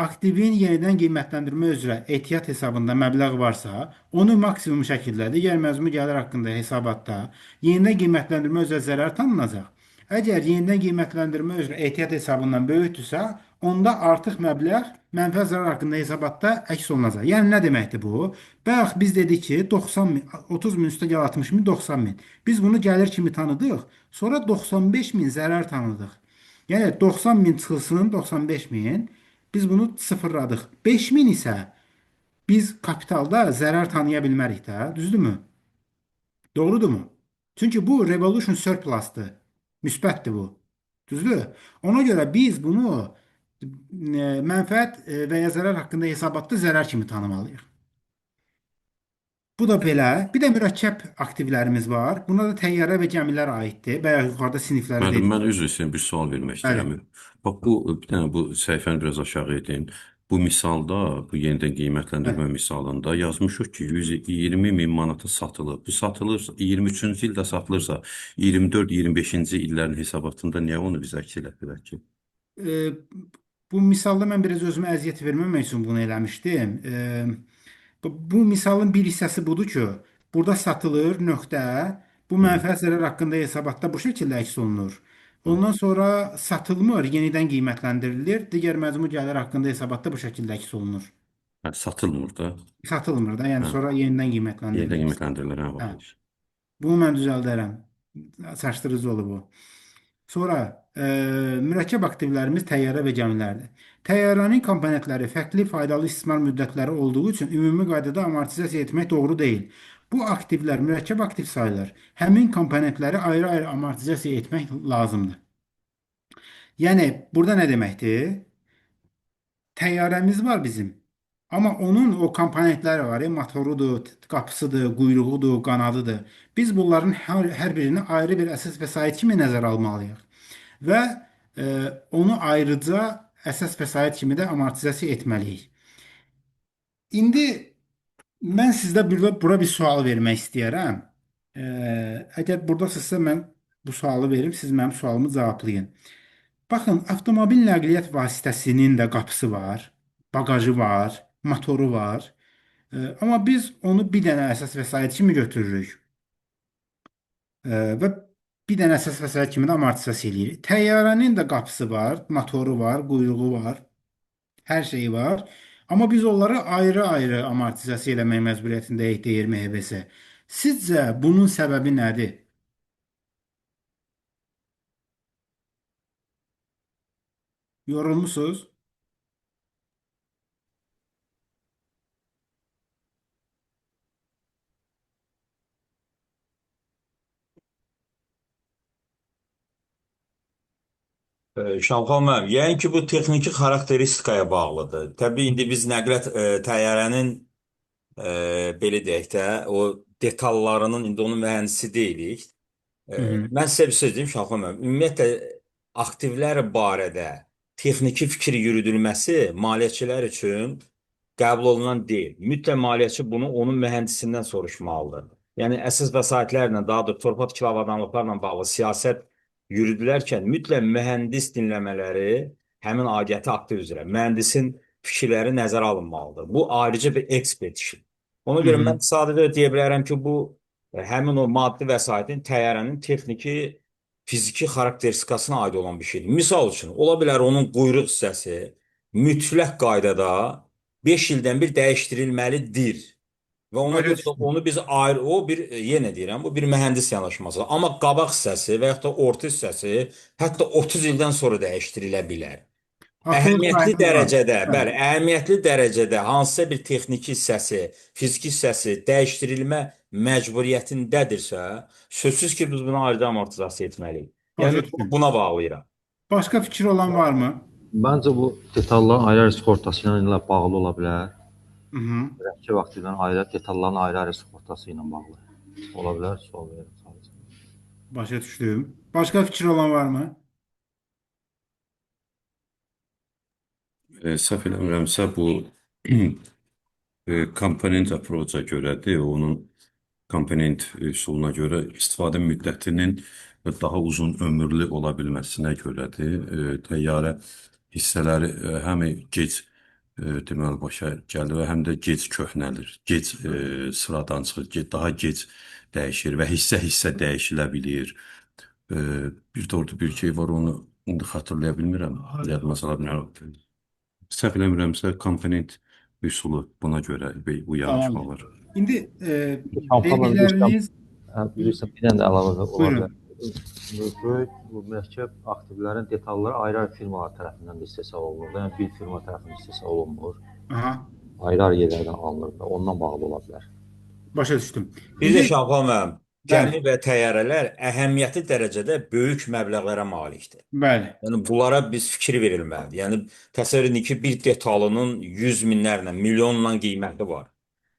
aktivin yenidən qiymətləndirmə üzrə ehtiyat hesabında məbləğ varsa, onu maksimum şəkildə digər məzmun gəlir haqqında hesabatda yenidən qiymətləndirmə üzrə zərər tanınacaq. Əgər yenidən qiymətləndirmə üzrə ehtiyat hesabından böyükdürsə, onda artıq məbləğ mənfəət zərər haqqında hesabatda əks olunacaq. Yəni nə deməkdir bu? Bayaq biz dedik ki, 90 min, 30 min üstə gəl 60 min, 90 min. Biz bunu gəlir kimi tanıdıq, sonra 95 min zərər tanıdıq. Yəni 90 min çıxılsın 95 min, biz bunu sıfırladıq. 5 min isə biz kapitalda zərər tanıya bilmərik də, düzdürmü? Doğrudurmu? Çünki bu revolution surplus'dır. Müsbətdir bu. Düzdür? Ona görə biz bunu mənfəət və ya zərər haqqında hesabatda zərər kimi tanımalıyıq. Bu da belə. Bir də mürəkkəb aktivlərimiz var. Buna da təyyarə və gəmilər aiddir. Bayaq yuxarıda sinifləri Müəllim, dedik. mən üzr istəyirəm, bir sual vermək Bəli. istəyirəm. Bax, bir dənə bu səhifəni biraz aşağı edin. Bu misalda, bu yenidən qiymətləndirmə misalında yazmışıq ki, 120 min manata satılır. Bu satılırsa, 23-cü ildə satılırsa, 24-25-ci illərin hesabatında niyə onu biz əks elətdirək ki? Bu misalda mən biraz özümə əziyyət verməmək üçün bunu eləmişdim. Bu misalın bir hissəsi budur ki, burada satılır nöqtə, bu mənfəət zərər haqqında hesabatda bu şəkildə əks olunur. Ondan sonra satılmır, yenidən qiymətləndirilir. Digər məcmu gəlir haqqında hesabatda bu şəkildə əks olunur. Hə, satılmır da. Satılmır da, yəni Hə. sonra yenidən Yenidən qiymətləndirilir. qiymətləndirilir, hə, Hə. bax. Bunu mən düzəldərəm. Çaşdırıcı oldu bu. Sonra mürəkkəb aktivlərimiz təyyarə və gəmilərdir. Təyyarənin komponentləri fərqli faydalı istismar müddətləri olduğu üçün ümumi qaydada amortizasiya etmək doğru deyil. Bu aktivlər mürəkkəb aktiv sayılır. Həmin komponentləri ayrı-ayrı amortizasiya etmək lazımdır. Yəni burada nə deməkdir? Təyyarəmiz var bizim. Amma onun o komponentləri var, motorudur, qapısıdır, quyruğudur, qanadıdır. Biz bunların hər birini ayrı bir əsas vəsait kimi nəzərə almalıyıq. Və onu ayrıca əsas vəsait kimi də amortizasiya etməliyik. İndi mən sizdə bura bir sual vermək istəyərəm. Əgər buradasınızsa mən bu sualı verim, siz mənim sualımı cavablayın. Baxın, avtomobil nəqliyyat vasitəsinin də qapısı var, bagajı var, motoru var. Amma biz onu bir dənə əsas vəsait kimi götürürük. Və bir dənə əsas vəsait kimi də amortizasiya eləyirik. Təyyarənin də qapısı var, motoru var, quyruğu var, hər şeyi var. Amma biz onları ayrı-ayrı amortizasiya eləmək məcburiyyətindəyik, deyir MHBS. Sizcə bunun səbəbi nədir? Yorulmusunuz? Şamxan müəllim, yəqin ki, bu texniki xarakteristikaya bağlıdır. Təbii indi biz nəqliyyat təyyarənin belə deyək də, o detallarının indi onun mühəndisi deyilik. Mən sizə bir söz deyim Şamxan müəllim. Ümumiyyətlə aktivlər barədə texniki fikir yürüdülməsi maliyyəçilər üçün qəbul olunan deyil. Mütləq maliyyəçi bunu onun mühəndisindən soruşmalıdır. Yəni əsas vəsaitlərlə, daha da torpaq kiloavadanlıqlarla bağlı siyasət yürüdülərkən mütləq mühəndis dinləmələri həmin aidiyyəti aktiv üzrə mühəndisin fikirləri nəzərə alınmalıdır. Bu ayrıca bir ekspert işi. Ona görə mən sadəcə deyə bilərəm ki, bu həmin o maddi vəsaitin təyyarənin texniki, fiziki xarakteristikasına aid olan bir şeydir. Misal üçün, ola bilər onun quyruq hissəsi mütləq qaydada 5 ildən bir dəyişdirilməlidir. Və ona görə də onu biz ayrı, o bir, yenə deyirəm, bu bir mühəndis yanaşması. Amma qabaq hissəsi və yaxud da orta hissəsi hətta 30 ildən sonra dəyişdirilə bilər. Avtoluk Əhəmiyyətli sahibiniz var. dərəcədə, Bəli. bəli, əhəmiyyətli dərəcədə hansısa bir texniki hissəsi, fiziki hissəsi dəyişdirilmə məcburiyyətindədirsə, sözsüz ki, biz buna ayrıca amortizasiya etməliyik. Başa Yəni düşdüm. buna bağlayıram. Başqa fikir olan varmı? Məncə bu detalların ayrı-ayrı sığortası ilə bağlı ola bilər. Hı -hı. Rəqki vaxtı ilə ayrı, detalların ayrı-ayrı sığortası ilə bağlı. Ola bilər, sual verirəm sadəcə. Başa düşdüm. Başqa fikir olan varmı? Səhv eləmirəmsə bu komponent approach-a görədir. Onun komponent üsuluna görə istifadə müddətinin daha uzun ömürlü ola bilməsinə görədir. Təyyarə hissələri həm gec deməli başa gəlir və həm də gec köhnəlir. Gec sıradan çıxır, daha gec dəyişir və hissə-hissə dəyişilə bilir. Bir də orada bir şey var, onu indi xatırlaya bilmirəm. Yadıma sala bilmirəm. Səhv eləmirəmsə komponent üsulu buna görə bu yanaşma Tamam. var. İndi Dedikləriniz... dedikləriniz... Bilirsən, bir dənə də əlavə ola Buyurun. bilər. Böyük bu mürəkkəb aktivlərin detalları ayrı-ayrı firmalar tərəfindən də istehsal olunur. Yəni bir firma tərəfindən istehsal olunmur. Aha. Ayrı-ayrı yerlərdən alınır da ondan bağlı ola bilər. Başa düşdüm. Bir də Şaban müəllim, Bəli. gəmi və təyyarələr əhəmiyyətli dərəcədə böyük məbləğlərə malikdir. Bəli. Yəni bunlara biz fikir verilməlidir. Yəni təsəvvür edin ki, bir detalının 100 minlərlə, milyonla qiyməti var.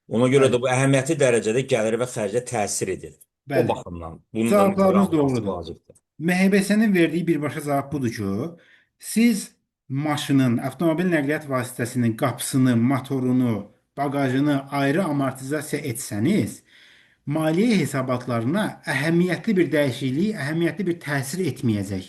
Ona görə də bu əhəmiyyətli dərəcədə gəlir və xərcə təsir edir. Bəli. O baxımdan bunu da Cavablarınız nəzərə almaq doğrudur. vacibdir. MHBS-nin verdiyi birbaşa cavab budur ki, siz maşının, avtomobil nəqliyyat vasitəsinin qapısını, motorunu, bagajını ayrı amortizasiya etsəniz, maliyyə hesabatlarına əhəmiyyətli bir dəyişiklik, əhəmiyyətli bir təsir etməyəcək.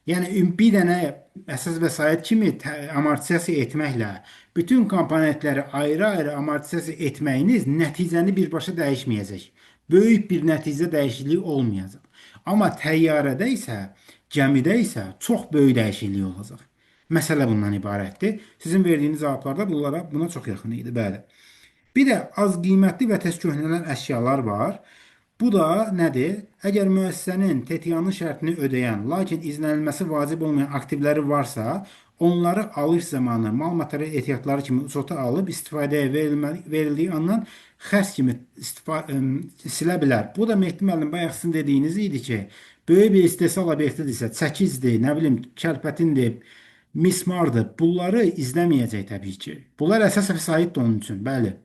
Yəni bir dənə əsas vəsait kimi amortizasiya etməklə bütün komponentləri ayrı-ayrı amortizasiya etməyiniz nəticəni birbaşa dəyişməyəcək. Böyük bir nəticə dəyişikliyi olmayacaq. Amma təyyarədə isə, gəmidə isə çox böyük dəyişiklik olacaq. Məsələ bundan ibarətdir. Sizin verdiyiniz cavablarda buna çox yaxın idi, bəli. Bir də az qiymətli və tez köhnələn əşyalar var. Bu da nədir? Əgər müəssisənin TTO-nun şərtini ödəyən, lakin izlənilməsi vacib olmayan aktivləri varsa, onları alış zamanı mal material ehtiyatları kimi uçota alıb istifadəyə verildiyi andan xərc kimi silə bilər. Bu da Mehdi müəllim bayaq sizin dediyiniz idi ki, böyük bir istehsal obyektidirsə, çəkizdir, nə bilim, kəlpətindir, mismardır. Bunları izləməyəcək təbii ki. Bunlar əsas vəsaitdir onun üçün, bəli.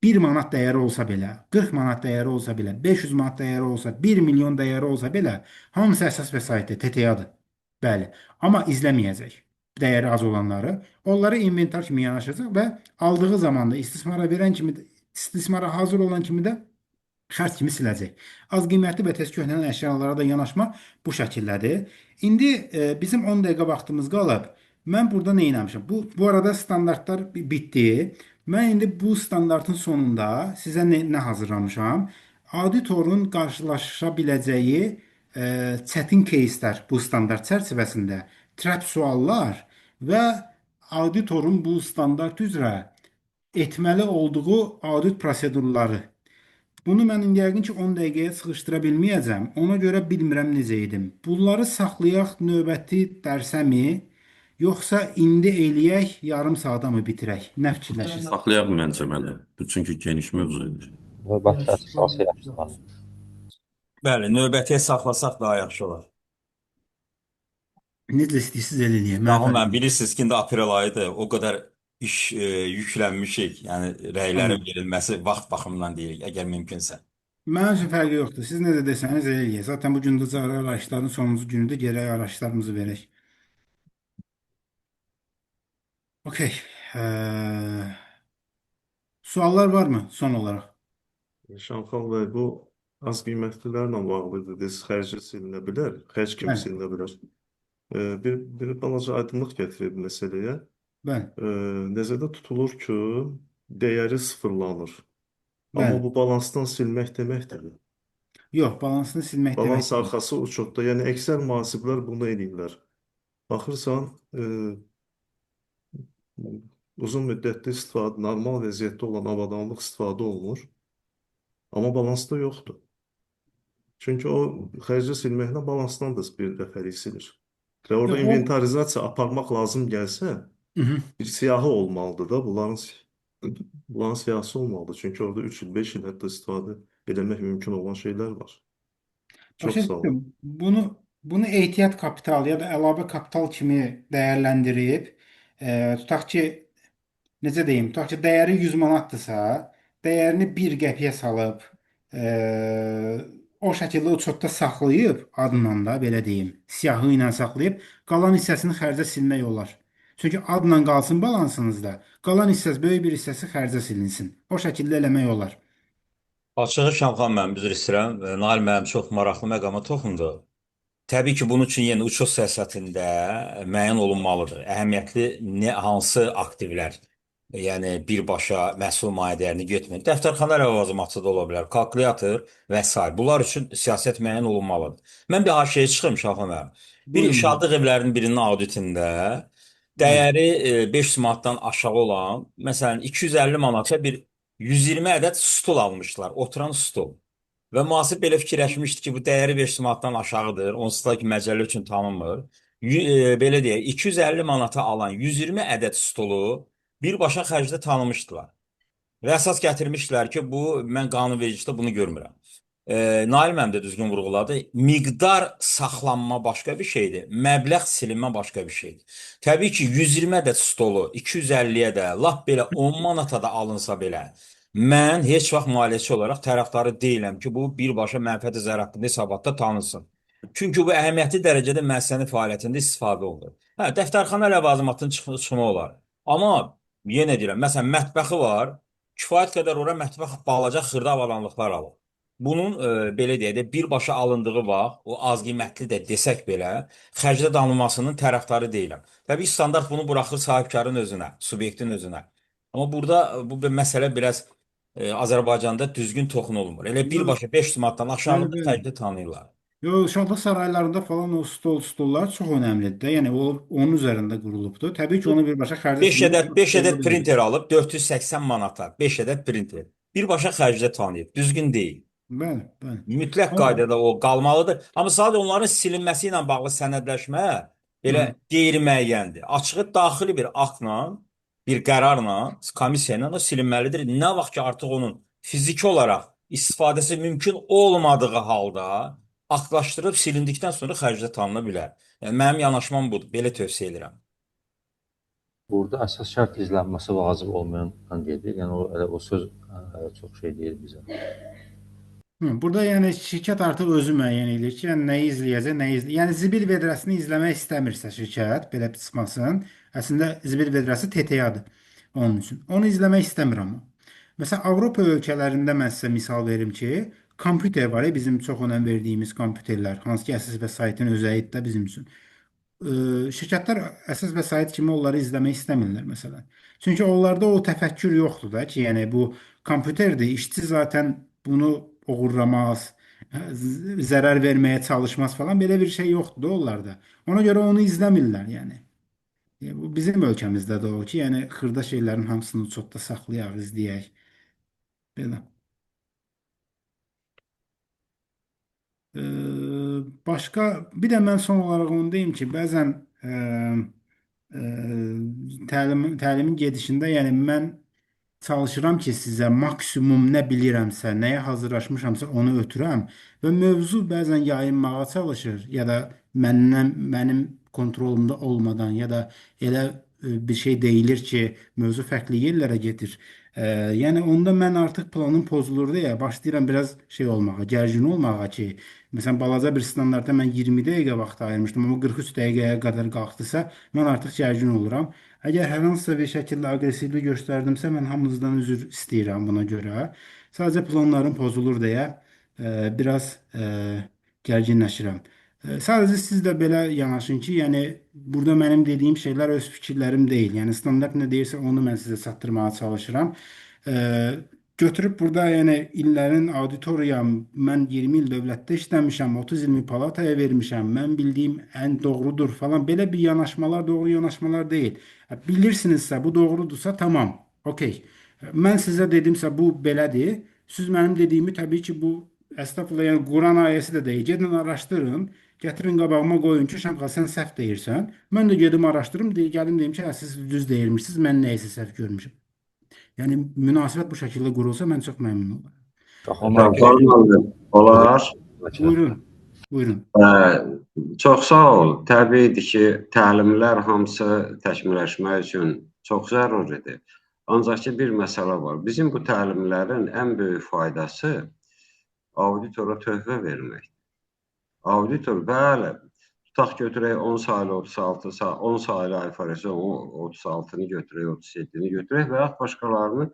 1 manat dəyəri olsa belə, 40 manat dəyəri olsa belə, 500 manat dəyəri olsa, 1 milyon dəyəri olsa belə, hamısı əsas vəsaitdir, TTO-dur. Bəli. Amma izləməyəcək dəyəri az olanları. Onları inventar kimi yanaşacaq və aldığı zaman da istismara hazır olan kimi də xərc kimi siləcək. Az qiymətli və tez köhnələn əşyalara da yanaşma bu şəkildədir. İndi bizim 10 dəqiqə vaxtımız qalıb. Mən burada nə etmişəm? Bu arada standartlar bitdi. Mən indi bu standartın sonunda sizə nə hazırlamışam? Auditorun qarşılaşa biləcəyi çətin кейslər bu standart çərçivəsində trap suallar və auditorun bu standart üzrə etməli olduğu audit prosedurları. Bunu mən indi yəqin ki 10 dəqiqəyə sıxışdıra bilməyəcəm. Ona görə bilmirəm necə edim. Bunları saxlayaq növbəti dərsəmi, yoxsa indi eləyək, yarım saata mı bitirək? Nə fikirləşirsiniz? Saxlayaq məncə mənə. Bu çünki geniş mövzudur. Növbəti əsası yaxşıdır. Bəli, növbətiyə saxlasaq daha yaxşı olar. Necə istəyirsiniz elə eləyək? Yaxın mən bilirsiniz ki, indi aprel ayıdır. O qədər iş yüklənmişik. Yəni rəylərin verilməsi vaxt baxımından deyirik, əgər mümkünsə. Mənim üçün fərqi yoxdur. Siz necə desəniz elə eləyək. Zaten bu gün də cari araçların sonuncu günüdür. Gərək araçlarımızı verək. Okey. Suallar var mı son olaraq? Şamxan bəy, bu az qiymətlilərlə bağlıdır. Xərci silinə bilər, xərc kimi Bəli. silinə bilər. Bir balaca aydınlıq gətirir bu məsələyə. Bəli. Nəzərdə tutulur ki, dəyəri sıfırlanır. Bəli. Amma bu balansdan silmək deməkdir. Yox, balansını silmək demək. Balans arxası uçotda, yəni əksər mühasiblər bunu edirlər. Baxırsan, uzun müddətli istifadə, normal vəziyyətdə olan avadanlıq istifadə olunur, amma balansda yoxdur. Çünki o xərci silməklə balansdan da bir dəfəlik silir. Və orada Yox, o inventarizasiya aparmaq lazım gəlsə, Hı -hı. bir siyahı olmalıdır da. Bunların siyahısı olmalıdır. Çünki orada 3 il, 5 il hətta istifadə eləmək mümkün olan şeylər var. Başa Çox sağ olun. düşdüm. Bunu ehtiyat kapital ya da əlavə kapital kimi dəyərləndirib, tutaq ki, necə deyim, tutaq ki, dəyəri 100 manatdırsa, dəyərini 1 qəpiyə salıb, o şəkildə uçotda saxlayıb adla da belə deyim, siyahı ilə saxlayıb, qalan hissəsini xərcə silmək olar. Çünki adla qalsın balansınızda, qalan hissəsi, böyük bir hissəsi xərcə silinsin. O şəkildə eləmək olar. Açığı Şamxan müəllim, üzr istəyirəm. Nail müəllim çox maraqlı məqama toxundu. Təbii ki, bunun üçün yenə uçuş siyasətində müəyyən olunmalıdır. Əhəmiyyətli hansı aktivlər, yəni birbaşa məhsul mahiyyələrini götürmək. Dəftərxana ləvazimatı da ola bilər, kalkulyator və s. Bunlar üçün siyasət müəyyən olunmalıdır. Mən bir haşiyə çıxım Şamxan müəllim. Bir Buyurun. şadlıq evlərinin birinin auditində dəyəri 500 manatdan aşağı olan, məsələn 250 manata bir 120 ədəd stul almışlar, oturan stul. Və mühasib belə fikirləşmişdi ki, bu dəyəri 500 manatdan aşağıdır. Onsuz da ki, məcəllə üçün tanınmır. Belə deyək, 250 manata alan 120 ədəd stulu birbaşa xərcdə tanımışdılar. Və əsas gətirmişdilər ki, mən qanunvericilikdə bunu görmürəm. Nail müəllim də düzgün vurğuladı. Miqdar saxlanma başqa bir şeydir, məbləğ silinmə başqa bir şeydir. Təbii ki, 120 ədəd stolu 250-yə də, lap belə 10 manata da alınsa belə, mən heç vaxt maliyyəçi olaraq tərəfdarı deyiləm ki, bu birbaşa mənfəət zərər haqqında hesabatda tanınsın. Çünki bu əhəmiyyətli dərəcədə müəssisənin fəaliyyətində istifadə olunur. Hə, dəftərxana ləvazimatının çıxımı olar. Amma yenə deyirəm, məsələn, mətbəxi var, kifayət qədər ora mətbəx balaca xırda avadanlıqlar alır. Bunun belə deyək də birbaşa alındığı vaxt, o az qiymətli də desək belə, xərcdə danılmasının tərəfdarı deyiləm. Təbii standart bunu buraxır sahibkarın özünə, subyektin özünə. Amma burada bu məsələ biraz Azərbaycanda düzgün toxunulmur. Elə birbaşa 500 manatdan aşağıda Bəli, bəli. xərcdə tanıyırlar. Şadlıq saraylarında falan o stollar çox önəmlidir də. Yəni onun üzərində qurulubdur. Təbii ki, onu birbaşa xərcə 5 ədəd printer alıb 480 manata 5 ədəd printer. Birbaşa xərcdə tanıyıb. Düzgün deyil. Bəli, bəli. Mütləq qaydada o qalmalıdır. Amma sadəcə onların silinməsi ilə bağlı sənədləşmə belə qeyri-müəyyəndir. Açığı daxili bir aktla, bir qərarla, komissiya ilə o silinməlidir. Nə vaxt ki, artıq onun fiziki olaraq istifadəsi mümkün olmadığı halda aktlaşdırıb silindikdən sonra xərcdə tanına bilər. Yəni mənim yanaşmam budur. Belə tövsiyə edirəm. Burada əsas şərt izlənməsi vacib olmayan gedir. Yəni o söz çox şey deyir bizə. Burada yəni şirkət artıq özü müəyyən edir ki, yəni nəyi izləyəcək, nəyi izləyəcək. Yəni zibil vedrəsini izləmək istəmirsə şirkət, belə çıxmasın. Əslində zibil vedrəsi TTA-dır onun üçün. Onu izləmək istəmir amma. Məsələn, Avropa ölkələrində mən sizə misal verim ki, kompüter var, bizim çox önəm verdiyimiz kompüterlər, hansı ki, əsas vəsaitin özəyidir də bizim üçün. Şirkətlər əsas vəsait kimi onları izləmək istəmirlər məsələn. Çünki onlarda o təfəkkür yoxdur da ki, yəni bu kompüterdir, işçi zaten bunu oğurlamaz, zərər verməyə çalışmaz falan belə bir şey yoxdur da onlarda. Ona görə onu izləmirlər yəni. Bu bizim ölkəmizdə də o ki, yəni xırda şeylərin hamısını uçotda saxlayaq, izləyək. Belə. Başqa bir də mən son olaraq onu deyim ki, bəzən təlimin gedişində yəni mən çalışıram ki, sizə maksimum nə bilirəmsə, nəyə hazırlaşmışamsa onu ötürəm və mövzu bəzən yayınmağa çalışır ya da mənim kontrolumda olmadan ya da elə bir şey deyilir ki, mövzu fərqli yerlərə gedir. Yəni onda mən artıq planım pozulur deyə başlayıram biraz şey olmağa, gərgin olmağa ki, məsələn balaca bir standartda mən 20 dəqiqə vaxt ayırmışdım, amma 43 dəqiqəyə qədər qalxdısa, mən artıq gərgin oluram. Əgər hər hansısa bir şəkildə aqressivlik göstərdimsə, mən hamınızdan üzr istəyirəm buna görə. Sadəcə planlarım pozulur deyə biraz gərginləşirəm. Sadəcə siz də belə yanaşın ki, yəni burada mənim dediyim şeylər öz fikirlərim deyil. Yəni standart nə deyirsə onu mən sizə çatdırmağa çalışıram. Götürüb burada yəni illərin auditoriyam, mən 20 il dövlətdə işləmişəm, 30 ilmi palataya vermişəm, mən bildiyim ən doğrudur falan belə bir yanaşmalar doğru yanaşmalar deyil. Bilirsinizsə bu doğrudursa tamam, okey. Mən sizə dedimsə bu belədir. Siz mənim dediyimi təbii ki bu estağfurullah yəni Quran ayəsi də deyil. Gedin araşdırın. Gətirin qabağıma qoyun ki, Şamxal sən səhv deyirsən. Mən də gedim araşdırım, gəlim deyim ki, hə, siz düz deyirmişsiniz, mən nəyisə səhv görmüşəm. Yəni münasibət bu şəkildə qurulsa mən çox məmnun olaram. Şamxal müəllim, olar. Buyurun. Buyurun. Çox sağ ol. Təbiidir ki, təlimlər hamısı təkmilləşmək üçün çox zəruridir. Ancaq ki, bir məsələ var. Bizim bu təlimlərin ən böyük faydası auditora töhfə verməkdir. Auditor, bəli, tutaq götürək 10 saylı 36, 10 saylı iFRS-in 36-nı götürək, 37-ni götürək və ya başqalarını.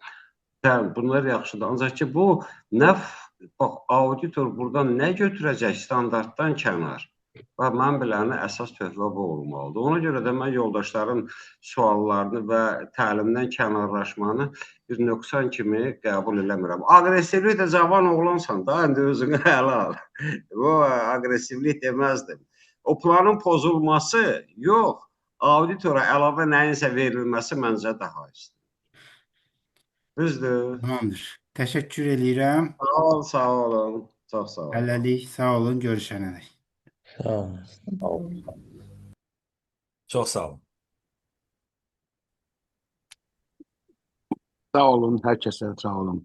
Bunlar yaxşıdır. Ancaq ki, bu bax, auditor buradan nə götürəcək standartdan kənar? Və mən biləni əsas töhfə bu olmalıdır. Ona görə də mən yoldaşların suallarını və təlimdən kənarlaşmanı bir nöqsan kimi qəbul eləmirəm. Aqressivlik də cavan oğlansan da, indi özünü ələ al. Bu aqressivlik deməzdim. O planın pozulması yox, auditora əlavə nəyinsə verilməsi məncə daha istidir. Düzdür. Tamamdır. Təşəkkür eləyirəm. Sağ olun. Çox sağ olun. Hələlik, sağ olun, görüşənədək. Sağ olun. Çox sağ olun. Sağ olun, hər kəsə sağ olun.